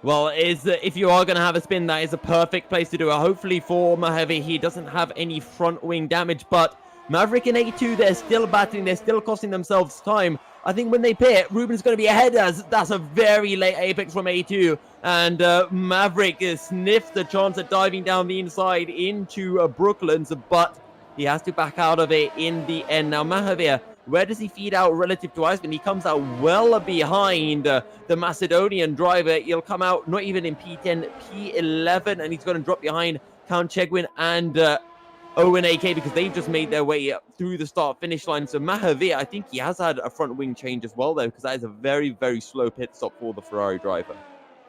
Well, if you are going to have a spin, that is a perfect place to do it. Hopefully for Mahavir, he doesn't have any front wing damage, but Maverick and A2, they're still battling. They're still costing themselves time. I think when they pit, Ruben's going to be ahead, as that's a very late apex from A2. And Maverick sniffed the chance at diving down the inside into Brooklands, but he has to back out of it in the end. Now, Mahavir, where does he feed out relative to Iceman? He comes out well behind the Macedonian driver. He'll come out not even in P10, P11, and he's going to drop behind Count Chegwin and Owen AK, because they've just made their way up through the start-finish line. So Mahavir, I think he has had a front wing change as well, though, because that is a very, very slow pit stop for the Ferrari driver.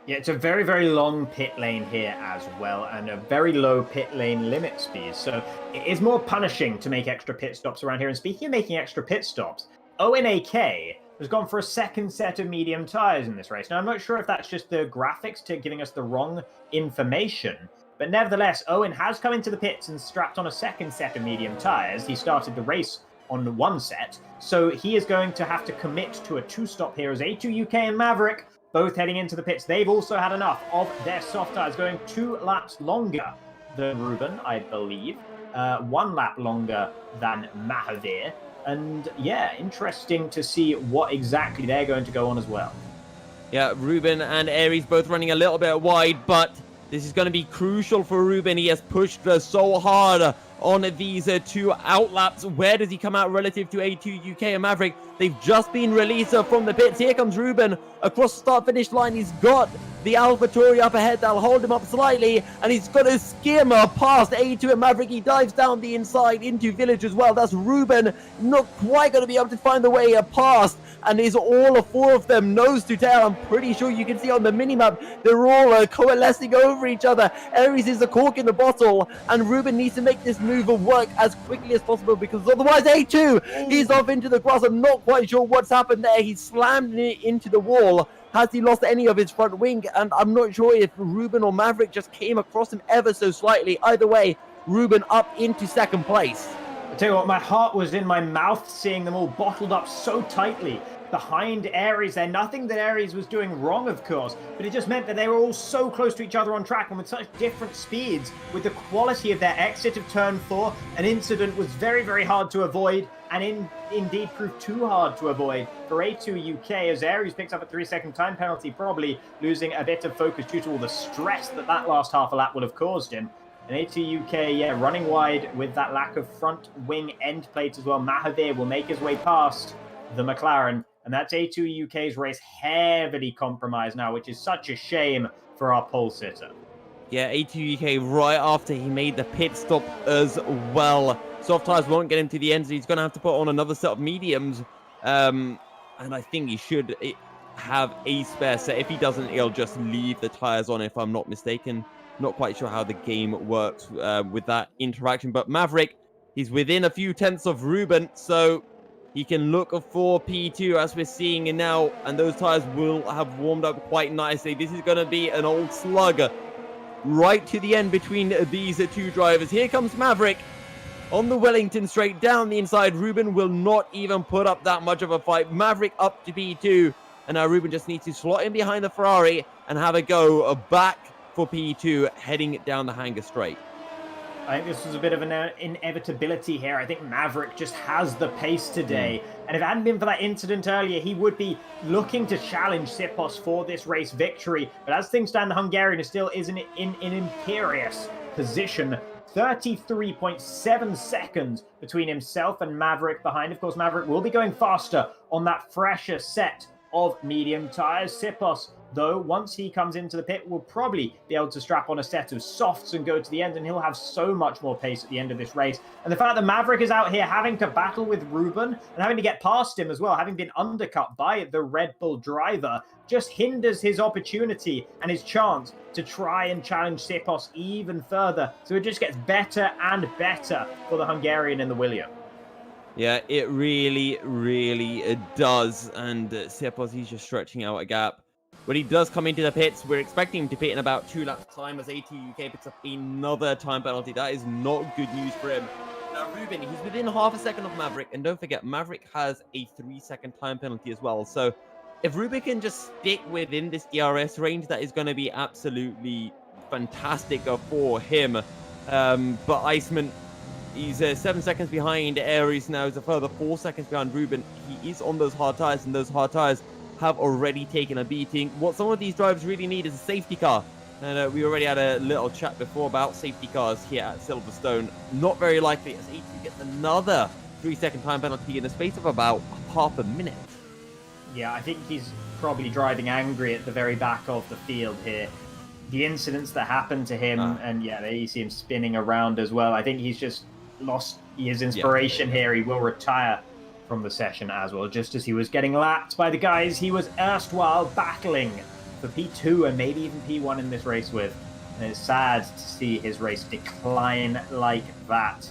Yeah, it's a very, very long pit lane here as well, and a very low pit lane limit speed. So it is more punishing to make extra pit stops around here. And speaking of making extra pit stops, ONAK has gone for a second set of medium tyres in this race. Now, I'm not sure if that's just the graphics giving us the wrong information, but nevertheless, Owen has come into the pits and strapped on a second set of medium tyres. He started the race on one set, so he is going to have to commit to a 2-stop here, as A2 UK and Maverick both heading into the pits. They've also had enough of their soft tyres, going 2 laps longer than Ruben, I believe. 1 lap longer than Mahavir. And yeah, interesting to see what exactly they're going to go on as well. Yeah, Ruben and Aries both running a little bit wide, but this is going to be crucial for Ruben. He has pushed so hard on these 2 outlaps. Where does he come out relative to A2 UK and Maverick? They've just been released from the pits. Here comes Ruben across the start-finish line. He's got the AlphaTauri up ahead. That'll hold him up slightly, and he's going to skim past A2 and Maverick. He dives down the inside into Village as well. That's Ruben not quite going to be able to find the way past, and is all 4 of them nose to tail. I'm pretty sure you can see on the minimap they're all coalescing over each other. Aries is the cork in the bottle, and Ruben needs to make this move work as quickly as possible, because otherwise A2 he's off into the grass. I'm not quite sure what's happened there. He slammed it into the wall. Has he lost any of his front wing? And I'm not sure if Ruben or Maverick just came across him ever so slightly. Either way, Ruben up into 2nd place. I tell you what, my heart was in my mouth seeing them all bottled up so tightly behind Aries there. Nothing that Aries was doing wrong, of course, but it just meant that they were all so close to each other on track and with such different speeds. With the quality of their exit of turn 4, an incident was very, very hard to avoid, and indeed proved too hard to avoid for A2 UK, as Aries picks up a 3-second time penalty, probably losing a bit of focus due to all the stress that last half a lap would have caused him. And A2 UK, yeah, running wide with that lack of front wing end plate as well. Mahavir will make his way past the McLaren, and that's A2 UK's race heavily compromised now, which is such a shame for our pole sitter. Yeah, A2 UK right after he made the pit stop as well. Soft tires won't get him to the end, so he's going to have to put on another set of mediums. And I think he should have a spare set. If he doesn't, he'll just leave the tires on, if I'm not mistaken. Not quite sure how the game works with that interaction. But Maverick, he's within a few tenths of Ruben, so he can look for P2 as we're seeing now. And those tires will have warmed up quite nicely. This is going to be an old slug right to the end between these 2 drivers. Here comes Maverick on the Wellington straight down the inside. Ruben will not even put up that much of a fight. Maverick up to P2, and now Ruben just needs to slot in behind the Ferrari and have a go back for P2 heading down the hangar straight. I think this was a bit of an inevitability here. I think Maverick just has the pace today. And if it hadn't been for that incident earlier, he would be looking to challenge Sipos for this race victory. But as things stand, the Hungarian is still in an imperious position. 33.7 seconds between himself and Maverick behind. Of course, Maverick will be going faster on that fresher set of medium tires. Sipos, though, once he comes into the pit, will probably be able to strap on a set of softs and go to the end, and he'll have so much more pace at the end of this race. And the fact that Maverick is out here having to battle with Ruben and having to get past him as well, having been undercut by the Red Bull driver, just hinders his opportunity and his chance to try and challenge Sipos even further. So it just gets better and better for the Hungarian in the William. Yeah, it really, really does. And Sipos, he's just stretching out a gap. When he does come into the pits, we're expecting him to pit in about 2 laps time as AT UK picks up another time penalty. That is not good news for him. Now, Ruben, he's within half a second of Maverick. And don't forget, Maverick has a 3-second time penalty as well. So if Ruben can just stick within this DRS range, that is going to be absolutely fantastic for him. But Iceman, he's 7 seconds behind Aries now. He's a further 4 seconds behind Ruben. He is on those hard tires, and those hard tires have already taken a beating. What some of these drivers really need is a safety car. And we already had a little chat before about safety cars here at Silverstone. Not very likely as A2 gets another 3-second time penalty in the space of about half a minute. Yeah, I think he's probably driving angry at the very back of the field here. The incidents that happened to him, and yeah, there you see him spinning around as well. I think he's just lost his inspiration here. He will retire from the session as well, just as he was getting lapped by the guys he was erstwhile battling for P2 and maybe even P1 in this race with. And it's sad to see his race decline like that.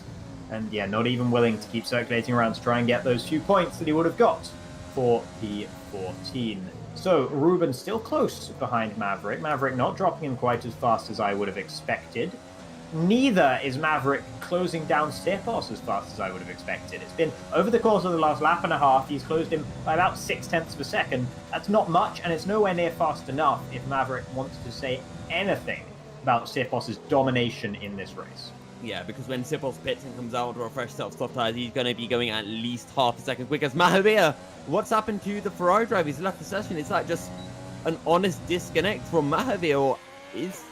And yeah, not even willing to keep circulating around to try and get those few points that he would have got for P14. So Ruben still close behind Maverick. Maverick not dropping him quite as fast as I would have expected. Neither is Maverick closing down Sipos as fast as I would have expected. It's been over the course of the last lap and a half, he's closed him by about 0.6 of a second. That's not much, and it's nowhere near fast enough if Maverick wants to say anything about Sipos' domination in this race. Yeah, because when Sipos pits and comes out with a fresh set of soft tires, he's going to be going at least half a second quicker. Mahavir, what's happened to the Ferrari driver? He's left the session. Is that just an honest disconnect from Mahavir, or is...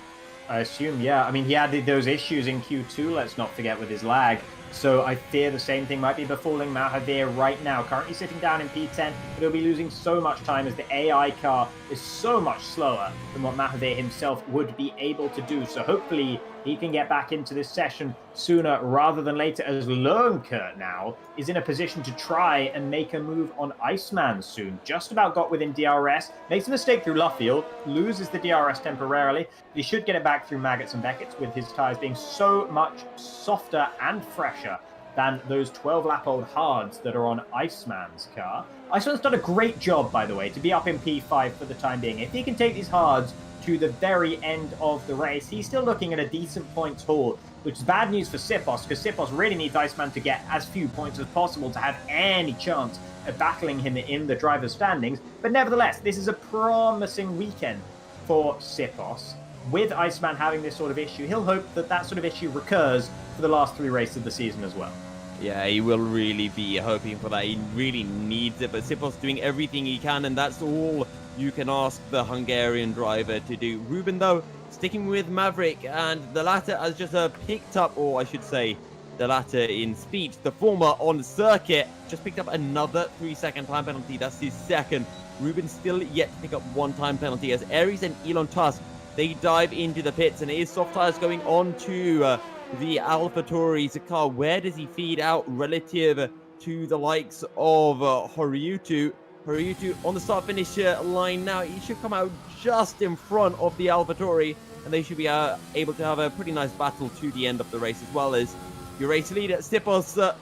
I assume, yeah. I mean, he had those issues in Q2, let's not forget, with his lag. So I fear the same thing might be befalling Mahavir right now. Currently sitting down in P10, but he'll be losing so much time as the AI car is so much slower than what Mahavir himself would be able to do. So hopefully he can get back into this session sooner rather than later, as Lernkert now is in a position to try and make a move on Iceman soon. Just about got within DRS, makes a mistake through Luffield, loses the DRS temporarily. He should get it back through Maggots and Beckett's, with his tyres being so much softer and fresher than those 12-lap-old hards that are on Iceman's car. Iceman's done a great job, by the way, to be up in P5 for the time being. If he can take these hards to the very end of the race, he's still looking at a decent points haul, which is bad news for Sipos, because Sipos really needs Iceman to get as few points as possible to have any chance of battling him in the driver's standings. But nevertheless, this is a promising weekend for Sipos. With Iceman having this sort of issue, he'll hope that that sort of issue recurs for the last 3 races of the season as well. Yeah, he will really be hoping for that. He really needs it, but Sipos doing everything he can, and that's all you can ask the Hungarian driver to do. Ruben, though, sticking with Maverick, and the latter has just picked up, or I should say, the latter in speech, the former on circuit, just picked up another 3-second time penalty. That's his second. Ruben still yet to pick up 1 time penalty, as Aries and Elon Tusk, they dive into the pits, and it is soft tires going on to the AlphaTauri's car. Where does he feed out relative to the likes of Horyutu? Horyutu on the start-finish line now. He should come out just in front of the AlphaTauri, and they should be able to have a pretty nice battle to the end of the race, as well as your race leader, Sipos,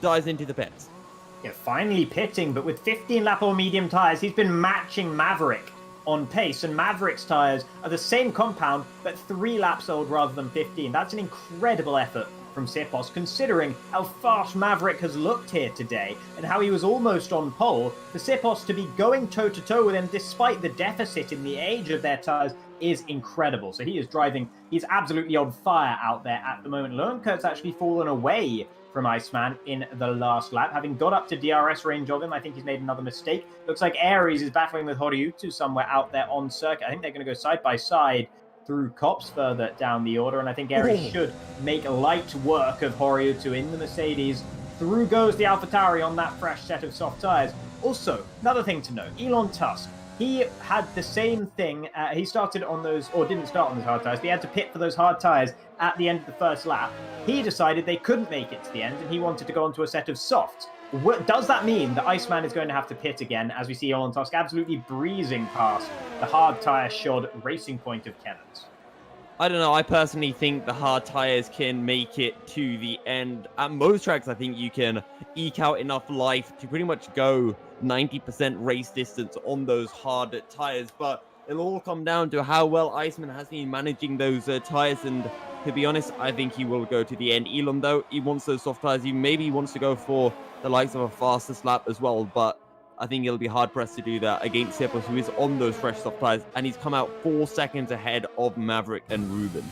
dives into the pits. Yeah, finally pitting, but with 15-lap or medium tyres, he's been matching Maverick on pace, and Maverick's tyres are the same compound, but 3 laps old rather than 15. That's an incredible effort from Sipos, considering how fast Maverick has looked here today, and how he was almost on pole. For Sipos to be going toe-to-toe with him, despite the deficit in the age of their tyres, is incredible. So he is driving, he's absolutely on fire out there at the moment. Lernkirt's actually fallen away from Iceman in the last lap, having got up to DRS range of him. I think he's made another mistake. Looks like Aries is battling with Horyutu somewhere out there on circuit. I think they're going to go side by side through Cops further down the order, and I think Aries should make light work of Horyutu in the Mercedes. Through goes the AlphaTauri on that fresh set of soft tyres. Also, another thing to note, Elon Tusk, he had the same thing. He started on those, or didn't start on those hard tyres, but he had to pit for those hard tyres at the end of the first lap. He decided they couldn't make it to the end, and he wanted to go onto a set of softs. Does that mean that Iceman is going to have to pit again, as we see Elon Tusk absolutely breezing past the hard tyre shod Racing Point of Kennons? I don't know. I personally think the hard tires can make it to the end. At most tracks, I think you can eke out enough life to pretty much go 90% race distance on those hard tires. But it'll all come down to how well Iceman has been managing those tires. And to be honest, I think he will go to the end. Elon, though, he wants those soft tires. He wants to go for the likes of a fastest lap as well. But I think he'll be hard-pressed to do that against Sipos, who is on those fresh soft tires, and he's come out 4 seconds ahead of Maverick and Ruben.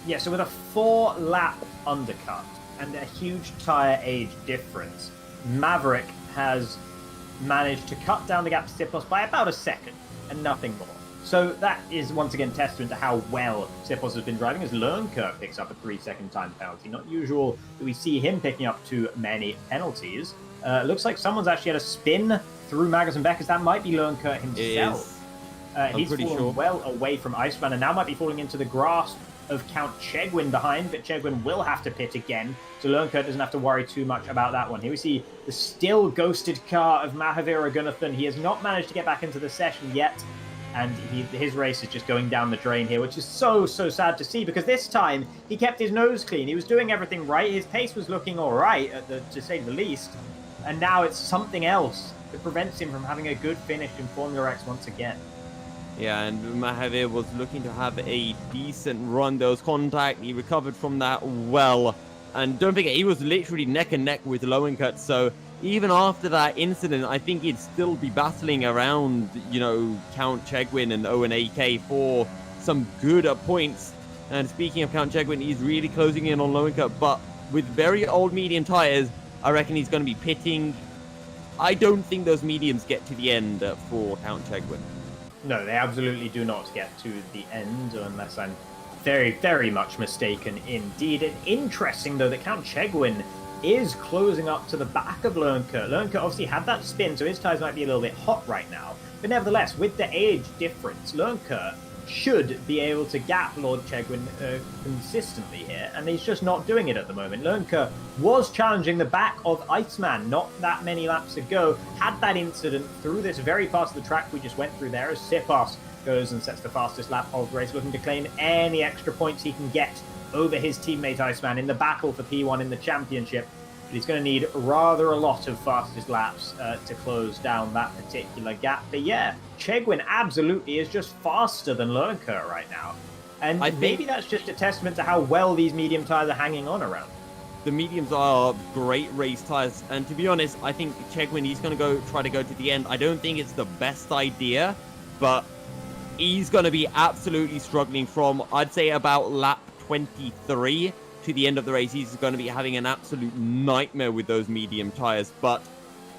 Yeah, so with a 4-lap undercut and a huge tyre age difference, Maverick has managed to cut down the gap to Sipos by about a second and nothing more. So that is once again testament to how well Sipos has been driving, as Lernkert picks up a 3-second time penalty. Not usual that we see him picking up too many penalties. Looks like someone's actually had a spin through Magnus and Beckers. That might be Lernkert himself. He's fallen well away from Iceman, and now might be falling into the grasp of Count Chegwin behind, but Chegwin will have to pit again, so Lernkert doesn't have to worry too much about that one. Here we see the still ghosted car of Mahavir Raghunathan. He has not managed to get back into the session yet, and his race is just going down the drain here, which is so sad to see, because this time he kept his nose clean. He was doing everything right. His pace was looking all right, to say the least, and now it's something else that prevents him from having a good finish in Formula X once again. Yeah, and Mahavir was looking to have a decent run. There was contact. He recovered from that well. And don't forget, he was literally neck and neck with Lernkert. So even after that incident, I think he'd still be battling around, Count Chegwin and Owen AK for some good points. And speaking of Count Chegwin, he's really closing in on Lowenka, but with very old medium tires, I reckon he's going to be pitting. I don't think those mediums get to the end for Count Chegwin. No, they absolutely do not get to the end, unless I'm very, very much mistaken indeed. And interesting, though, that Count Chegwin is closing up to the back of Lowenka. Lowenka obviously had that spin, so his tires might be a little bit hot right now. But nevertheless, with the age difference, Lowenka should be able to gap Lord Chegwin consistently here, and he's just not doing it at the moment. Lowenka was challenging the back of Iceman not that many laps ago, had that incident through this very part of the track we just went through there, as Sipos goes and sets the fastest lap of the race, looking to claim any extra points he can get over his teammate Iceman in the battle for P1 in the championship. But he's going to need rather a lot of fastest laps to close down that particular gap. But yeah, Chegwin absolutely is just faster than Lowenka right now. And maybe that's just a testament to how well these medium tires are hanging on around. The mediums are great race tires, and to be honest, I think Chegwin, he's going to try to go to the end. I don't think it's the best idea, but he's going to be absolutely struggling from, I'd say, about lap 23 to the end of the race. He's going to be having an absolute nightmare with those medium tires, but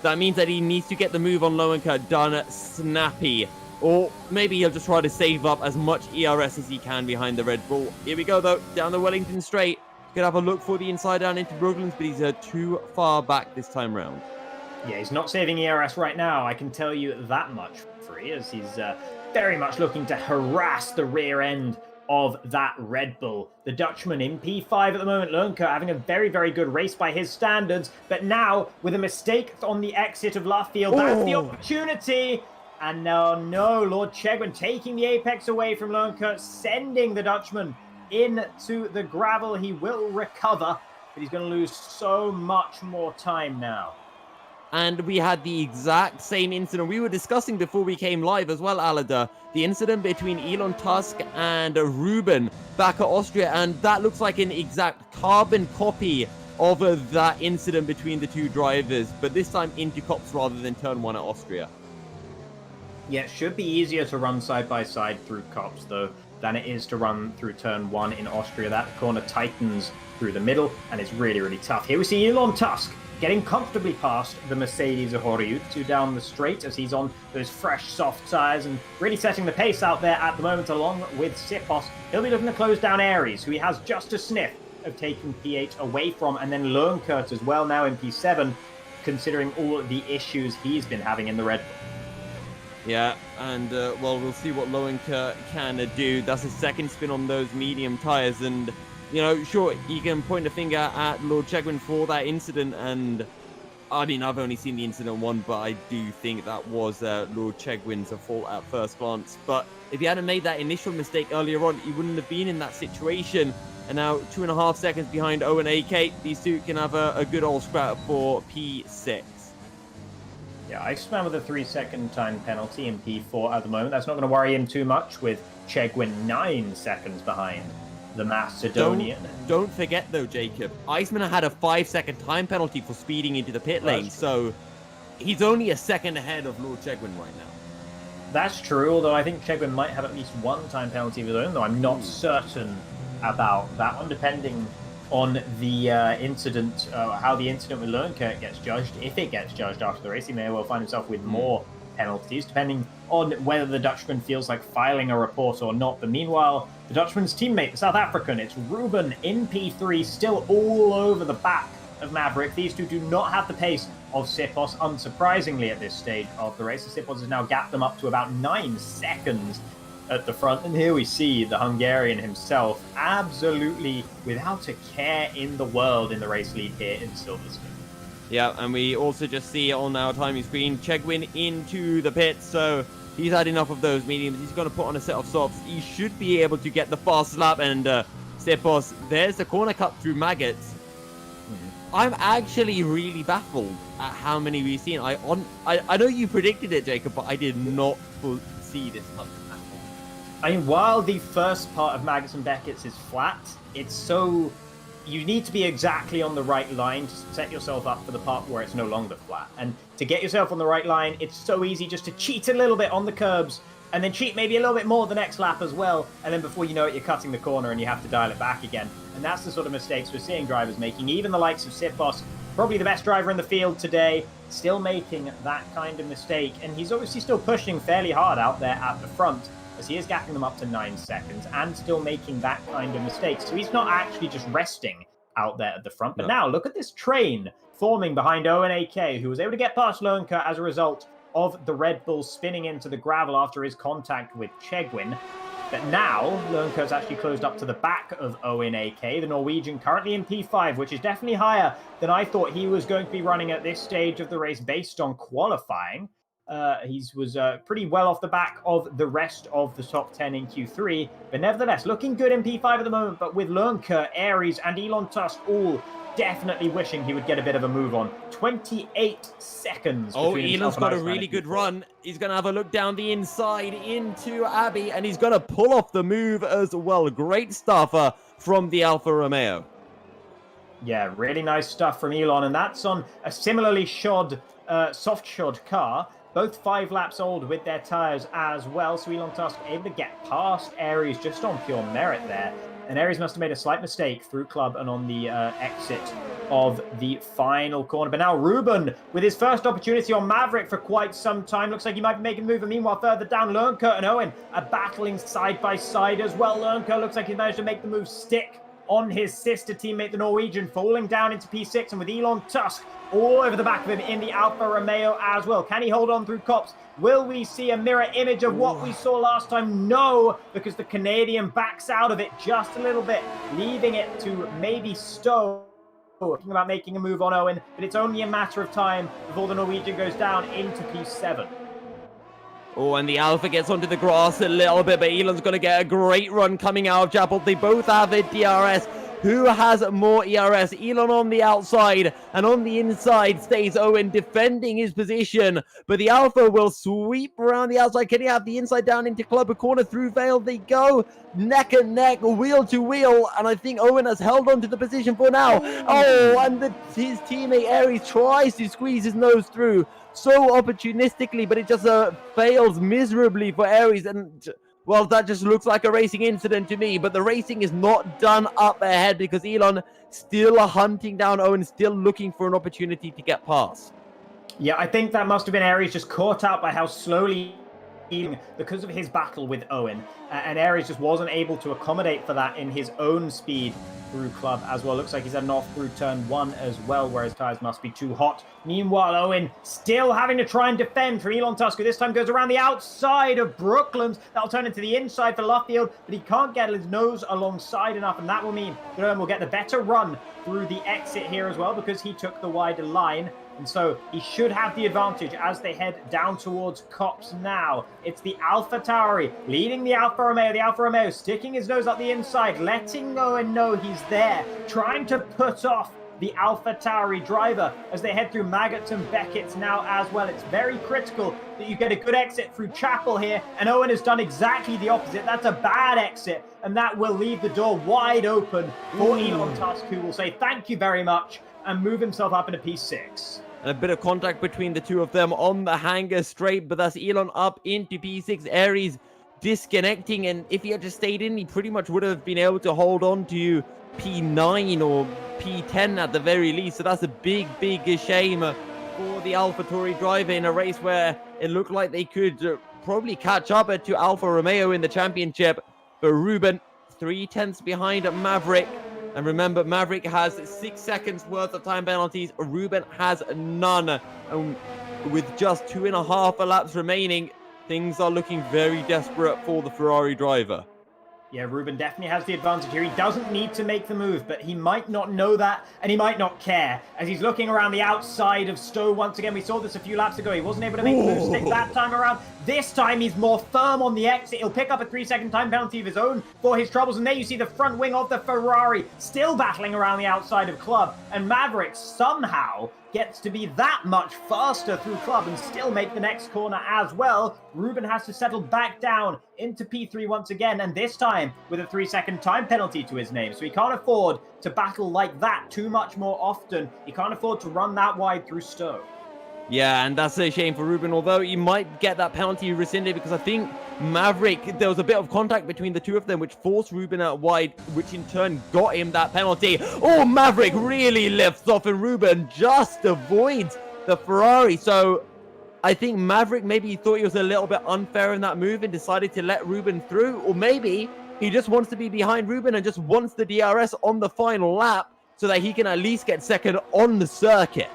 that means that he needs to get the move on Lowenka done snappy, or maybe he'll just try to save up as much ERS as he can behind the Red Bull. Here we go, though, down the Wellington Straight. Could have a look for the inside down into Brooklands, but he's too far back this time round. Yeah, he's not saving ERS right now, I can tell you that much for free, as he's very much looking to harass the rear end of that Red Bull. The Dutchman in P5 at the moment. Lowenka having a very, very good race by his standards, but now with a mistake on the exit of Luffield, that's the opportunity. And no, Lord Chegwin taking the apex away from Lowenka, sending the Dutchman into the gravel. He will recover, but he's going to lose so much more time now. And we had the exact same incident we were discussing before we came live as well, Aladar. The incident between Elon Tusk and Ruben back at Austria, and that looks like an exact carbon copy of that incident between the two drivers, but this time into Copse rather than turn 1 at Austria. Yeah, it should be easier to run side by side through Copse, though, than it is to run through turn 1 in Austria. That corner tightens through the middle, and it's really, really tough. Here we see Elon Tusk getting comfortably past the Mercedes Horiutsu down the straight as he's on those fresh, soft tyres and really setting the pace out there at the moment along with Sipos. He'll be looking to close down Aries, who he has just a sniff of taking P8 away from, and then Lowenkert as well now in P7, considering all the issues he's been having in the Red Bull. Yeah, and well, we'll see what Lowenker can do. That's his second spin on those medium tyres, and you know, sure, you can point a finger at Lord Chegwin for that incident, and I mean, I've only seen the incident once, but I do think that was Lord Chegwin's fault at first glance. But if he hadn't made that initial mistake earlier on, he wouldn't have been in that situation. And now 2.5 seconds behind Owen AK. These two can have a good old scrap for P6. Yeah, Iceman with a 3-second time penalty in P4 at the moment. That's not going to worry him too much, with Chegwin 9 seconds behind the Macedonian. Don't forget, though, Jacob, Iceman had a 5-second time penalty for speeding into the pit lane, so he's only a second ahead of Lord Chegwin right now. That's true, although I think Chegwin might have at least one time penalty of his own, though I'm not certain about that one, depending on the incident, how the incident with Lowenkert gets judged. If it gets judged after the race, he may well find himself with more penalties, depending on whether the Dutchman feels like filing a report or not. But meanwhile, the Dutchman's teammate, the South African, it's Ruben in P3, still all over the back of Maverick. These two do not have the pace of Sipos, unsurprisingly, at this stage of the race. Sipos has now gapped them up to about 9 seconds at the front. And here we see the Hungarian himself absolutely without a care in the world in the race lead here in Silverstone. Yeah, and we also just see on our timing screen Chegwin into the pits, so he's had enough of those mediums. He's going to put on a set of softs. He should be able to get the fast lap, and Sipos, there's the corner cut through Maggots. I'm actually really baffled at how many we've seen. I know you predicted it, Jacob, but I did not see this much. I mean, while the first part of Maggots and Beckett's is flat, it's so you need to be exactly on the right line to set yourself up for the part where it's no longer flat. And to get yourself on the right line, it's so easy just to cheat a little bit on the curbs and then cheat maybe a little bit more the next lap as well. And then before you know it, you're cutting the corner and you have to dial it back again. And that's the sort of mistakes we're seeing drivers making. Even the likes of Sipos, probably the best driver in the field today, still making that kind of mistake. And he's obviously still pushing fairly hard out there at the front, as he is gapping them up to 9 seconds and still making that kind of mistake. So he's not actually just resting out there at the front. But now look at this train forming behind Owen AK, who was able to get past Lernkert as a result of the Red Bull spinning into the gravel after his contact with Chegwin. But now Lernkert actually closed up to the back of Owen AK, the Norwegian, currently in P5, which is definitely higher than I thought he was going to be running at this stage of the race based on qualifying. He was pretty well off the back of the rest of the top 10 in Q3, but nevertheless looking good in P5 at the moment. But with Lernkert, Aries, and Elon Tusk all definitely wishing he would get a bit of a move on. 28 seconds. Oh, Elon's got a really good run. He's going to have a look down the inside into Abbey, and he's going to pull off the move as well. Great stuff from the Alfa Romeo. Yeah, really nice stuff from Elon, and that's on a similarly soft shod car. Both 5 laps old with their tyres as well. So Elon Tusk able to get past Aries just on pure merit there. And Aries must have made a slight mistake through club and on the exit of the final corner. But now Ruben, with his first opportunity on Maverick for quite some time, looks like he might be making a move. And meanwhile, further down, Lernkert and Owen are battling side by side as well. Lernkert looks like he's managed to make the move stick on his sister teammate, the Norwegian, falling down into P6. And with Elon Tusk all over the back of him in the Alfa Romeo as well. Can he hold on through Copse? Will we see a mirror image of what we saw last time? No, because the Canadian backs out of it just a little bit, leaving it to maybe Stowe. Thinking about making a move on Owen, but it's only a matter of time before the Norwegian goes down into P7. Oh, and the Alpha gets onto the grass a little bit, but Elon's going to get a great run coming out of Chapel. They both have a DRS. Who has more ERS? Elon on the outside, and on the inside stays Owen defending his position. But the Alpha will sweep around the outside. Can he have the inside down into Clubber Corner? Through Vale they go. Neck and neck, wheel to wheel. And I think Owen has held on to the position for now. Oh, and his teammate Aries tries to squeeze his nose through so opportunistically, but it just fails miserably for Aries. And well, that just looks like a racing incident to me, but the racing is not done up ahead because Elon still hunting down Owen, still looking for an opportunity to get past. Yeah, I think that must have been Aries just caught out by how slowly because of his battle with Owen, and Aries just wasn't able to accommodate for that in his own speed through club as well. Looks like he's heading off through turn 1 as well, where his tyres must be too hot. Meanwhile, Owen still having to try and defend from Elon Tusk, who this time goes around the outside of Brooklands. That'll turn into the inside for Luffield, but he can't get his nose alongside enough, and that will mean that Owen will get the better run through the exit here as well, because he took the wider line. And so he should have the advantage as they head down towards Copse now. It's the Alpha Tauri leading the Alfa Romeo. The Alfa Romeo sticking his nose up the inside, letting Owen know he's there, trying to put off the Alpha Tauri driver as they head through Maggots and Beckett's now as well. It's very critical that you get a good exit through Chapel here, and Owen has done exactly the opposite. That's a bad exit, and that will leave the door wide open for Elon Tusk, who will say thank you very much and move himself up into P6. And a bit of contact between the two of them on the hanger straight, but that's Elon up into P6. Aries disconnecting, and if he had just stayed in, he pretty much would have been able to hold on to P9 or P10 at the very least. So that's a big shame for the AlphaTauri driver in a race where it looked like they could probably catch up to Alfa Romeo in the championship. But Ruben, 3/10 behind Maverick. And remember, Maverick has 6 seconds worth of time penalties. Ruben has none. And with just 2.5 laps remaining, things are looking very desperate for the Ferrari driver. Yeah, Ruben definitely has the advantage here. He doesn't need to make the move, but he might not know that, and he might not care. As he's looking around the outside of Stowe once again. We saw this a few laps ago. He wasn't able to make the move stick that time around. This time, he's more firm on the exit. He'll pick up a 3-second time penalty of his own for his troubles. And there you see the front wing of the Ferrari still battling around the outside of Club. And Maverick somehow gets to be that much faster through club and still make the next corner as well. Ruben has to settle back down into P3 once again, and this time with a 3-second time penalty to his name. So he can't afford to battle like that too much more often. He can't afford to run that wide through Stowe. Yeah, and that's a shame for Ruben, although he might get that penalty rescinded because I think Maverick, there was a bit of contact between the two of them, which forced Ruben out wide, which in turn got him that penalty. Oh, Maverick really lifts off and Ruben just avoids the Ferrari. So I think Maverick maybe thought he was a little bit unfair in that move and decided to let Ruben through, or maybe he just wants to be behind Ruben and just wants the DRS on the final lap so that he can at least get second on the circuit.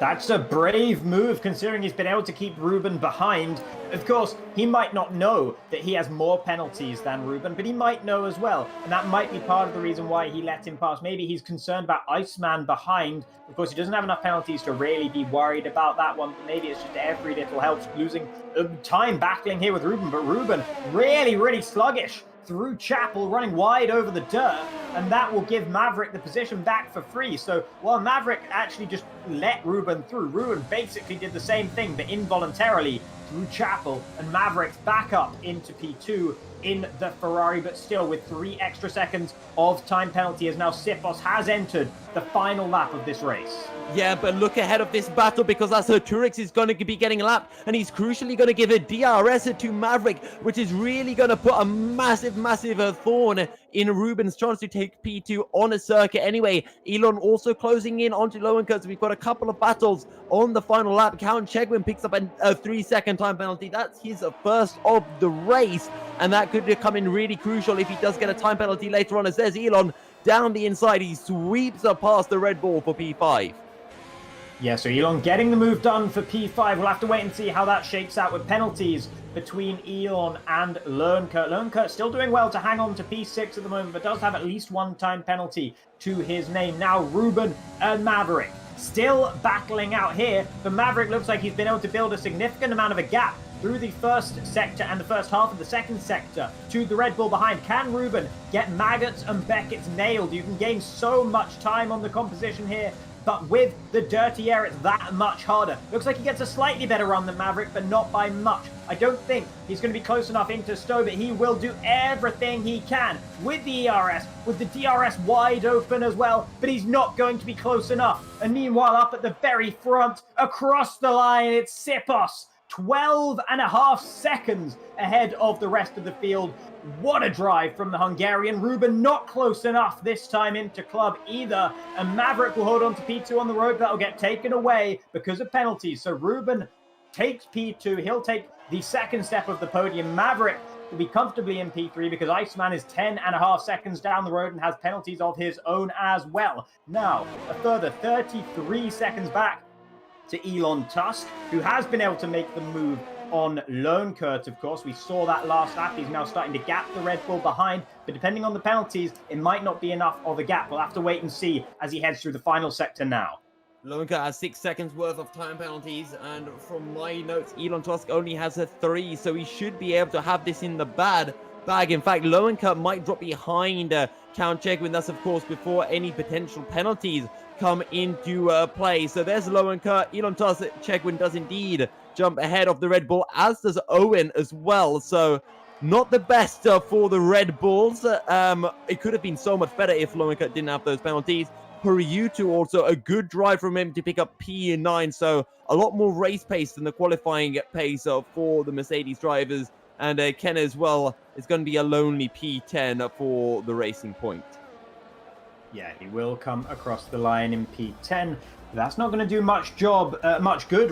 That's a brave move, considering he's been able to keep Ruben behind. Of course, he might not know that he has more penalties than Ruben, but he might know as well. And that might be part of the reason why he let him pass. Maybe he's concerned about Iceman behind. Of course, he doesn't have enough penalties to really be worried about that one. Maybe it's just every little helps, losing time battling here with Ruben. But Ruben, really sluggish through Chapel, running wide over the dirt, and that will give Maverick the position back for free. So while Maverick actually just let Ruben through, Ruben basically did the same thing, but involuntarily through Chapel, and Maverick's back up into P2 in the Ferrari, but still with 3 extra seconds of time penalty, as now Sipos has entered the final lap of this race. Yeah, but look ahead of this battle because that's Turix is going to be getting a lap, and he's crucially going to give a DRS to Maverick, which is really going to put a massive thorn in Ruben's chance to take P2 on a circuit. Anyway, Elon also closing in onto Lowenkirk. We've got a couple of battles on the final lap. Count Chegwin picks up a 3-second time penalty. That's his first of the race, and that could come in really crucial if he does get a time penalty later on. As there's Elon down the inside, he sweeps up past the Red Bull for P5. Yeah, so Elon getting the move done for P5. We'll have to wait and see how that shapes out with penalties between Elon and Lowenkirk. Lowenkirk still doing well to hang on to P6 at the moment, but does have at least 1 time penalty to his name. Now Ruben and Maverick still battling out here, but Maverick looks like he's been able to build a significant amount of a gap through the first sector and the first half of the second sector to the Red Bull behind. Can Ruben get Maggots and Beckett's nailed? You can gain so much time on the composition here, but with the dirty air, it's that much harder. Looks like he gets a slightly better run than Maverick, but not by much. I don't think he's going to be close enough into Stowe, but he will do everything he can with the ERS, with the DRS wide open as well, but he's not going to be close enough. And meanwhile, up at the very front, across the line, it's Sipos. 12.5 seconds ahead of the rest of the field. What a drive from the Hungarian. Ruben not close enough this time into club either. And Maverick will hold on to P2 on the road. That'll get taken away because of penalties. So Ruben takes P2. He'll take the second step of the podium. Maverick will be comfortably in P3 because Iceman is 10.5 seconds down the road and has penalties of his own as well. Now, a further 33 seconds back to Elon Tusk, who has been able to make the move on Lowenkirk, of course. We saw that last lap. He's now starting to gap the Red Bull behind, but depending on the penalties, it might not be enough of a gap. We'll have to wait and see as he heads through the final sector now. Lowenkirk has 6 seconds worth of time penalties, and from my notes, Elon Tusk only has a 3, so he should be able to have this in the bag. In fact, Lowenkirk might drop behind Count Chegwin. That's, of course, before any potential penalties come into play. So there's Lowenkirk. Elon Tusk, Chegwin does indeed jump ahead of the Red Bull, as does Owen as well. So not the best for the Red Bulls. It could have been so much better if Lowenkirk didn't have those penalties. Pariutu also a good drive from him to pick up P9. So a lot more race pace than the qualifying pace for the Mercedes drivers. And Ken as well is going to be a lonely P10 for the Racing Point. Yeah, he will come across the line in P10. That's not going to do much good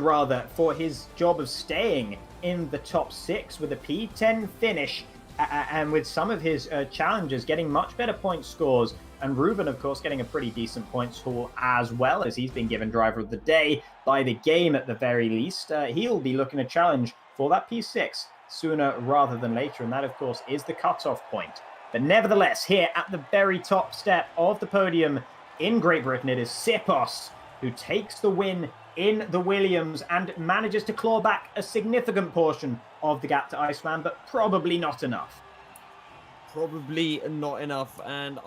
for his job of staying in the top 6 with a P10 finish, and with some of his challengers getting much better point scores. And Ruben, of course, getting a pretty decent points haul as well, as he's been given driver of the day by the game at the very least. He'll be looking to challenge for that P6 sooner rather than later, and that, of course, is the cutoff point. But nevertheless, here at the very top step of the podium in Great Britain, it is Sipos who takes the win in the Williams and manages to claw back a significant portion of the gap to Iceman, but probably not enough. Probably not enough, and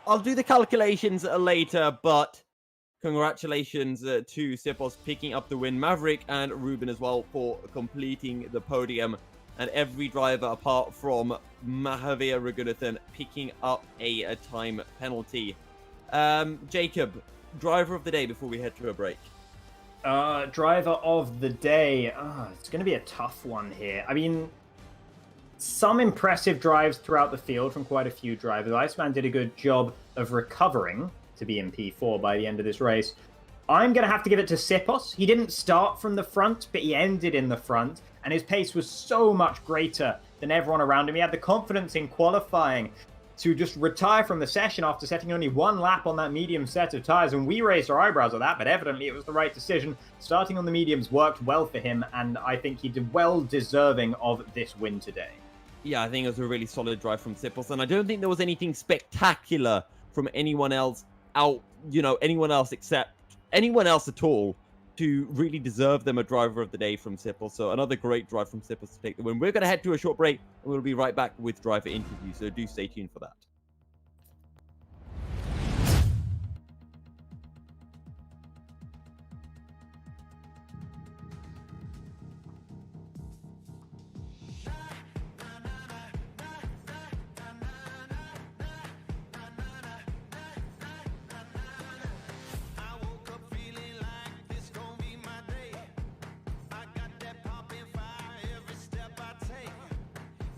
I'll do the calculations later, but Congratulations to Sipos picking up the win, Maverick and Ruben as well for completing the podium, and every driver apart from Mahavir Raghunathan picking up a time penalty. Jacob, driver of the day before we head to a break. Driver of the day. It's going to be a tough one here. I mean, some impressive drives throughout the field from quite a few drivers. Iceman did a good job of recovering to be in P4 by the end of this race. I'm going to have to give it to Sipos. He didn't start from the front, but he ended in the front, and his pace was so much greater than everyone around him. He had the confidence in qualifying to just retire from the session after setting only one lap on that medium set of tires, and we raised our eyebrows at that, but evidently it was the right decision. Starting on the mediums worked well for him, and I think he's well deserving of this win today. Yeah, I think it was a really solid drive from Sipos, and I don't think there was anything spectacular from anyone else anyone else at all to really deserve them a driver of the day from Sipos. So another great drive from Sipos to take the win. We're going to head to a short break, and we'll be right back with driver interview, so do stay tuned for that.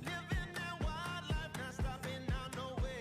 Living that wild life, not stopping out nowhere.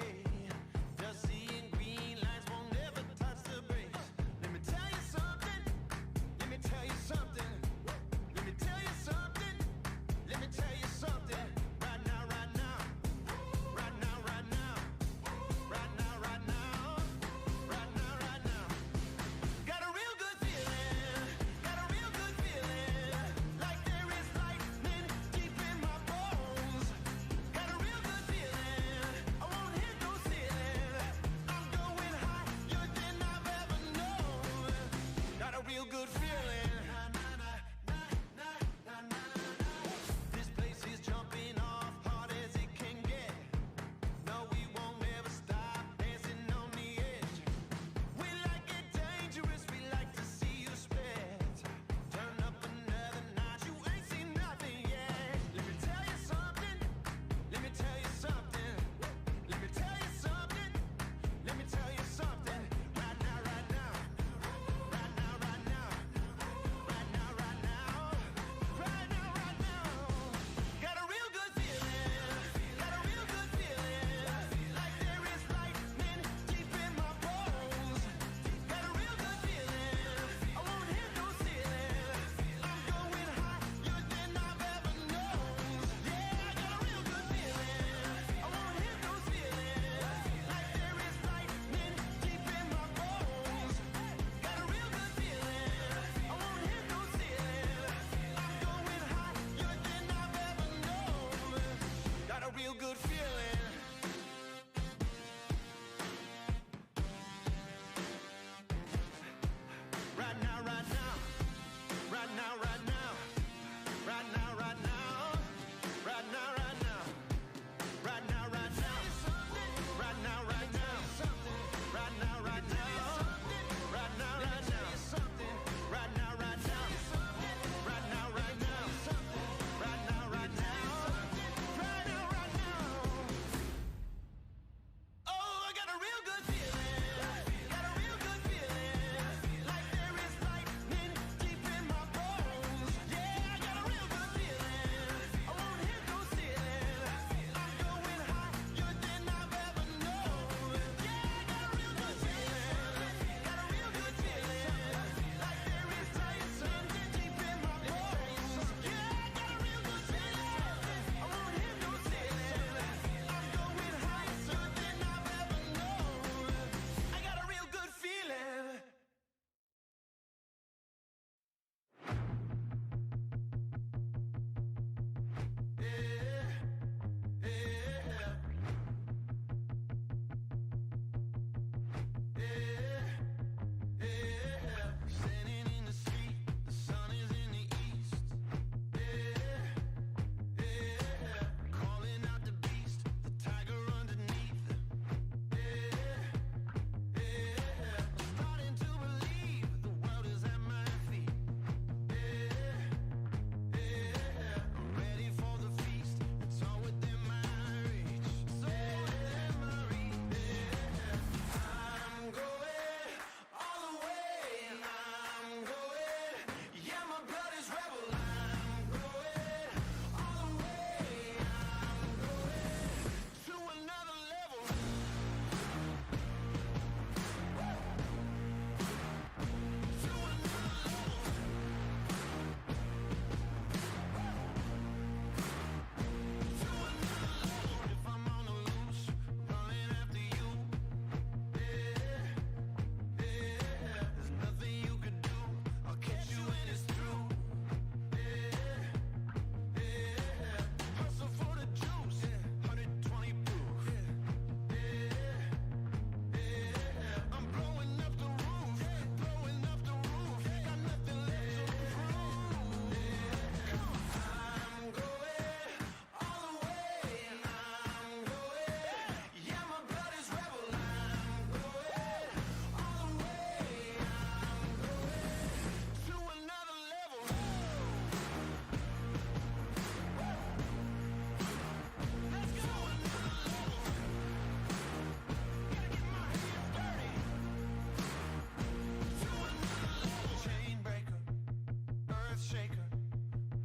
earth shaker,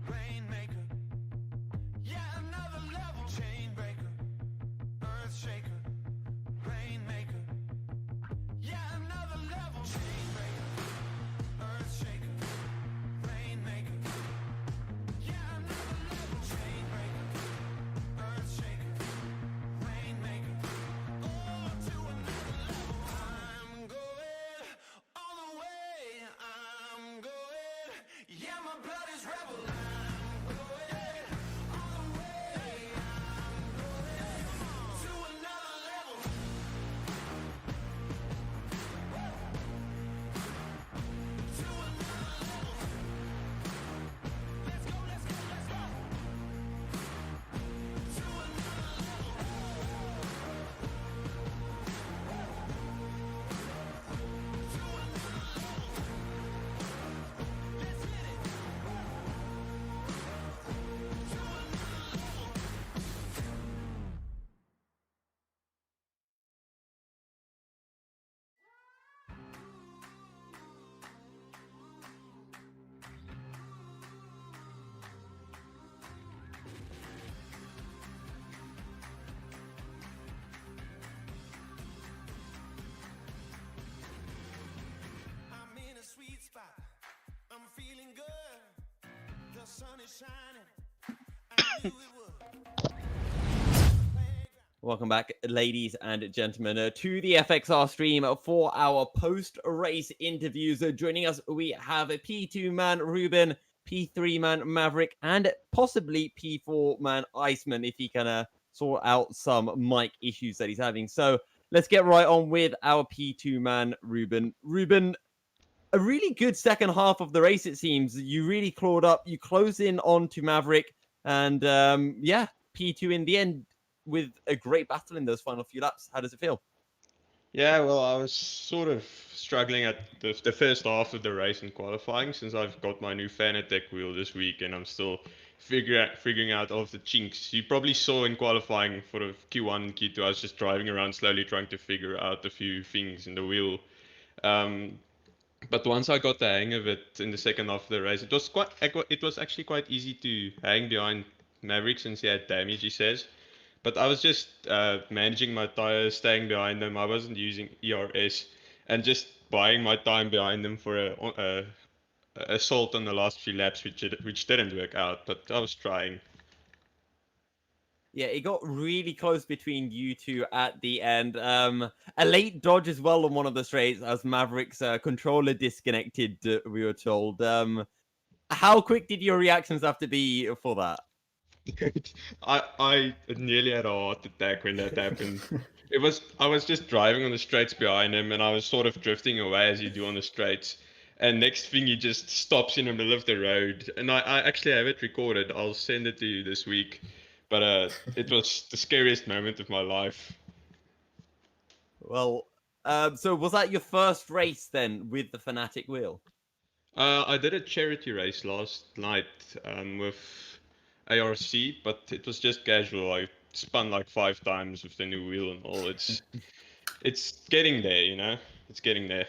rainmaker. Yeah, another level. Chain breaker, earth shaker, rainmaker. Yeah, another level. Chain breaker, earth shaker, rainmaker. Yeah, another level. Chain breaker, earth shaker, rainmaker. Oh, to another level. I'm going all the way. I'm going. Yeah, my blood is rebel. I'm going all the way. I'm going to another level. To another level. Let's go, let's go, let's go. To another level. To another level. Let's hit it. To another level. I'm in a sweet spot. I'm feeling good. The sun is shining. I knew it would. Welcome back, ladies and gentlemen, to the FXR stream for our post-race interviews. Joining us, we have P2 man Ruben, P3 man Maverick, and possibly P4 man Iceman if he can sort out some mic issues that he's having. So let's get right on with our P2 man Ruben. Ruben, a really good second half of the race, it seems. You really clawed up. You close in on to Maverick, and yeah, P2 in the end with a great battle in those final few laps. How does it feel? Yeah, well, I was sort of struggling at the first half of the race in qualifying since I've got my new Fanatec wheel this week and I'm still figuring out all of the chinks. You probably saw in qualifying for the Q1 and Q2, I was just driving around slowly trying to figure out a few things in the wheel. But once I got the hang of it in the second half of the race, it was actually quite easy to hang behind Maverick since he had damage, he says. But I was just managing my tires, staying behind them. I wasn't using ERS and just buying my time behind them for a assault on the last few laps, which didn't work out. But I was trying. Yeah, it got really close between you two at the end. A late dodge as well on one of the straights as Maverick's controller disconnected, we were told. How quick did your reactions have to be for that? I nearly had a heart attack when that happened. I was just driving on the straights behind him, and I was sort of drifting away as you do on the straights. And next thing, he just stops in the middle of the road, and I actually have it recorded. I'll send it to you this week. But it was the scariest moment of my life. Well, so was that your first race then with the Fanatic wheel? I did a charity race last night with ARC, but it was just casual. I spun like 5 times with the new wheel and all. It's getting there, you know. It's getting there.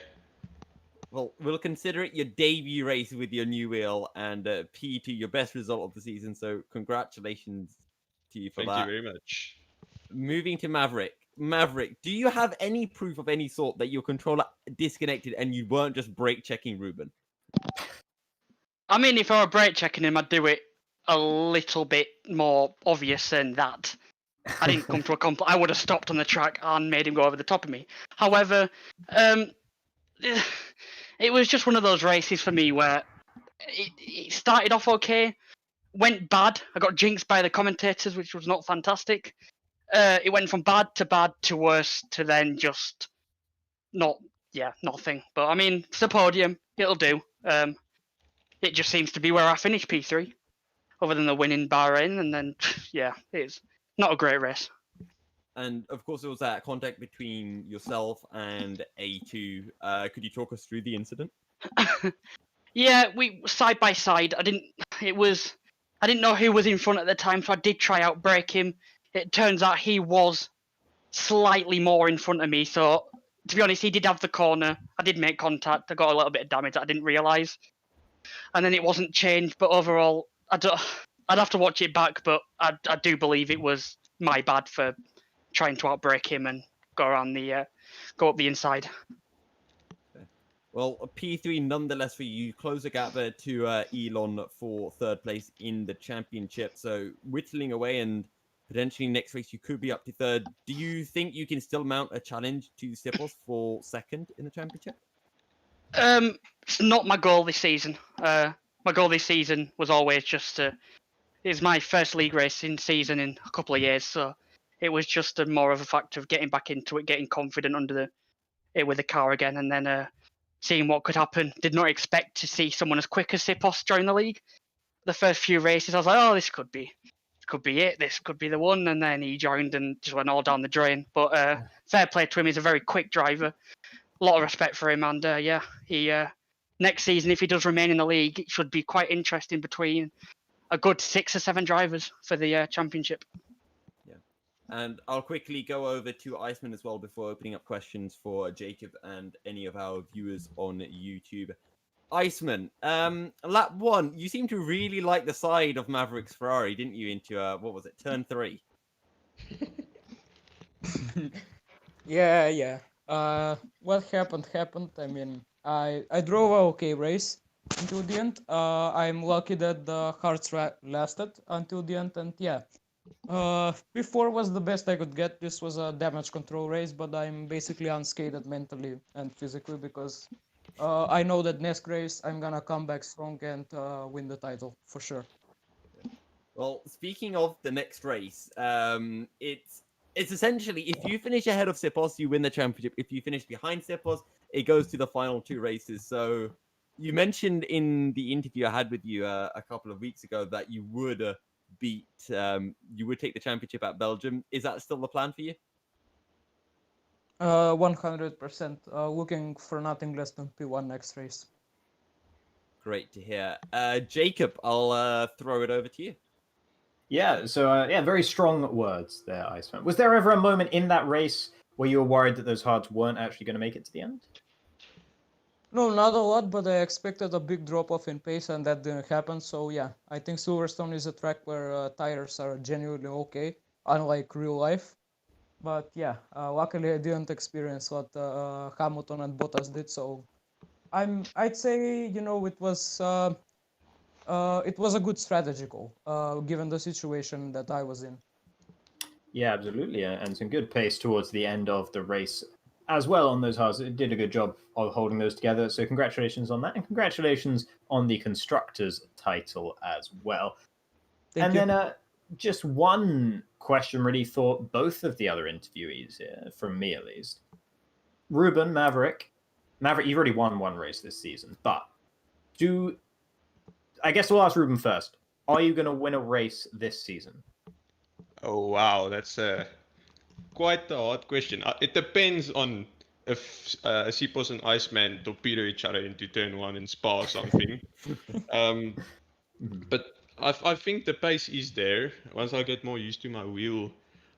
Well, we'll consider it your debut race with your new wheel and P2, your best result of the season. So congratulations to you for that. Thank you very much. Moving to Maverick. Maverick, do you have any proof of any sort that your controller disconnected and you weren't just brake checking Ruben? I mean, if I were brake checking him, I'd do it a little bit more obvious than that. I didn't come to a I would have stopped on the track and made him go over the top of me. However, it was just one of those races for me where it started off okay, went bad. I got jinxed by the commentators, which was not fantastic. It went from bad to worse to then just nothing. But I mean, it's a podium. It'll do. It just seems to be where I finished P3, other than the win in Bahrain, and then yeah, it's not a great race. And of course, there was that contact between yourself and A2. Could you talk us through the incident? Yeah, we side by side. I didn't know who was in front at the time, so I did try out brake him. It turns out he was slightly more in front of me, so to be honest, he did have the corner. I did make contact. I got a little bit of damage that I didn't realise. and then it wasn't changed. But overall, I'd have to watch it back, but I do believe it was my bad for trying to outbrake him and go up the inside. Well, a P3 nonetheless for you. Close the gap there to Elon for third place in the championship. So whittling away, and potentially next race you could be up to third. Do you think you can still mount a challenge to Sipos for second in the championship? It's not my goal this season. My goal this season was always just to. It's my first league racing season in a couple of years, so it was just more of a factor of getting back into it, getting confident under it with the car again, and then seeing what could happen. Did not expect to see someone as quick as Sipos join the league. The first few races, I was like, oh, this could be it. This could be the one. And then he joined and just went all down the drain. But fair play to him. He's a very quick driver. A lot of respect for him. And he next season, if he does remain in the league, it should be quite interesting between a good 6 or 7 drivers for the championship. And I'll quickly go over to Iceman as well before opening up questions for Jacob and any of our viewers on YouTube. Iceman, lap 1, you seem to really like the side of Maverick's Ferrari, didn't you, into, what was it, turn 3? Yeah. What happened. I mean, I drove a okay race until the end. I'm lucky that the hearts lasted until the end, and yeah. Before was the best I could get. This was a damage control race, but I'm basically unscathed mentally and physically because I know that next race I'm gonna come back strong and win the title for sure. Well, speaking of the next race, it's essentially if you finish ahead of Sipos, you win the championship. If you finish behind Sipos, it goes to the final 2 races. So you mentioned in the interview I had with you a couple of weeks ago that you would you would take the championship at Belgium. Is that still the plan for you? 100%. Looking for nothing less than P1 next race. Great to hear. Jacob, I'll throw it over to you. Yeah, so very strong words there, Iceman. Was there ever a moment in that race where you were worried that those hards weren't actually going to make it to the end? No, not a lot, but I expected a big drop-off in pace, and that didn't happen. So yeah, I think Silverstone is a track where tires are genuinely okay, unlike real life. But yeah, luckily I didn't experience what Hamilton and Bottas did. So I'd say it was a good strategy goal, given the situation that I was in. Yeah, absolutely, and some good pace towards the end of the race as well on those hards. It did a good job of holding those together. So congratulations on that, and congratulations on the constructors title as well. Thank you. Then just one question really for both of the other interviewees here, from me at least. Ruben, Maverick, you've already won one race this season, but I guess we'll ask Ruben first. Are you going to win a race this season? Oh wow, that's quite a hard question. It depends on if Sipos and Iceman torpedo each other into turn 1 in Spa or something. But I think the pace is there. Once I get more used to my wheel,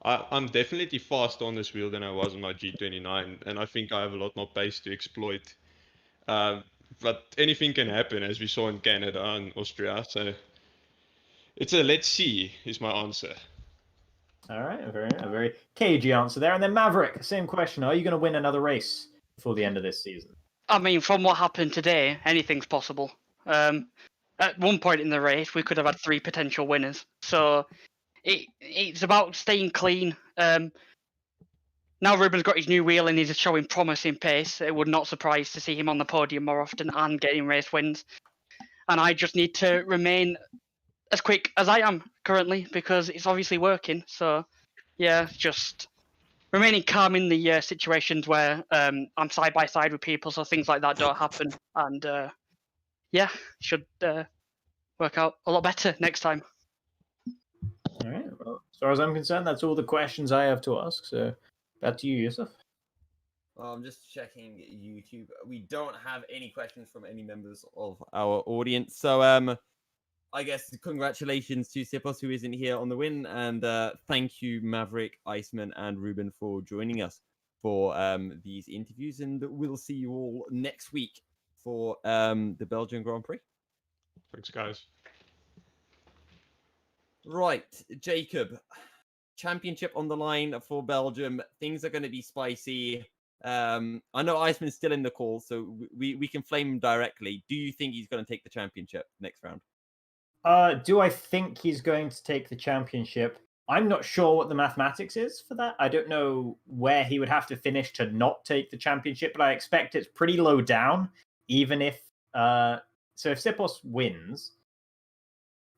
I'm definitely faster on this wheel than I was on my G29, and I think I have a lot more pace to exploit. But anything can happen, as we saw in Canada and Austria. So it's a let's see is my answer. All right, a very cagey answer there. And then Maverick, same question. Are you going to win another race before the end of this season? I mean, from what happened today, anything's possible. At one point in the race, we could have had 3 potential winners. So it's about staying clean. Now Ruben's got his new wheel and he's showing promising pace. It would not surprise to see him on the podium more often and getting race wins. And I just need to remain as quick as I am currently because it's obviously working. So yeah, just remaining calm in the situations where I'm side by side with people, so things like that don't happen. And should work out a lot better next time. All right. Well, as far as I'm concerned, that's all the questions I have to ask. So back to you, Yousuf. Well, I'm just checking YouTube. We don't have any questions from any members of our audience. So I guess congratulations to Sipos, who isn't here on the win. And thank you, Maverick, Iceman, and Ruben for joining us for these interviews. And we'll see you all next week for the Belgian Grand Prix. Thanks, guys. Right, Jacob. Championship on the line for Belgium. Things are going to be spicy. I know Iceman's still in the call, so we can flame him directly. Do you think he's going to take the championship next round? Do I think he's going to take the championship? I'm not sure what the mathematics is for that. I don't know where he would have to finish to not take the championship, but I expect it's pretty low down. Even if so, if Sipos wins,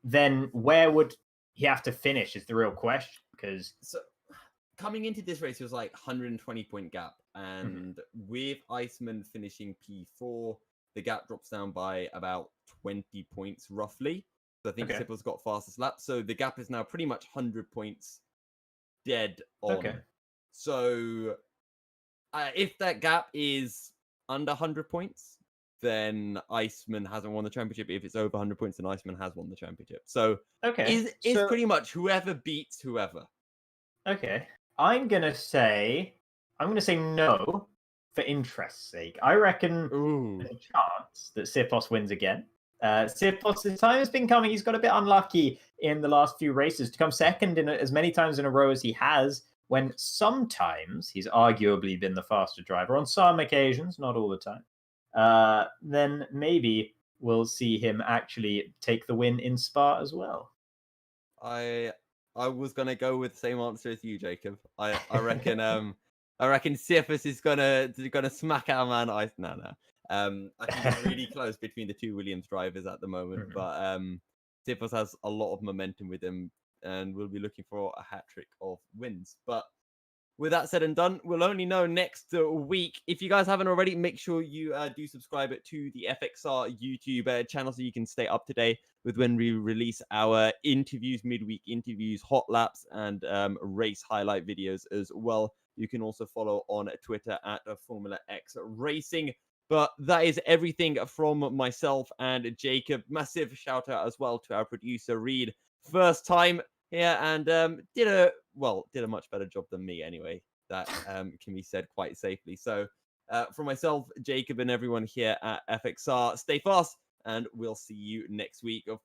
then where would he have to finish? Is the real question. Because coming into this race, it was like 120 point gap, and with Iceman finishing P4, the gap drops down by about 20 points roughly. So I think Sipos got fastest lap, so the gap is now pretty much 100 points dead on. Okay. So if that gap is under 100 points, then Iceman hasn't won the championship. If it's over 100 points, then Iceman has won the championship. So it's pretty much whoever beats whoever. Okay. I'm gonna say no for interest's sake. I reckon there's a chance that Sipos wins again. Sipos' time has been coming. He's got a bit unlucky in the last few races to come second in as many times in a row as he has, when sometimes he's arguably been the faster driver on some occasions, not all the time. Then maybe we'll see him actually take the win in Spa as well. I was gonna go with the same answer as you, Jacob. I reckon I reckon Sipos is gonna smack our man Ice. No. I think it's really close between the two Williams drivers at the moment, but Sipos has a lot of momentum with him, and we'll be looking for a hat trick of wins. But with that said and done, we'll only know next week. If you guys haven't already, make sure you do subscribe to the FXR YouTube channel so you can stay up to date with when we release our interviews, midweek interviews, hot laps, and race highlight videos as well. You can also follow on Twitter at Formula X Racing. But that is everything from myself and Jacob. Massive shout out as well to our producer, Reed. First time here, and did a much better job than me anyway. That can be said quite safely. So from myself, Jacob, and everyone here at FXR, stay fast, and we'll see you next week for